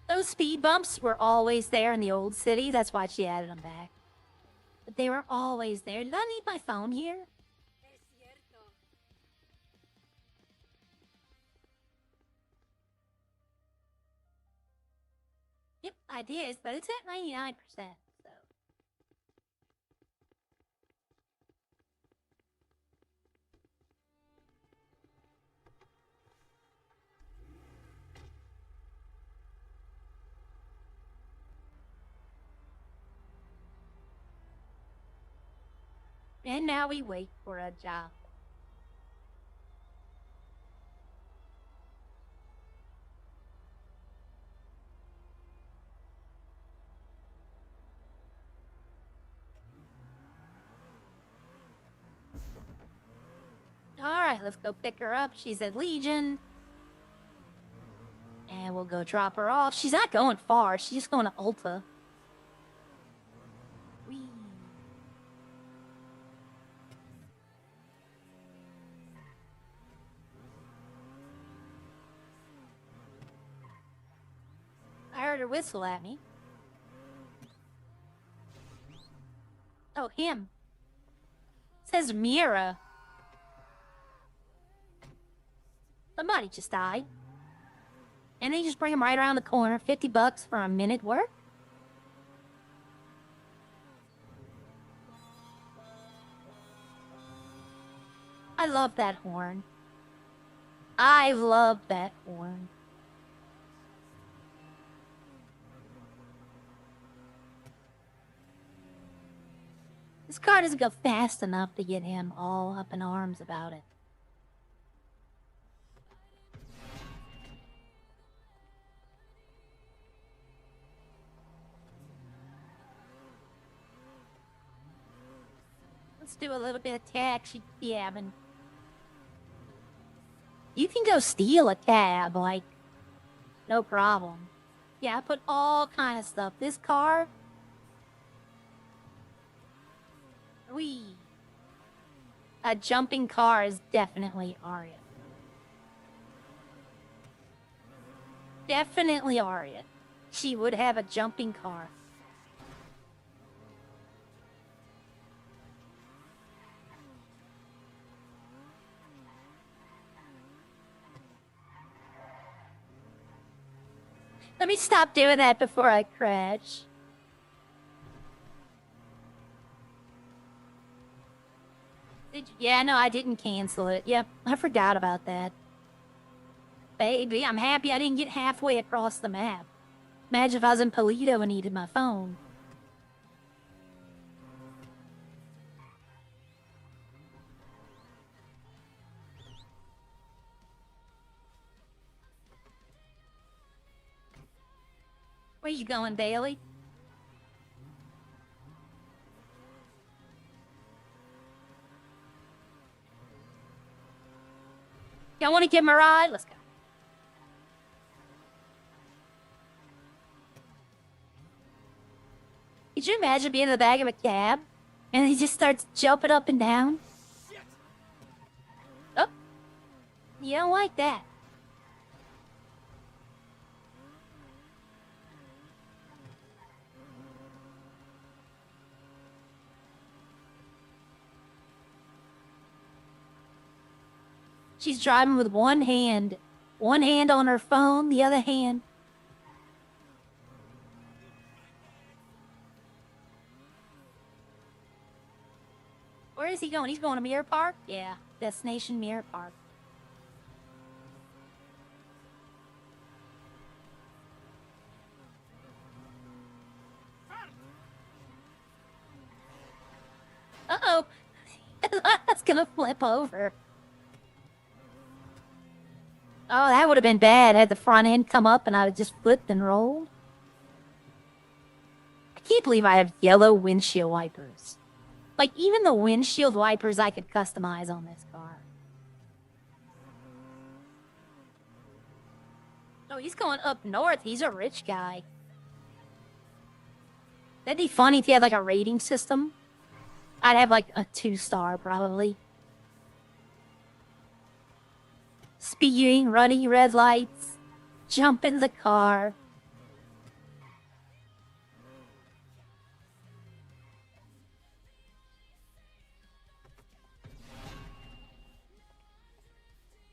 Those speed bumps were always there in the old city. That's why she added them back. But they were always there. Did I need my phone here? Yep, I did, but it's at 99%, so. And now we wait for a job. Alright, let's go pick her up. She's at Legion. And we'll go drop her off. She's not going far. She's just going to Ulta. Whee. I heard her whistle at me. Oh, him. It says Mira. Somebody just died. And they just bring him right around the corner. $50 for a minute work? I love that horn. I love that horn. This car doesn't go fast enough to get him all up in arms about it. Let's do a little bit of taxi cabbing. You can go steal a cab, like, no problem. Yeah, I put all kind of stuff. This car... Whee! A jumping car is definitely Aria. Definitely Aria. She would have a jumping car. Let me stop doing that before I crash. Yeah, no, I didn't cancel it. Yep, I forgot about that. Baby, I'm happy I didn't get halfway across the map. Imagine if I was in Polito and needed my phone. Where you going, Bailey? Y'all want to give him a ride? Let's go. Could you imagine being in the back of a cab and he just starts jumping up and down? Oh, you don't like that. She's driving with one hand. One hand on her phone, the other hand. Where is he going? He's going to Mirror Park? Yeah, Destination Mirror Park. Uh-oh. That's gonna flip over. Oh, that would have been bad had the front end come up and I would just flipped and rolled. I can't believe I have yellow windshield wipers. Like, even the windshield wipers I could customize on this car. Oh, he's going up north. He's a rich guy. That'd be funny if he had, like, a rating system. I'd have, like, a 2-star, probably. Speeding, running red lights, jump in the car.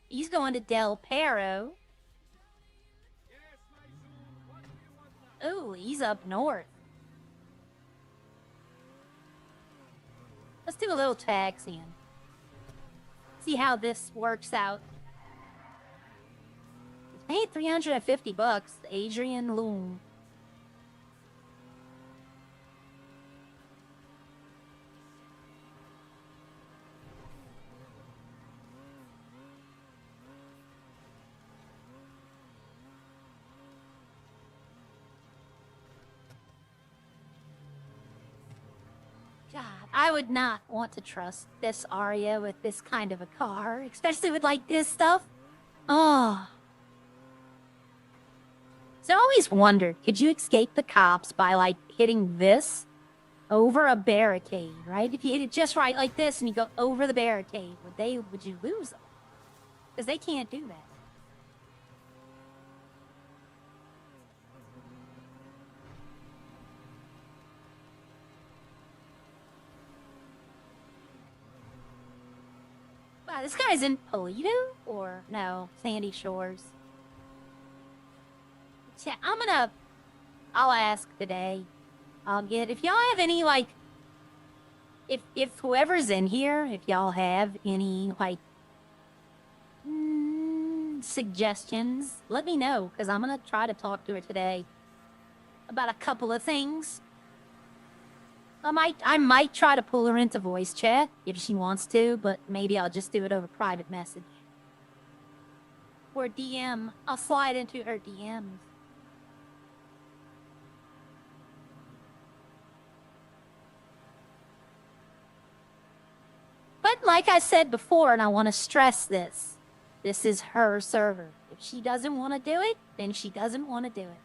He's going to Del Perro. Oh, he's up north. Let's do a little taxiing. See how this works out. I paid $350, Adrian Loom. God, I would not want to trust this Arya with this kind of a car, especially with like this stuff. Oh. So I always wondered, could you escape the cops by like hitting this over a barricade, right? If you hit it just right like this and you go over the barricade, would you lose them? Because they can't do that. Wow, this guy's in Polito? Or, no, Sandy Shores. Yeah, I'll ask today. If y'all have any, like, if whoever's in here, if y'all have any, like, suggestions, let me know, because I'm gonna try to talk to her today about a couple of things. I might try to pull her into voice chat if she wants to, but maybe I'll just do it over private message. Or DM. I'll slide into her DMs. But like I said before, and I want to stress this, this is her server. If she doesn't want to do it, then she doesn't want to do it.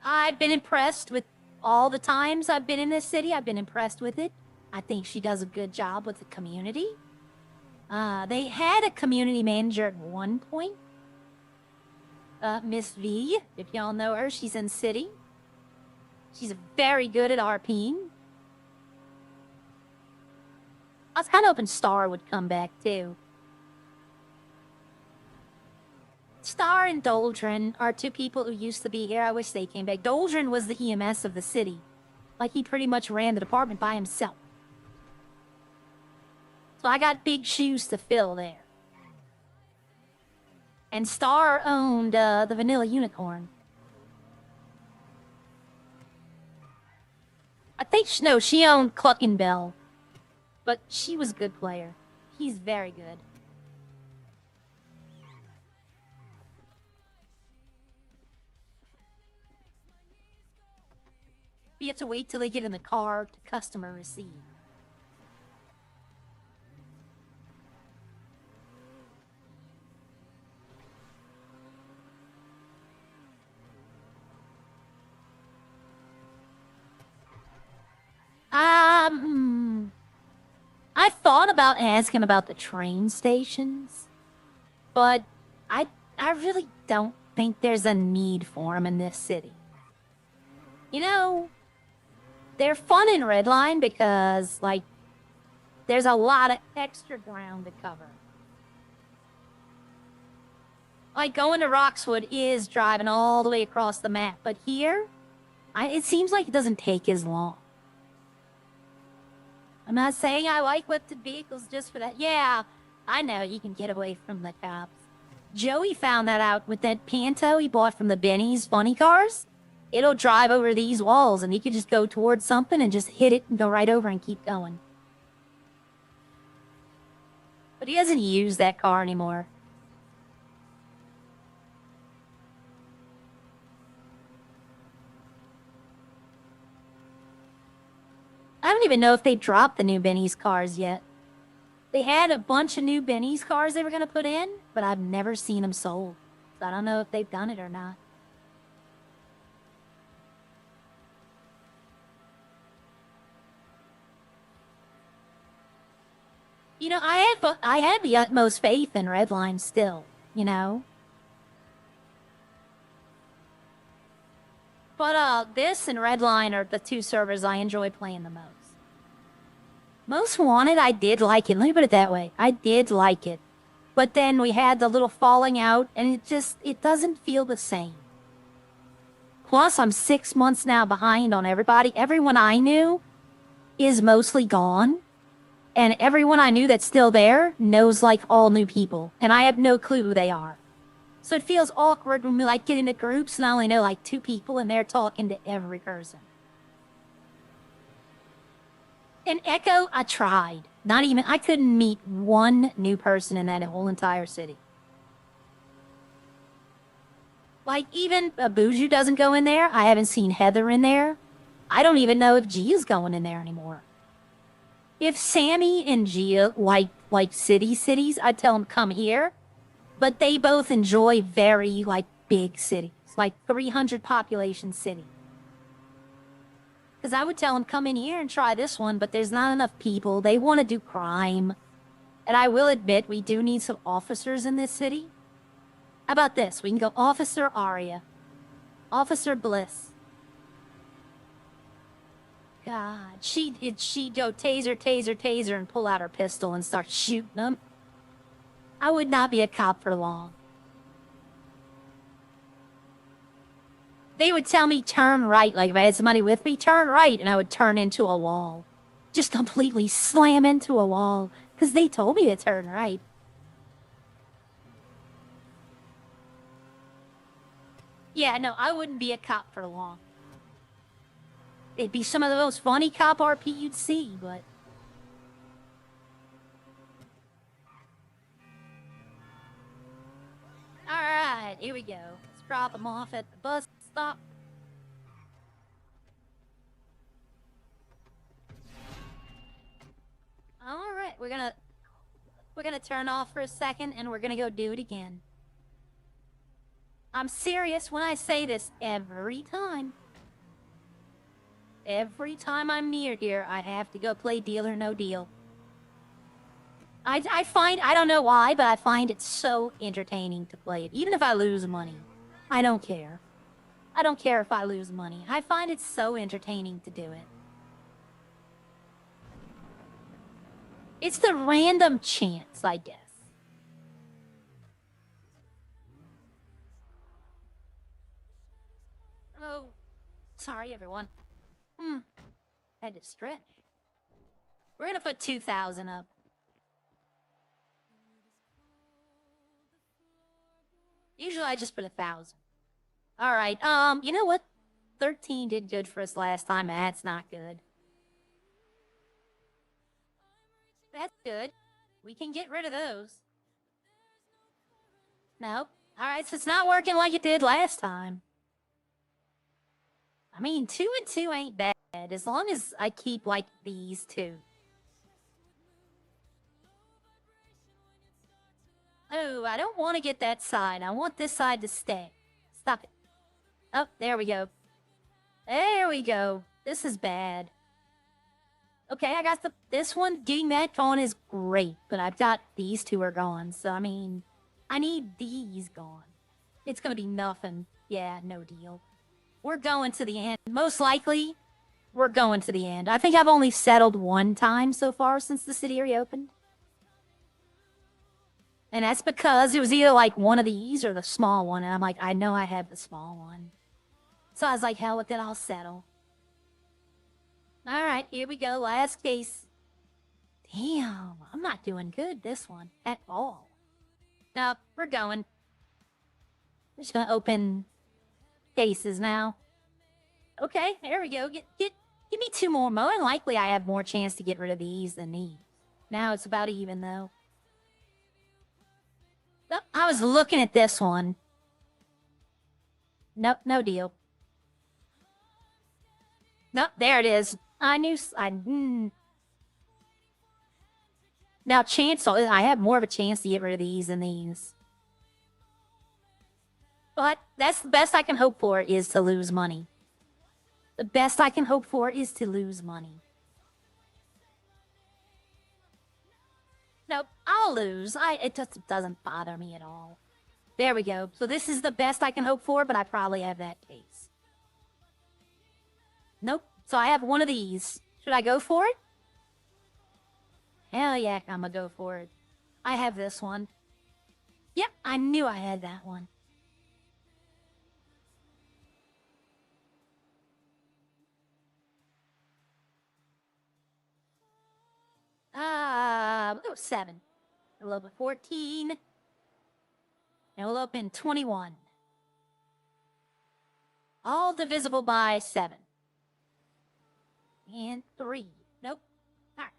I've been impressed with all the times I've been in this city. I've been impressed with it. I think she does a good job with the community. They had a community manager at one point. Miss V, if y'all know her, she's in city. She's very good at RPing. I was kind of hoping Star would come back too. Star and Doldrin are two people who used to be here. I wish they came back. Doldrin was the EMS of the city. Like, he pretty much ran the department by himself. So I got big shoes to fill there. And Star owned the Vanilla Unicorn. I think, no, she owned Cluckenbell. But she was a good player. He's very good. You have to wait till they get in the car to customer receive. I thought about asking about the train stations, but I really don't think there's a need for them in this city. You know, they're fun in Redline because, like, there's a lot of extra ground to cover. Like, going to Roxwood is driving all the way across the map, but here, it seems like it doesn't take as long. I'm not saying I like whipped vehicles just for that. Yeah, I know you can get away from the cops. Joey found that out with that Panto he bought from the Benny's funny cars. It'll drive over these walls, and you can just go towards something and just hit it and go right over and keep going. But he doesn't use that car anymore. I don't even know if they dropped the new Benny's cars yet. They had a bunch of new Benny's cars they were going to put in, but I've never seen them sold. So I don't know if they've done it or not. You know, I have the utmost faith in Redline still, you know? But, this and Redline are the two servers I enjoy playing the most. Most Wanted, I did like it. Let me put it that way. I did like it. But then we had the little falling out, and it doesn't feel the same. Plus, I'm 6 months now behind on everybody. Everyone I knew is mostly gone. And everyone I knew that's still there knows, like, all new people. And I have no clue who they are. So it feels awkward when we, like, get into groups and I only know, like, 2 people and they're talking to every person. In Echo, I tried. I couldn't meet one new person in that whole entire city. Like, even Buju doesn't go in there. I haven't seen Heather in there. I don't even know if Gia's going in there anymore. If Sammy and Gia like cities, I'd tell them come here. But they both enjoy very, like, big cities. Like 300 population city. Because I would tell them come in here and try this one, but there's not enough people. They want to do crime. And I will admit, we do need some officers in this city. How about this? We can go Officer Aria. Officer Bliss. God, she'd go taser, and pull out her pistol and start shooting them. I would not be a cop for long. They would tell me turn right, like if I had somebody with me, turn right, and I would turn into a wall. Just completely slam into a wall, because they told me to turn right. Yeah, no, I wouldn't be a cop for long. It'd be some of the most funny cop RP you'd see, but... Alright, here we go. Let's drop them off at the bus stop. Alright, we're gonna turn off for a second and we're gonna go do it again. I'm serious when I say this every time. Every time I'm near here, I have to go play Deal or No Deal. I find, I don't know why, but I find it so entertaining to play it. Even if I lose money, I don't care. I don't care if I lose money. I find it so entertaining to do it. It's the random chance, I guess. Oh, sorry everyone. Had to stretch. We're gonna put 2,000 up. Usually I just put 1,000. Alright, you know what? 13 did good for us last time. That's not good. That's good. We can get rid of those. Nope. Alright, so it's not working like it did last time. I mean, 2 and 2 ain't bad, as long as I keep, like, these two. Oh, I don't want to get that side. I want this side to stay. Stop it. Oh, there we go. There we go. This is bad. Okay, I got this one. Getting that going is great, but I've got these two are gone, so I mean, I need these gone. It's gonna be nothing. Yeah, no deal. We're going to the end. Most likely, we're going to the end. I think I've only settled one time so far since the city reopened. And that's because it was either like one of these or the small one. And I'm like, I know I have the small one. So I was like, hell with it, I'll settle. Alright, here we go. Last case. Damn, I'm not doing good this one at all. No, we're going. I'm just gonna open cases now. Okay, there we go. Give me 2 more. More than likely I have more chance to get rid of these than these. Now it's about even though. Nope, I was looking at this one. Nope, no deal. Nope, there it is. I knew. Now, I have more of a chance to get rid of these than these. But that's the best I can hope for is to lose money. The best I can hope for is to lose money. Nope, I'll lose. It just doesn't bother me at all. There we go. So this is the best I can hope for, but I probably have that case. Nope. So I have one of these. Should I go for it? Hell yeah, I'm gonna go for it. I have this one. Yep, I knew I had that one. We'll go 7. We'll open 14. And we'll open 21. All divisible by 7. And 3. Nope. Alright.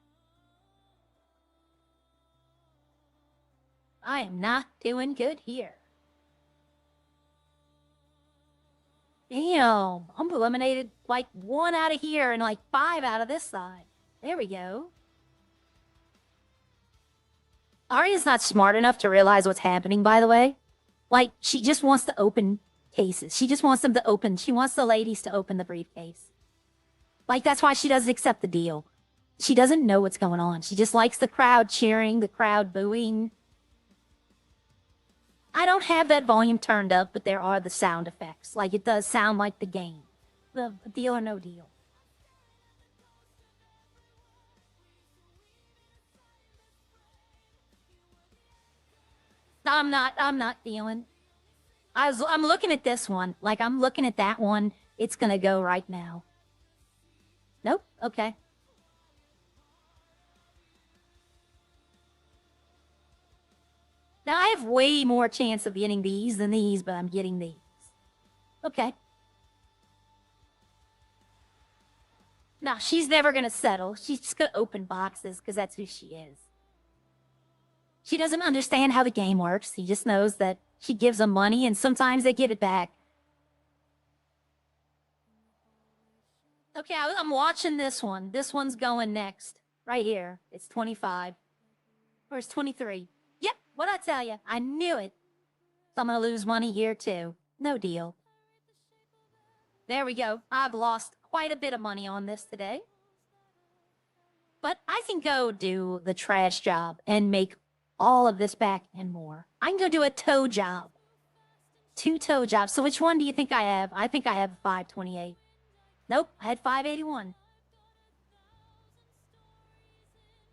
I am not doing good here. Damn! I'm eliminated like 1 out of here and like 5 out of this side. There we go. Arya's not smart enough to realize what's happening, by the way. Like, she just wants to open cases. She just wants them to open. She wants the ladies to open the briefcase. Like, that's why she doesn't accept the deal. She doesn't know what's going on. She just likes the crowd cheering, the crowd booing. I don't have that volume turned up, but there are the sound effects. Like, it does sound like the game. The Deal or No Deal. I'm not dealing. I'm looking at this one. Like, I'm looking at that one. It's gonna go right now. Nope. Okay. Now, I have way more chance of getting these than these, but I'm getting these. Okay. Now, she's never gonna settle. She's just gonna open boxes, because that's who she is. She doesn't understand how the game works. She just knows that she gives them money, and sometimes they give it back. Okay, I'm watching this one. This one's going next. Right here. It's 25. Or it's 23. Yep, what'd I tell you? I knew it. So I'm gonna lose money here, too. No deal. There we go. I've lost quite a bit of money on this today. But I can go do the trash job and make all of this back and more. I can go do a tow job. 2 tow jobs. So which one do you think I have? I think I have 528. Nope, I had 581.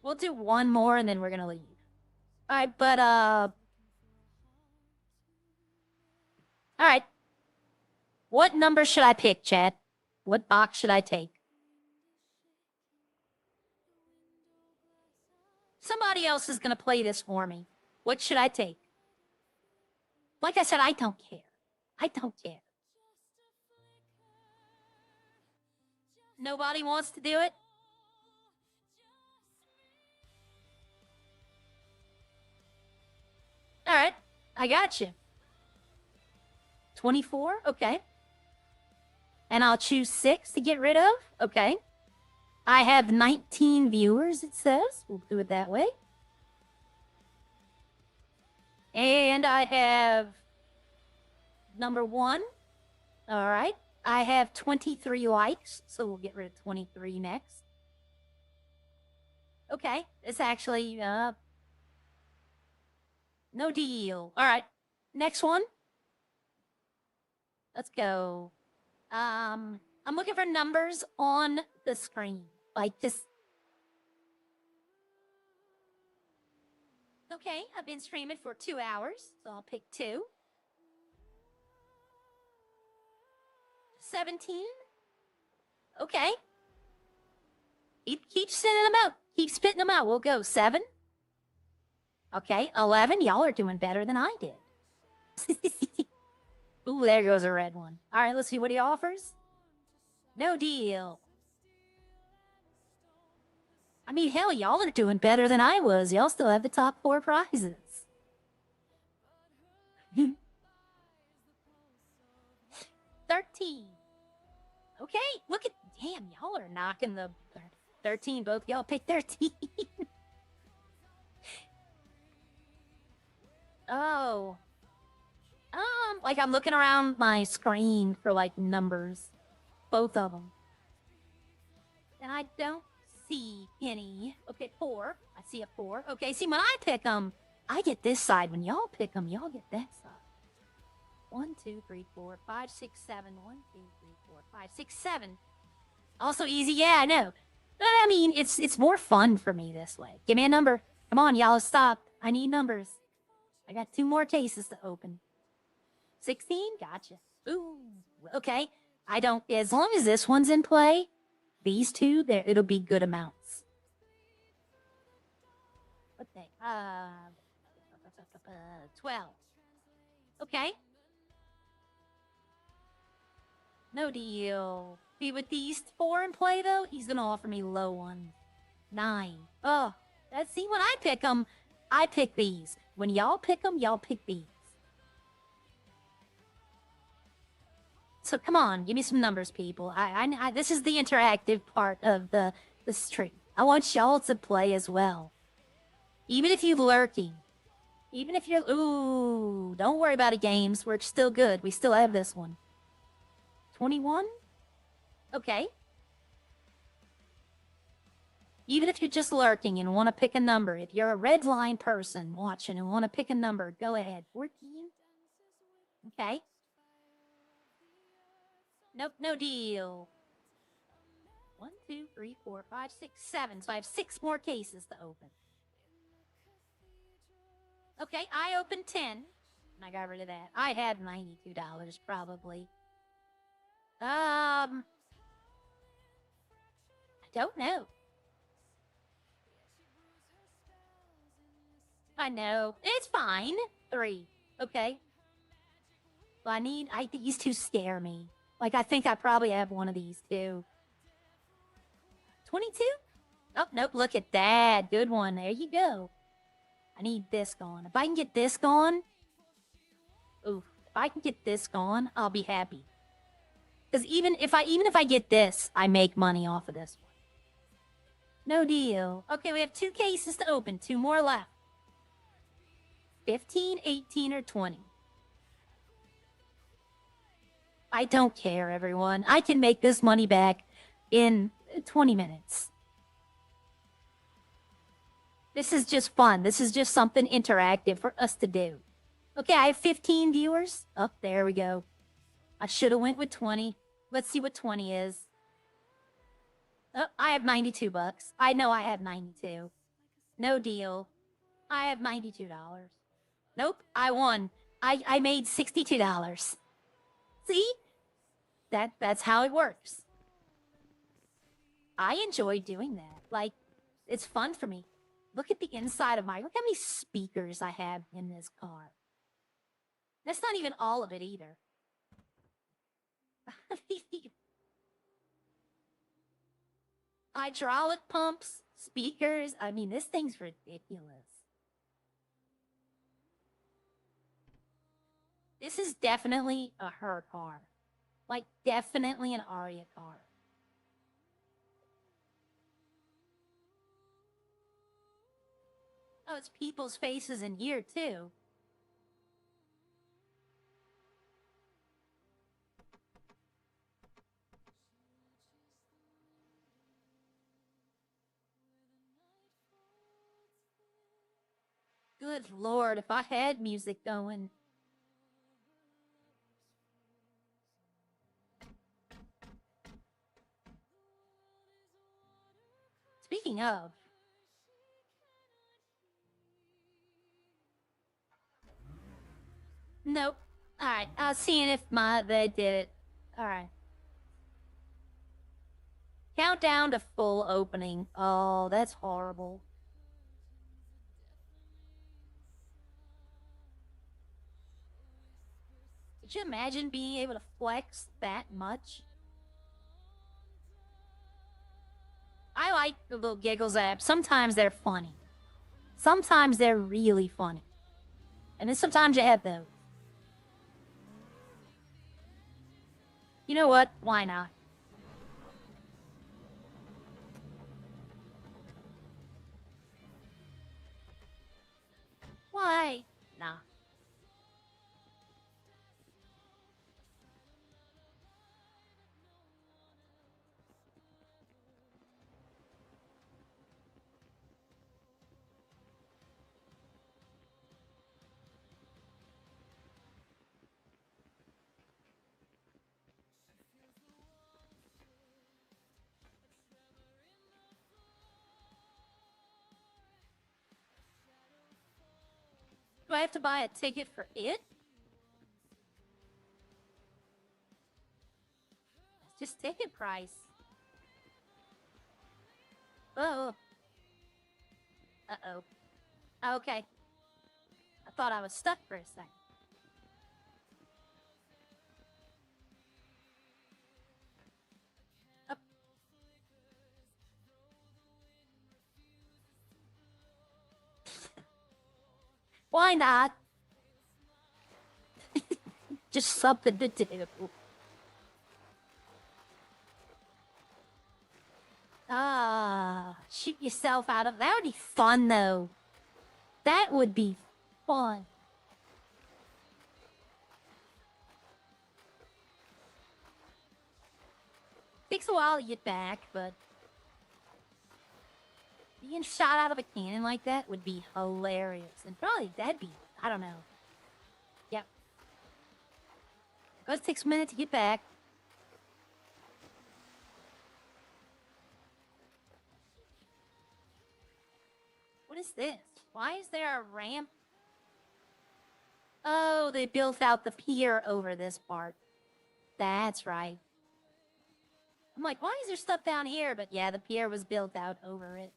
We'll do one more and then we're gonna leave. Alright, but alright. What number should I pick, chat? What box should I take? Somebody else is gonna play this for me. What should I take? Like I said, I don't care. I don't care. Nobody wants to do it? Alright, I got you. 24? Okay. And I'll choose 6 to get rid of? Okay. I have 19 viewers, it says. We'll do it that way. And I have number 1. All right. I have 23 likes, so we'll get rid of 23 next. Okay. It's actually, no deal. All right. Next one. Let's go. I'm looking for numbers on the screen. Like this. Okay, I've been streaming for 2 hours, so I'll pick 2. 17. Okay. Keep sending them out. Keep spitting them out. We'll go 7. Okay, 11. Y'all are doing better than I did. Ooh, there goes a red one. All right, let's see what he offers. No deal. I mean, hell, y'all are doing better than I was. Y'all still have the top 4 prizes. 13. Okay, look at... Damn, y'all are knocking the... 13, both y'all picked 13. Oh. Like I'm looking around my screen for like numbers. Both of them. And I don't see any. Okay, 4. I see a 4. Okay, see, when I pick them, I get this side. When y'all pick them, y'all get that side. 1, 2, 3, 4, 5, 6, 7. 1, 2, 3, 4, 5, 6, 7. Also easy, yeah, I know. But I mean, it's more fun for me this way. Give me a number. Come on, y'all, stop. I need numbers. I got 2 more cases to open. 16? Gotcha. Ooh, okay. I don't... As long as this one's in play, these 2, there, it'll be good amounts. What they... 12. Okay. No deal. See, with these 4 in play, though, he's gonna offer me low ones. 9. Oh, that's... See, when I pick them, I pick these. When y'all pick them, y'all pick these. So come on, give me some numbers, people. This is the interactive part of the stream. I want y'all to play as well. Even if you're lurking. Even if you're... Ooh, don't worry about it, games. We're still good. We still have this one. 21? Okay. Even if you're just lurking and want to pick a number, if you're a Redline person watching and want to pick a number, go ahead. 14? Okay. Nope, no deal. 1, 2, 3, 4, 5, 6, 7. So I have 6 more cases to open. Okay, I opened 10. And I got rid of that. I had $92 probably. I don't know. I know. It's fine. 3. Okay. Well, these two scare me. Like, I think I probably have one of these too. 22? Oh, nope, look at that. Good one. There you go. I need this going. If I can get this going... Oof. If I can get this going, I'll be happy. Because even if I get this, I make money off of this one. No deal. Okay, we have 2 cases to open. 2 more left. 15, 18, or 20. I don't care, everyone. I can make this money back in 20 minutes. This is just fun. This is just something interactive for us to do. Okay, I have 15 viewers. Oh, there we go. I should have went with 20. Let's see what 20 is. Oh, I have $92. I know I have 92. No deal. I have $92. Nope, I won. I made $62. See? That's how it works. I enjoy doing that. Like, it's fun for me. Look at the inside of look how many speakers I have in this car. That's not even all of it either. Hydraulic pumps, speakers. I mean, this thing's ridiculous. This is definitely a her car. Like, definitely an Aria car. Oh, it's people's faces in here, too. Good lord, if I had music going. Speaking of... Nope. Alright, I was seeing if they did it. Alright. Countdown to full opening. Oh, that's horrible. Could you imagine being able to flex that much? I like the little giggles apps. Sometimes they're funny. Sometimes they're really funny. And then sometimes you have those. You know what? Why not? Why? Nah. Do I have to buy a ticket for it? It's just ticket price. Oh. Uh-oh. Okay. I thought I was stuck for a second. Up. Why not? Just something to do. shoot yourself out of. That would be fun, though. That would be fun. Takes a while to get back, but being shot out of a cannon like that would be hilarious. And probably that'd be, I don't know. Yep. It takes a minute to get back. What is this? Why is there a ramp? Oh, they built out the pier over this part. That's right. I'm like, why is there stuff down here? But yeah, the pier was built out over it.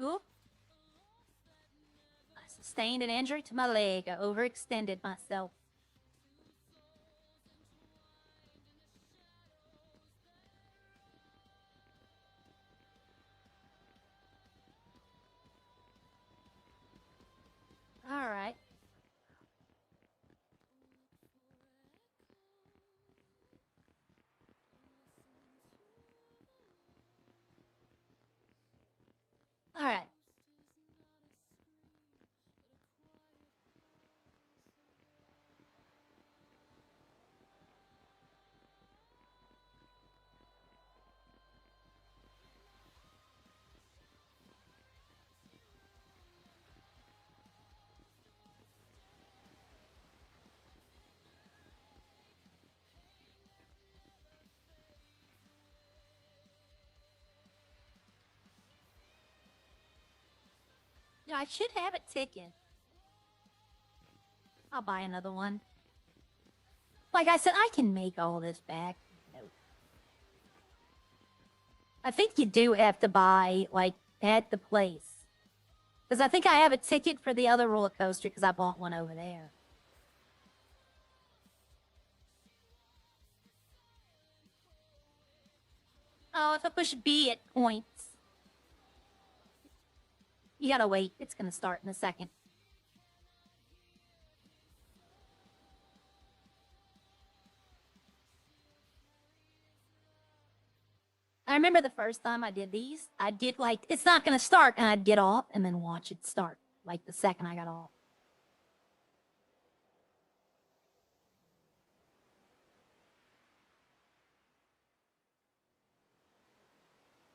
Oop. I sustained an injury to my leg. I overextended myself. Alright. Alright. Yeah, I should have it ticking. I'll buy another one. Like I said, I can make all this back. Nope. I think you do have to buy, like, at the place. Because I think I have a ticket for the other roller coaster because I bought one over there. Oh, if I push B, it points. You gotta wait. It's gonna start in a second. I remember the first time I did these, I did like, it's not gonna start, and I'd get off and then watch it start, like the second I got off.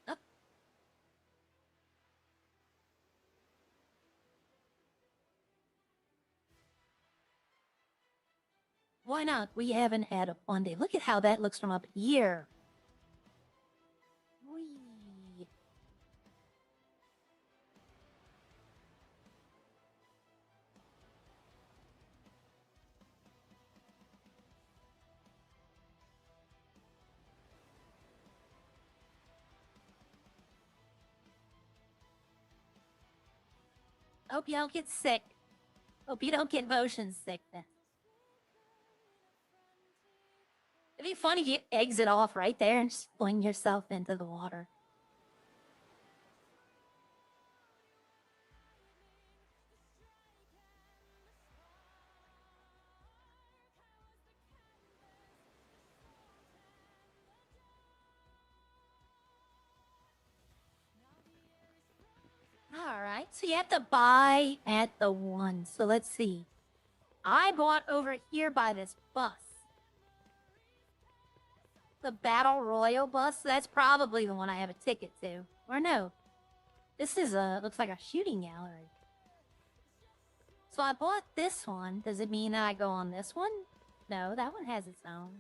Oh. Why not? We haven't had a fun day. Look at how that looks from up here. Whee. Hope you don't get sick. Hope you don't get motion sickness. It'd be funny if you exit off right there and just fling yourself into the water. Alright, so you have to buy at the one. So let's see. I bought over here by this bus. The Battle Royal bus? That's probably the one I have a ticket to. Or no. This is looks like a shooting gallery. So I bought this one. Does it mean I go on this one? No, that one has its own.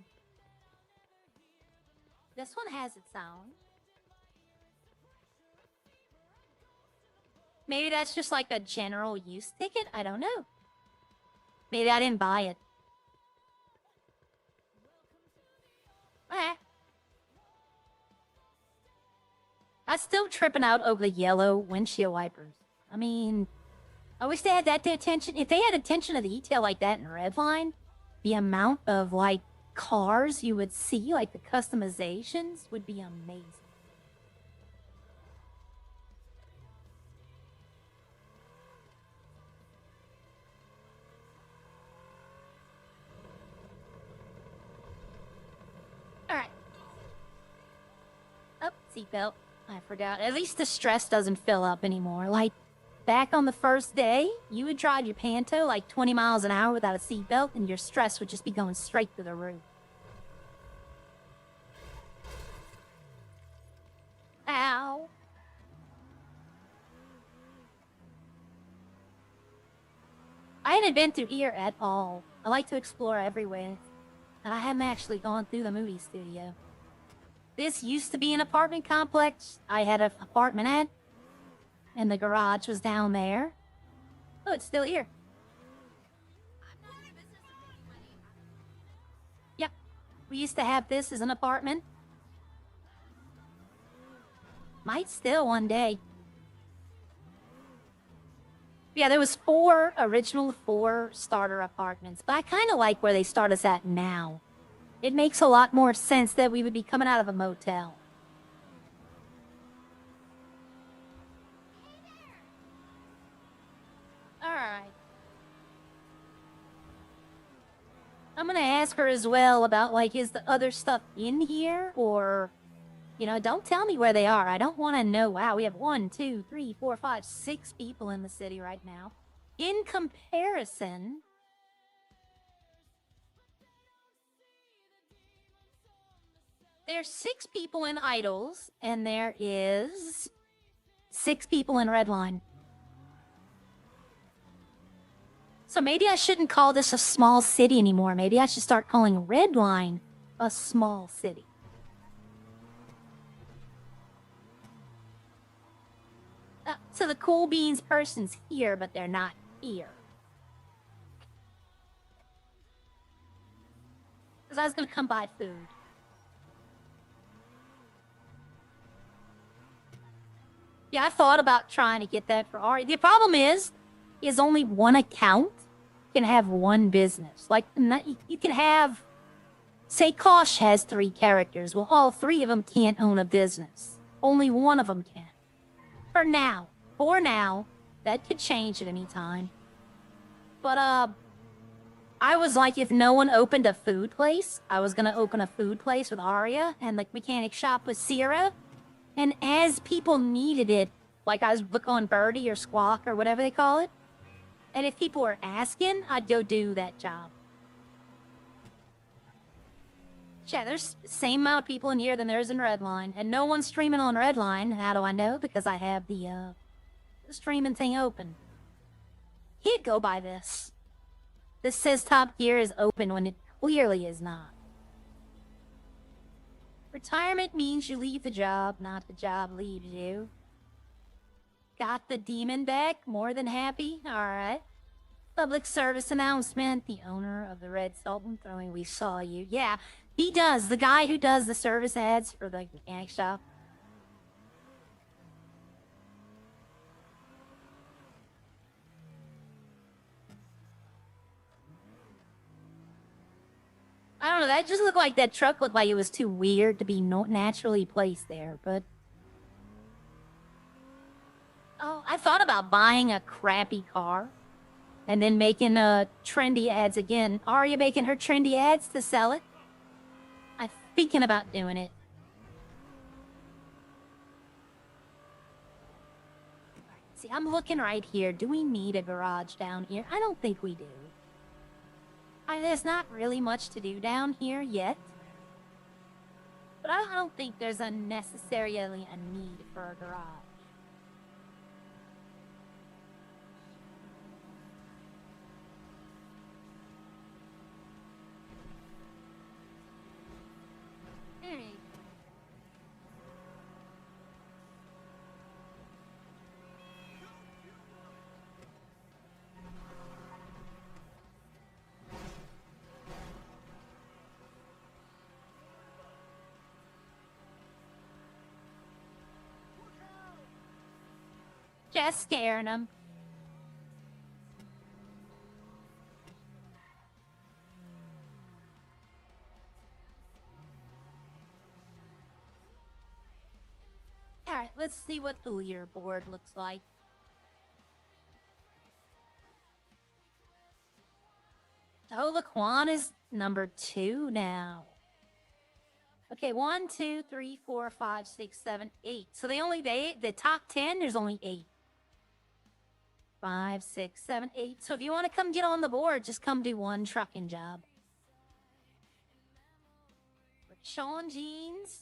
This one has its own. Maybe that's just like a general use ticket? I don't know. Maybe I didn't buy it. Eh. I'm still tripping out over the yellow windshield wipers. I mean, I wish they had that attention. If they had attention to the detail like that in Redline, the amount of, like, cars you would see, like the customizations, would be amazing. Alright. Oh, seatbelt. I forgot. At least the stress doesn't fill up anymore. Like, back on the first day, you would drive your Panto like 20 miles an hour without a seatbelt, and your stress would just be going straight through the roof. Ow. I hadn't been through here at all. I like to explore everywhere, and I haven't actually gone through the movie studio. This used to be an apartment complex I had an apartment at, and the garage was down there. Oh, it's still here. Yep, we used to have this as an apartment. Might still one day. Yeah, there was original four starter apartments, but I kind of like where they start us at now. It makes a lot more sense that we would be coming out of a motel. Alright. I'm gonna ask her as well about, like, is the other stuff in here? Or, you know, don't tell me where they are. I don't want to know. Wow, we have 1, 2, 3, 4, 5, 6 people in the city right now. In comparison... There's 6 people in Idols, and there is 6 people in Redline. So maybe I shouldn't call this a small city anymore. Maybe I should start calling Redline a small city. So the Cool Beans person's here, but they're not here. Because I was going to come buy food. Yeah, I thought about trying to get that for Ari. The problem is only one account can have one business. Like, you can have, say Kosh has 3 characters. Well, all 3 of them can't own a business. Only one of them can. For now. For now. That could change at any time. But, I was like, if no one opened a food place, I was gonna open a food place with Arya and the mechanic shop with Sierra. And as people needed it, like I was on Birdie or Squawk or whatever they call it, and if people were asking, I'd go do that job. Yeah, there's the same amount of people in here than there's in Redline, and no one's streaming on Redline. How do I know? Because I have the streaming thing open. He'd go by this. This says Top Gear is open when it clearly is not. Retirement means you leave the job, not the job leaves you. Got the demon back? More than happy? Alright. Public service announcement. The owner of the Red Sultan throwing we saw you. Yeah, he does. The guy who does the service ads for the mechanic shop. I don't know, that just looked like that truck looked like it was too weird to be naturally placed there, but... Oh, I thought about buying a crappy car. And then making trendy ads again. Arya making her trendy ads to sell it. I'm thinking about doing it. See, I'm looking right here. Do we need a garage down here? I don't think we do. There's not really much to do down here yet. But I don't think there's necessarily a need for a garage. Just scaring them. Alright, let's see what the leaderboard looks like. Oh, Laquan is number 2 now. Okay, 1, 2, 3, 4, 5, 6, 7, 8. So the top 10, there's only 8. 5, 6, 7, 8. So if you want to come get on the board, just come do one trucking job. Sean Jeans.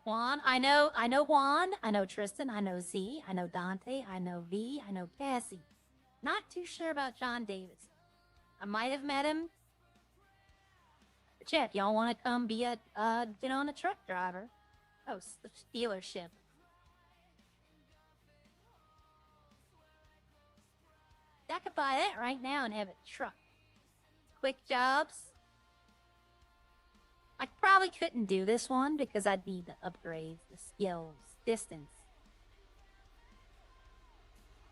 Juan, I know Juan, I know Tristan, I know Z, I know Dante, I know V, I know Cassie. Not too sure about John Davis. I might have met him. But yeah, if y'all want to come be a truck driver. Oh, the dealership. I could buy that right now and have a truck. Quick jobs. I probably couldn't do this one because I'd need the upgrades, the skills, distance.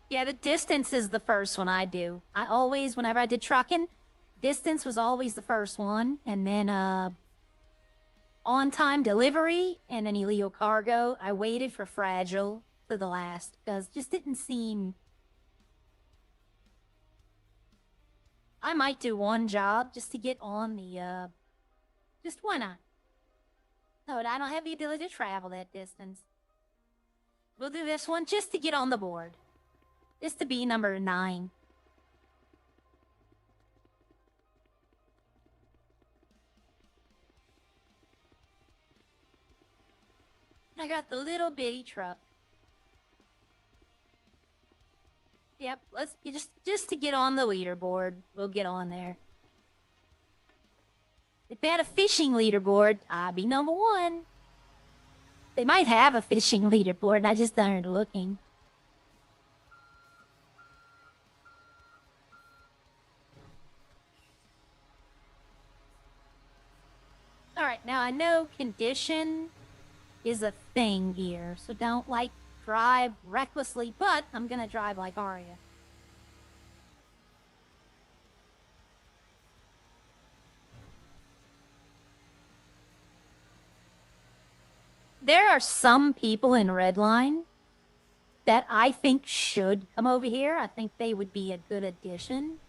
Yeah, the distance is the first one I do. I always, whenever I did trucking, distance was always the first one. And then on-time delivery and then illegal cargo. I waited for fragile to the last because it just didn't seem... I might do one job just to get on the... Just why not? No, I don't have the ability to travel that distance. We'll do this one just to get on the board. Just to be number 9. I got the little bitty truck. Yep, let's just to get on the leaderboard. We'll get on there. If they had a fishing leaderboard, I'd be number 1. They might have a fishing leaderboard, and I just aren't looking. Alright, now I know condition is a thing here, so don't, drive recklessly, but I'm gonna drive like Arya. There are some people in Redline that I think should come over here. I think they would be a good addition.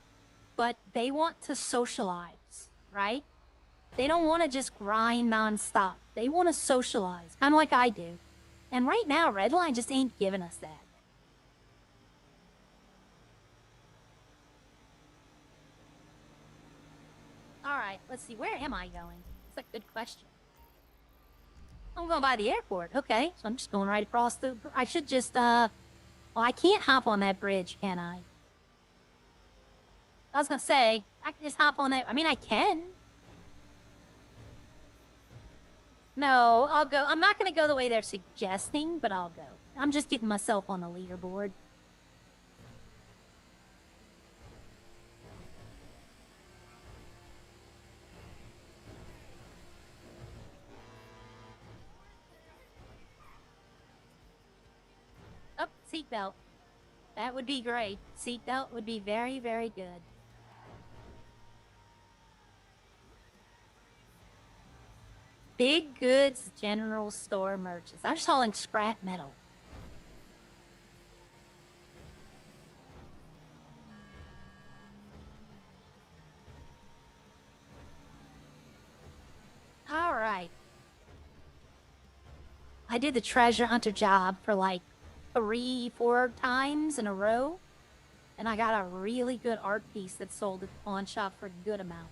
But they want to socialize, right? They don't want to just grind nonstop. They want to socialize, kind of like I do. And right now, Redline just ain't giving us that. Alright, let's see. Where am I going? That's a good question. I'm going by the airport. Okay, so I'm just going right across the... I should just, well, I can't hop on that bridge, can I? I was gonna say, I can just hop on that... I mean, I can. No, I'll go... I'm not gonna go the way they're suggesting, but I'll go. I'm just getting myself on the leaderboard. Oh, seatbelt. That would be great. Seatbelt would be very, very good. Big goods general store merchants. I'm just hauling scrap metal. All right. I did the treasure hunter job for 3-4 times in a row, and I got a really good art piece that sold at the pawn shop for a good amount.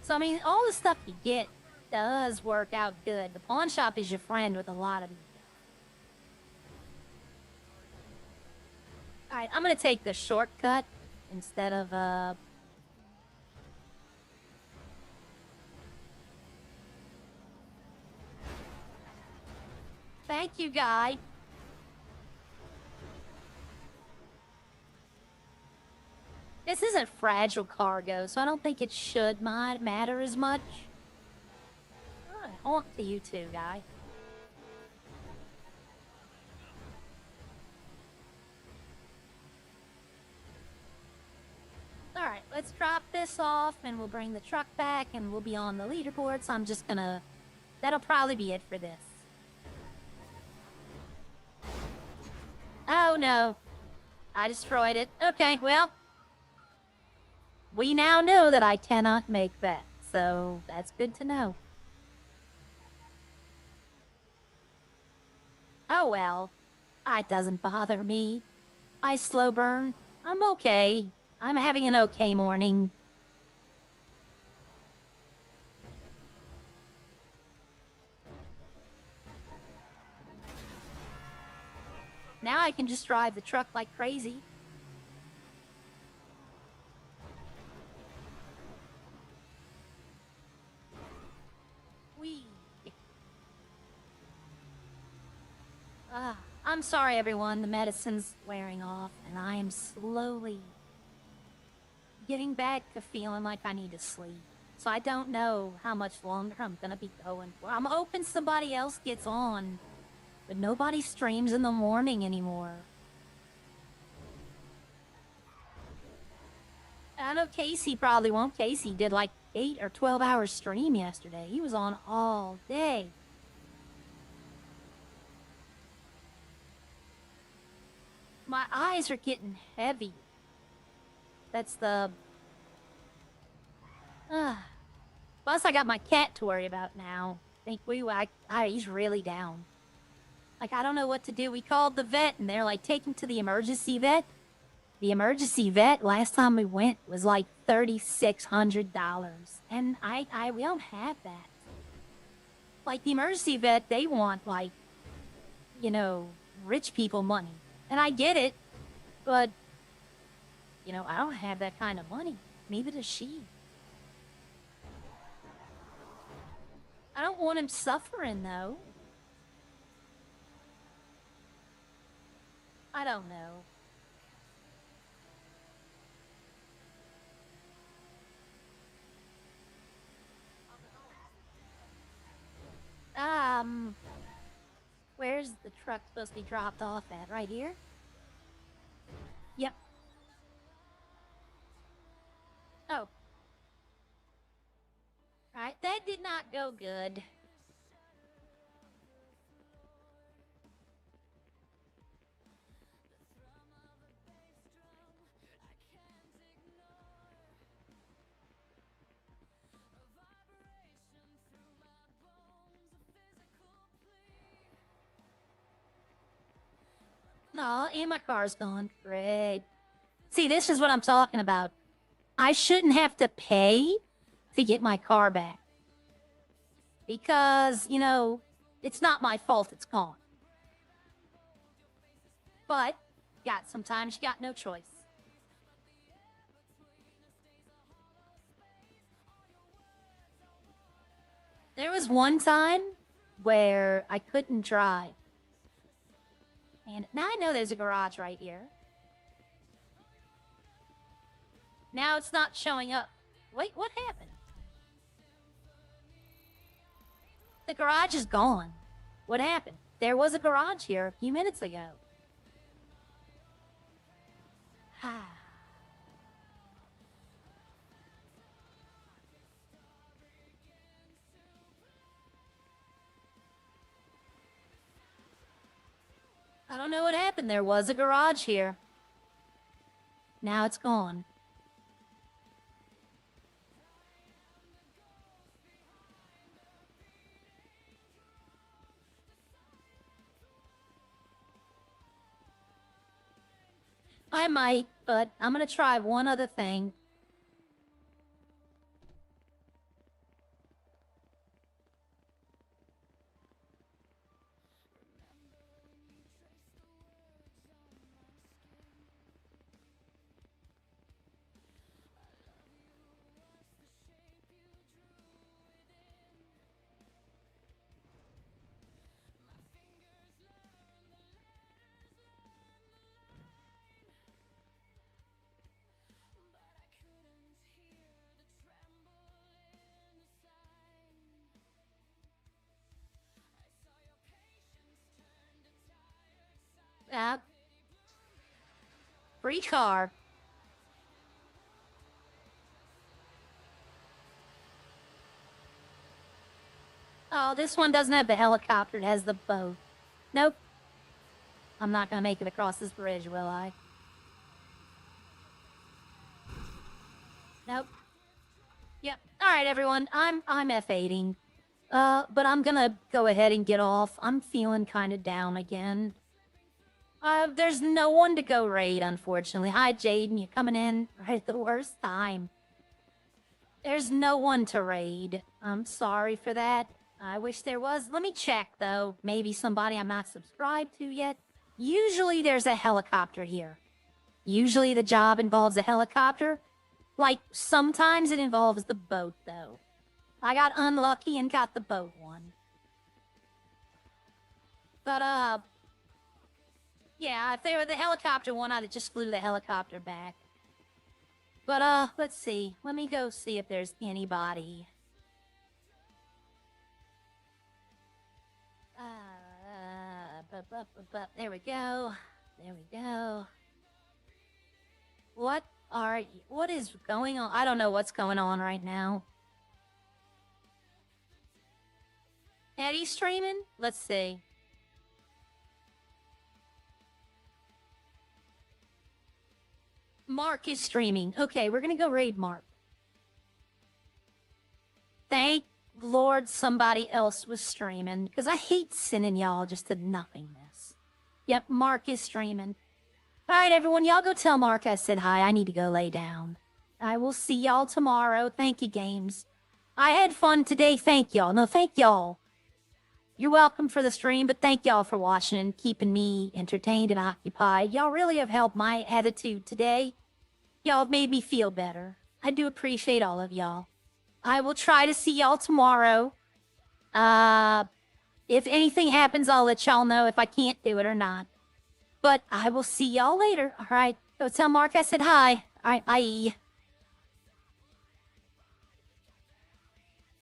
So, I mean, all the stuff you get does work out good. The pawn shop is your friend with a lot of... Alright, I'm gonna take the shortcut instead of, Thank you, guy. This isn't fragile cargo, so I don't think it should matter as much. Alright, on to you too, guy. Alright, let's drop this off, and we'll bring the truck back, and we'll be on the leaderboard, so I'm just gonna... That'll probably be it for this. Oh, no. I destroyed it. Okay, well... We now know that I cannot make bets. so that's good to know. Oh well, it doesn't bother me. I slow burn. I'm okay. I'm having an okay morning. Now I can just drive the truck like crazy. Whee! I'm sorry, everyone. The medicine's wearing off, and I am slowly getting back to feeling like I need to sleep. So I don't know how much longer I'm gonna be going for. I'm hoping somebody else gets on, but nobody streams in the morning anymore. I know Casey probably won't. Casey did like 8 or 12 hours stream yesterday. He was on all day. My eyes are getting heavy. That's the... Plus, I got my cat to worry about now. He's really down. Like, I don't know what to do. We called the vet, and they're like, take him to the emergency vet. The emergency vet, last time we went, was like $3,600. And we don't have that. Like, the emergency vet, they want, like, you know, rich people money. And I get it, but, you know, I don't have that kind of money. Neither does she. I don't want him suffering, though. I don't know. Where's the truck supposed to be dropped off at? Right here? Yep. Oh. Right, that did not go good. Aw, and my car's gone. Great. See, this is what I'm talking about. I shouldn't have to pay to get my car back. Because, you know, it's not my fault it's gone. But, sometimes you got no choice. There was one time where I couldn't drive. And now I know there's a garage right here. Now it's not showing up. Wait, what happened? The garage is gone. What happened? There was a garage here a few minutes ago. I don't know what happened. There was a garage here. Now it's gone. I might, but I'm gonna try one other thing. Free car. Oh, this one doesn't have the helicopter. It has the boat. Nope. I'm not gonna make it across this bridge, will I? Nope. Yep. All right, everyone. I'm F8ing. But I'm gonna go ahead and get off. I'm feeling kind of down again. There's no one to go raid, unfortunately. Hi, Jaden. You coming in right at the worst time. There's no one to raid. I'm sorry for that. I wish there was. Let me check, though. Maybe somebody I'm not subscribed to yet. Usually there's a helicopter here. Usually the job involves a helicopter. Like, sometimes it involves the boat, though. I got unlucky and got the boat one. But, yeah, if they were the helicopter one, I'd have just flew the helicopter back. But, let's see. Let me go see if there's anybody. There we go. There we go. What is going on? I don't know what's going on right now. Eddie streaming? Let's see. Mark is streaming. Okay, we're gonna go raid Mark. Thank Lord somebody else was streaming, because I hate sending y'all just to nothingness. Yep, Mark is streaming. Alright, everyone, y'all go tell Mark I said hi. I need to go lay down. I will see y'all tomorrow. Thank you, games. I had fun today. Thank y'all. No, thank y'all. You're welcome for the stream, but thank y'all for watching and keeping me entertained and occupied. Y'all really have helped my attitude today. Y'all have made me feel better. I do appreciate all of y'all. I will try to see y'all tomorrow. If anything happens, I'll let y'all know if I can't do it or not. But I will see y'all later. All right. Go tell Mark I said hi. All right. Bye.